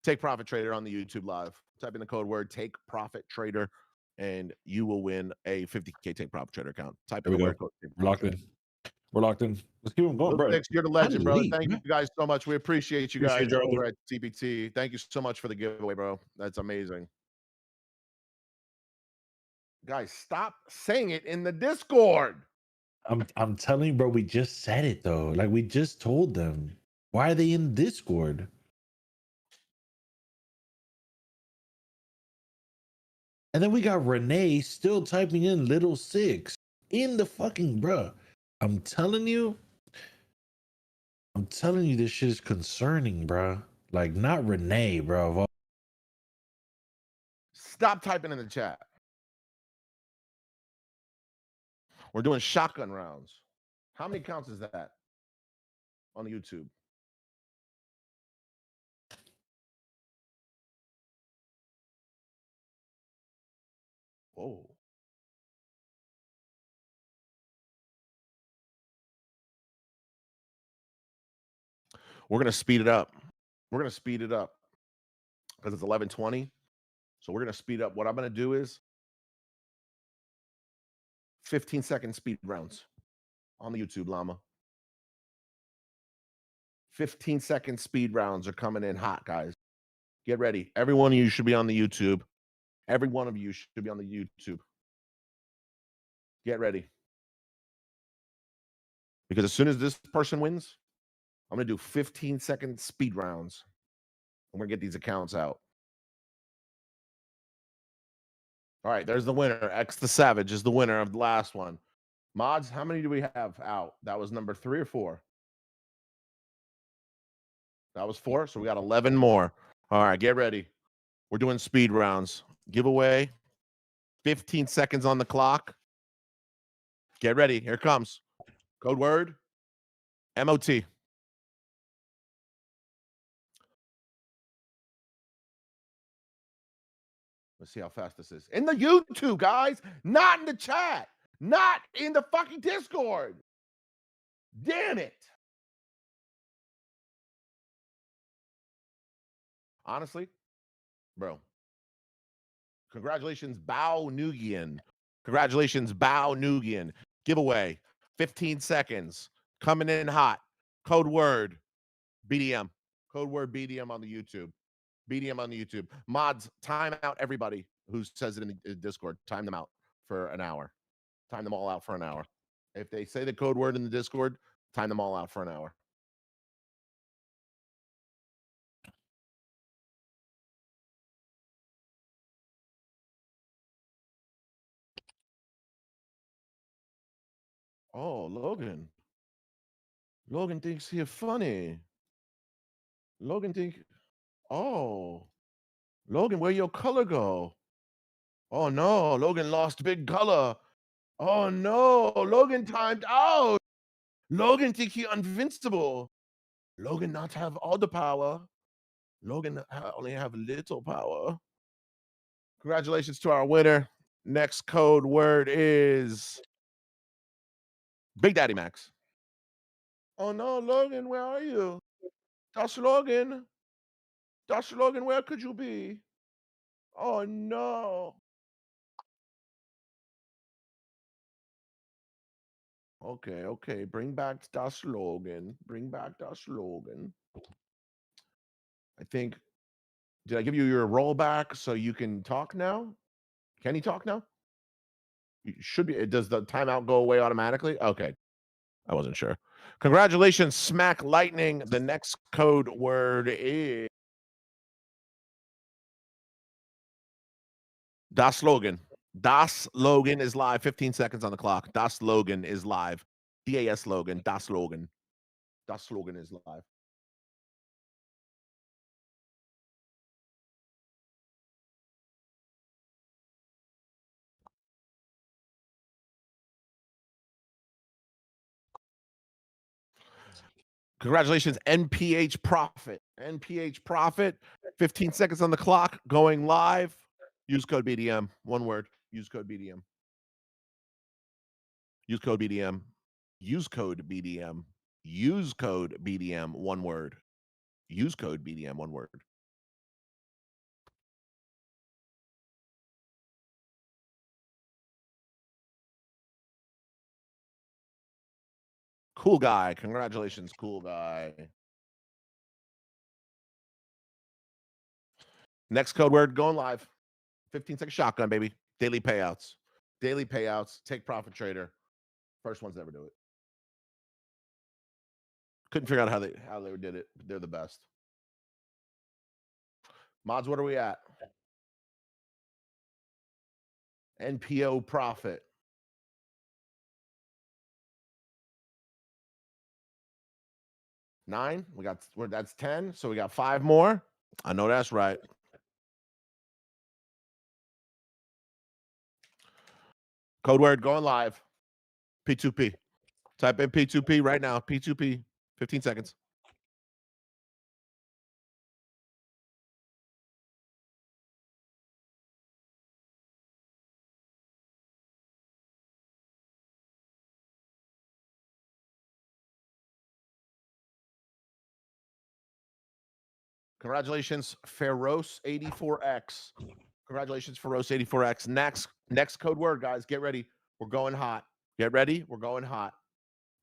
Take Profit Trader on the YouTube live. Type in the code word Take Profit Trader, and you will win a 50K Take Profit Trader account. Type in There we the go. word code. We're locked in. We're locked in. Let's keep them going, Little bro. Six, you're the Time legend, to brother. leave, Thank bro. you guys so much. We appreciate you Appreciate guys you, over Arthur. at CPT. Thank you so much for the giveaway, bro. That's amazing. Guys, stop saying it in the Discord. I'm telling you, bro, we just said it though. Like we just told them. Why are they in Discord? And then we got Renee still typing in little six in the fucking bruh. I'm telling you, this shit is concerning, bruh. Like not Renee, bro. Stop typing in the chat. We're doing shotgun rounds. How many counts is that on YouTube? Whoa. We're going to speed it up. We're going to speed it up because it's 11:20. So we're going to speed up. What I'm going to do is 15-second speed rounds on the YouTube, Llama. 15-second speed rounds are coming in hot, guys. Get ready. Every one of you should be on the YouTube. Every one of you should be on the YouTube. Get ready. Because as soon as this person wins, I'm going to do 15-second speed rounds. I'm going to get these accounts out. All right, there's the winner. X the Savage is the winner of the last one. Mods, how many do we have out? That was number 3 or 4? That was 4, so we got 11 more. All right, get ready. We're doing speed rounds. Giveaway. 15 seconds on the clock. Get ready. Here it comes. Code word. MOT. Let's see how fast this is. In the YouTube, guys. Not in the chat. Not in the fucking Discord. Damn it. Honestly, bro. Congratulations, Bao Nugian. Congratulations, Bao Nugian. Giveaway. 15 seconds. Coming in hot. Code word. BDM. Code word BDM on the YouTube. BDM on the YouTube. Mods, time out everybody who says it in the Discord. Time them out for an hour. Time them all out for an hour. If they say the code word in the Discord, time them all out for an hour. Oh, Logan. Logan thinks he's funny. Logan think, oh, Logan, where your color go? Oh no, Logan lost big color. Oh no, Logan timed out. Logan think he invincible. Logan not have all the power. Logan only have little power. Congratulations to our winner. Next code word is Big Daddy Max. Oh no, Logan, where are you? That's Logan. That's Logan, where could you be? Oh no. Okay. Bring back Das Logan. Bring back Das Logan. I think, did I give you your rollback so you can talk now? Can you talk now? You should be. Does the timeout go away automatically? Okay. I wasn't sure. Congratulations, Smack Lightning. The next code word is Das Logan. Das Logan is live. 15 seconds on the clock. Das Logan is live. DAS Logan. Das Logan. Das Logan is live. Congratulations, NPH Profit. NPH Profit. 15 seconds on the clock. Going live. Use code BDM. One word. Use code BDM. Use code BDM. Use code BDM. Use code BDM. One word. Use code BDM. One word. Cool guy. Congratulations, cool guy. Next code word going live. 15-second shotgun, baby. Daily payouts. Daily payouts. Take profit trader. First ones to ever do it. Couldn't figure out how they did it. They're the best. Mods, what are we at? NPO profit. 9. That's 10. So we got 5 more. I know that's right. Code word going live. P2P. Type in P2P right now. P2P. 15 seconds. Congratulations, Feroce84X. Congratulations, Feroce84X. Next code word, guys. Get ready. We're going hot. Get ready. We're going hot.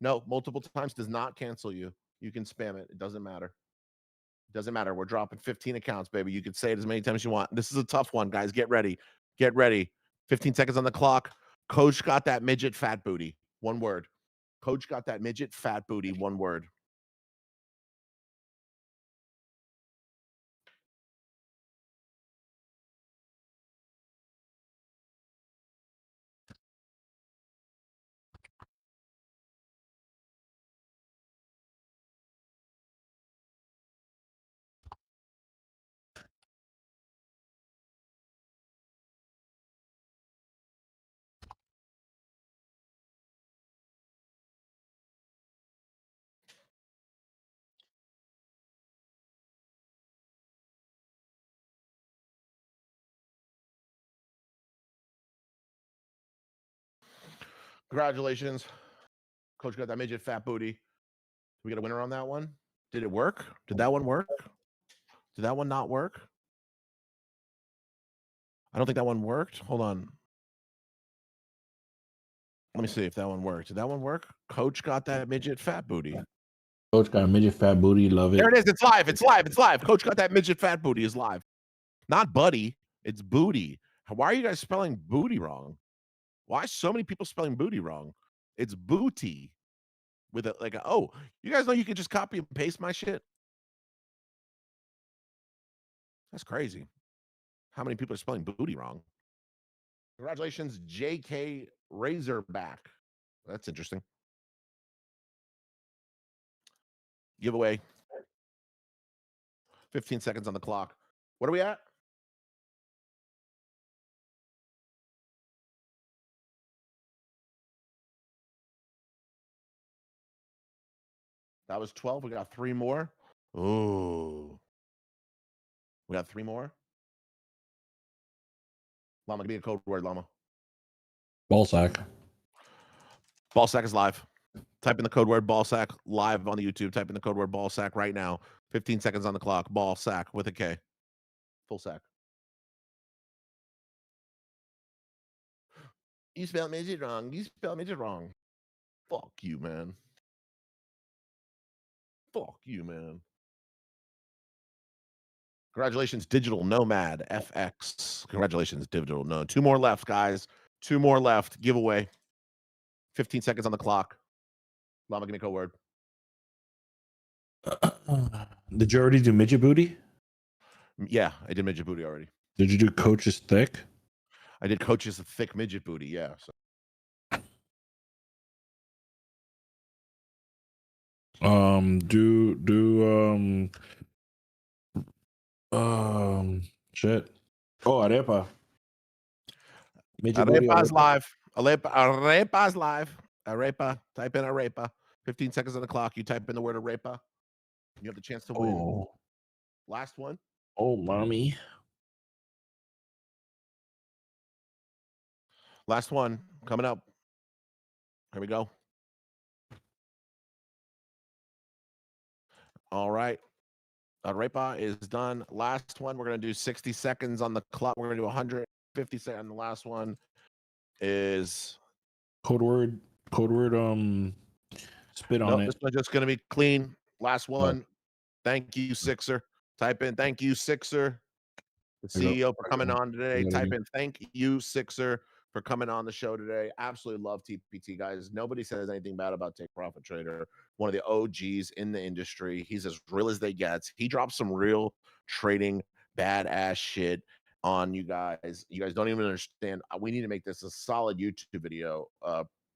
No, multiple times does not cancel you. You can spam it. It doesn't matter. It doesn't matter. We're dropping 15 accounts, baby. You can say it as many times as you want. This is a tough one, guys. Get ready. Get ready. 15 seconds on the clock. Coach got that midget fat booty. One word. Coach got that midget fat booty. One word. Congratulations. Coach got that midget fat booty. We got a winner on that one. Did it work? Did that one work? Did that one not work? I don't think that one worked. Hold on. Let me see if that one worked. Did that one work? Coach got that midget fat booty. Coach got a midget fat booty. Love it. There it is. It's live. It's live. It's live. Coach got that midget fat booty is live. Not buddy. It's booty. Why are you guys spelling booty wrong? Why so many people spelling booty wrong? It's booty with a oh. You guys know you can just copy and paste my shit. That's crazy. How many people are spelling booty wrong? Congratulations, JK Razorback. That's interesting. Giveaway. 15 seconds on the clock. What are we at? That was 12. We got 3 more. Ooh. We got 3 more. Lama, give me a code word, Lama. Ballsack. Ballsack is live. Type in the code word ballsack live on the YouTube. Type in the code word ballsack right now. 15 seconds on the clock. Ballsack with a K. Full sack. You spelled midget wrong. You spelled midget wrong. Fuck you, man. Fuck you, man. Congratulations, Digital Nomad FX. Congratulations, Digital Nomad. 2 more left, guys. 2 more left. Giveaway. 15 seconds on the clock. Lama, give me a code word. Did you already do midget booty? Yeah, I did midget booty already. Did you do coach's thick? I did coach's thick midget booty. Yeah. So. Shit. Oh, arepa. Midget booty, Arepa's arepa. live. Arepa's live. Arepa. Type in arepa. 15 seconds on the clock. You type in the word arepa. You have the chance to win. Oh, Last one. oh, mommy. Last one coming up. Here we go. All right. Repa is done. Last one. We're going to do 60 seconds on the clock. We're going to do 150 seconds. The last one is Code word. Spit on no. it. This one's just going to be clean. Last one. Thank you, Sixer. Type in thank you, Sixer, the CEO, for coming on today. Type in thank you, Sixer, for coming on the show today. Absolutely love TPT, guys. Nobody says anything bad about Take Profit Trader. One of the OGs in the industry. He's as real as they get. He drops some real trading badass shit on you guys. You guys don't even understand. We need to make this a solid YouTube video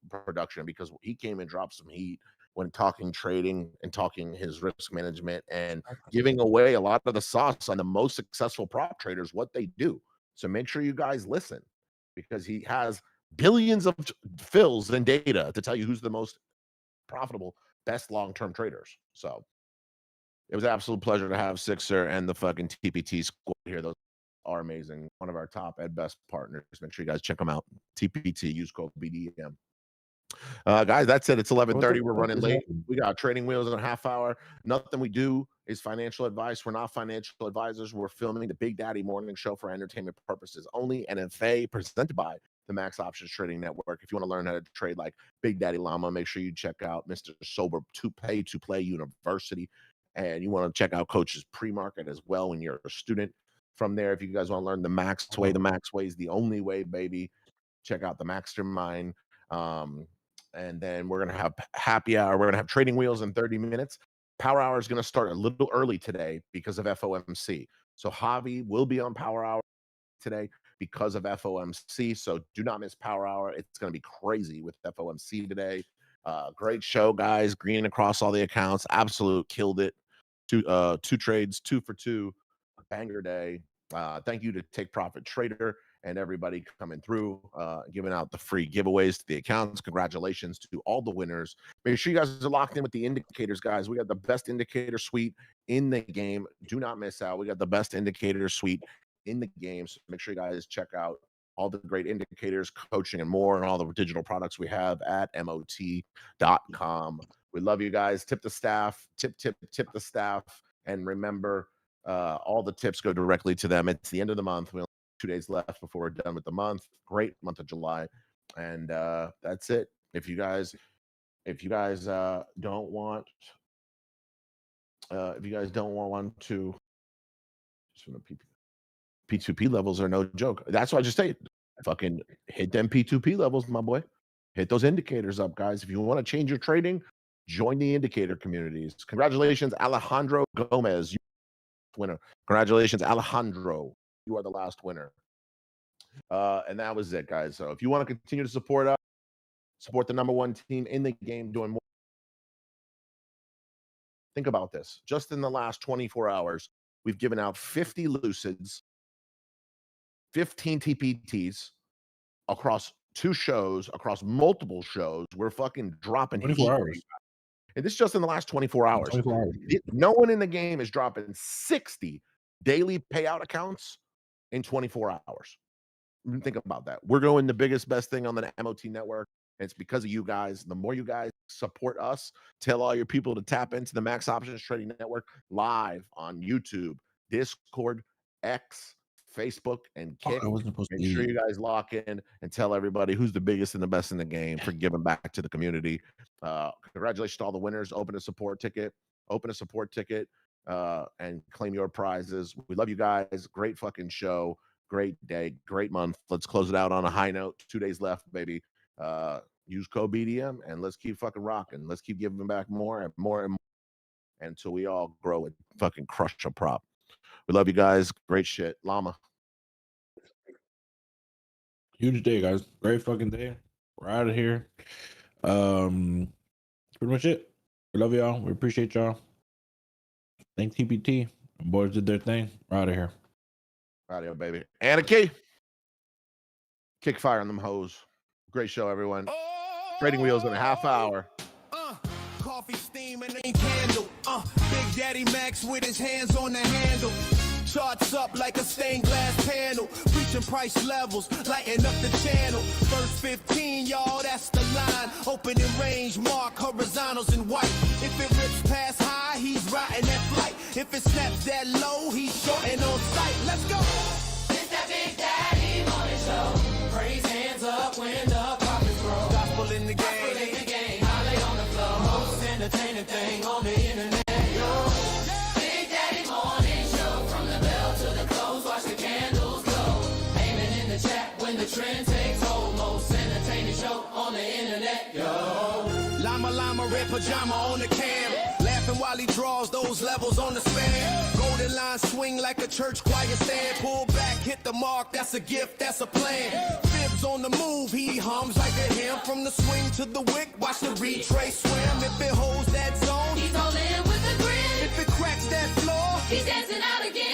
production, because he came and dropped some heat when talking trading and talking his risk management and giving away a lot of the sauce on the most successful prop traders, what they do. So make sure you guys listen, because he has billions of fills and data to tell you who's the most profitable, best long-term traders. So it was an absolute pleasure to have Sixer and the fucking TPT squad here. Those are amazing. One of our top and best partners. Make sure you guys check them out. TPT, use code BDM. Guys, that's it. It's 11:30. We're running late. We got trading wheels in a half hour. Nothing we do is financial advice. We're not financial advisors. We're filming the Big Daddy Morning Show for entertainment purposes only. NFA presented by the Max Options Trading Network. If you want to learn how to trade like Big Daddy Lama, make sure you check out Mr. Sober to Play University. And you want to check out Coach's pre-market as well when you're a student. From there, if you guys want to learn the Max way is the only way, baby. Check out the Mastermind. And then we're going to have happy hour. We're going to have trading wheels in 30 minutes. Power hour is going to start a little early today because of FOMC. So Javi will be on power hour today because of FOMC. So do not miss power hour. It's going to be crazy with FOMC today. Great show, guys. Green across all the accounts. Absolute killed it. Two trades, 2 for 2. Banger day. Thank you to Take Profit Trader and everybody coming through, giving out the free giveaways to the accounts. Congratulations to all the winners. Make sure you guys are locked in with the indicators, guys. We got the best indicator suite in the game. Do not miss out. We got the best indicator suite in the game. So make sure you guys check out all the great indicators, coaching, and more, and all the digital products we have at MOT.com. We love you guys. Tip the staff. Tip the staff. And remember, all the tips go directly to them. It's the end of the month. We only have 2 days left before we're done with the month. Great month of July. And that's it. If you guys don't want to, P2P levels are no joke. That's why I just say, fucking hit them P2P levels, my boy. Hit those indicators up, guys. If you want to change your trading, join the indicator communities. Congratulations, Alejandro Gomez, winner. Congratulations, Alejandro. You are the last winner. And that was it, guys. So if you want to continue to support us, support the #1 team in the game, doing more. Think about this. Just in the last 24 hours, we've given out 50 Lucids, 15 TPTs across 2 shows, across multiple shows. We're fucking dropping 24 hours. And this is just in the last 24 hours. 24 hours. No one in the game is dropping 60 daily payout accounts in 24 hours. Think about that. We're going the biggest, best thing on the MOT network. And it's because of you guys. The more you guys support us, tell all your people to tap into the Max Options Trading Network live on YouTube, Discord, X, Facebook, and Kick. Make sure you guys lock in and tell everybody who's the biggest and the best in the game for giving back to the community. Congratulations to all the winners. Open a support ticket, and claim your prizes. We love you guys. Great fucking show. Great day. Great month. Let's close it out on a high note. 2 days left, baby. Use code BDM and let's keep fucking rocking. Let's keep giving back more and more and more until we all grow and fucking crush a prop. We love you guys. Great shit. Lama. Huge day, guys. Great fucking day. We're out of here. That's pretty much it. We love y'all. We appreciate y'all. Thank TPT. The boys did their thing. We're out of here. Out of here, baby. Anarchy. Kick fire on them hoes. Great show, everyone. Trading wheels in a half hour. Coffee steam and a candle. Big Daddy Max with his hands on the handle. Charts up like a stained glass panel. Preaching price levels, lighting up the channel. First 15, y'all, that's the line. Opening range, mark horizontals in white. If it rips past high, he's riding that flight. If it snaps that low, he's shorting on sight. Let's go. It's that Big Daddy Morning Show. Praise hands up when the profits grow. Gospel in the game. Gospel in the game. Holly on the floor. Most entertaining thing on the internet. Yo. Big Daddy Morning Show. From the bell to the close, watch the candles glow. Aiming in the chat when the trend takes hold. Most entertaining show on the internet. Yo. Lama, red pajama on the cam. Laughing while he draws those levels on the span. Golden line swing like a church choir stand. Pull back, hit the mark, that's a gift, that's a plan. Fibs on the move, he hums like a hymn. From the swing to the wick, watch the retrace swim. If it holds that zone, He's all in with the grin. if it cracks that floor, He's dancing out again.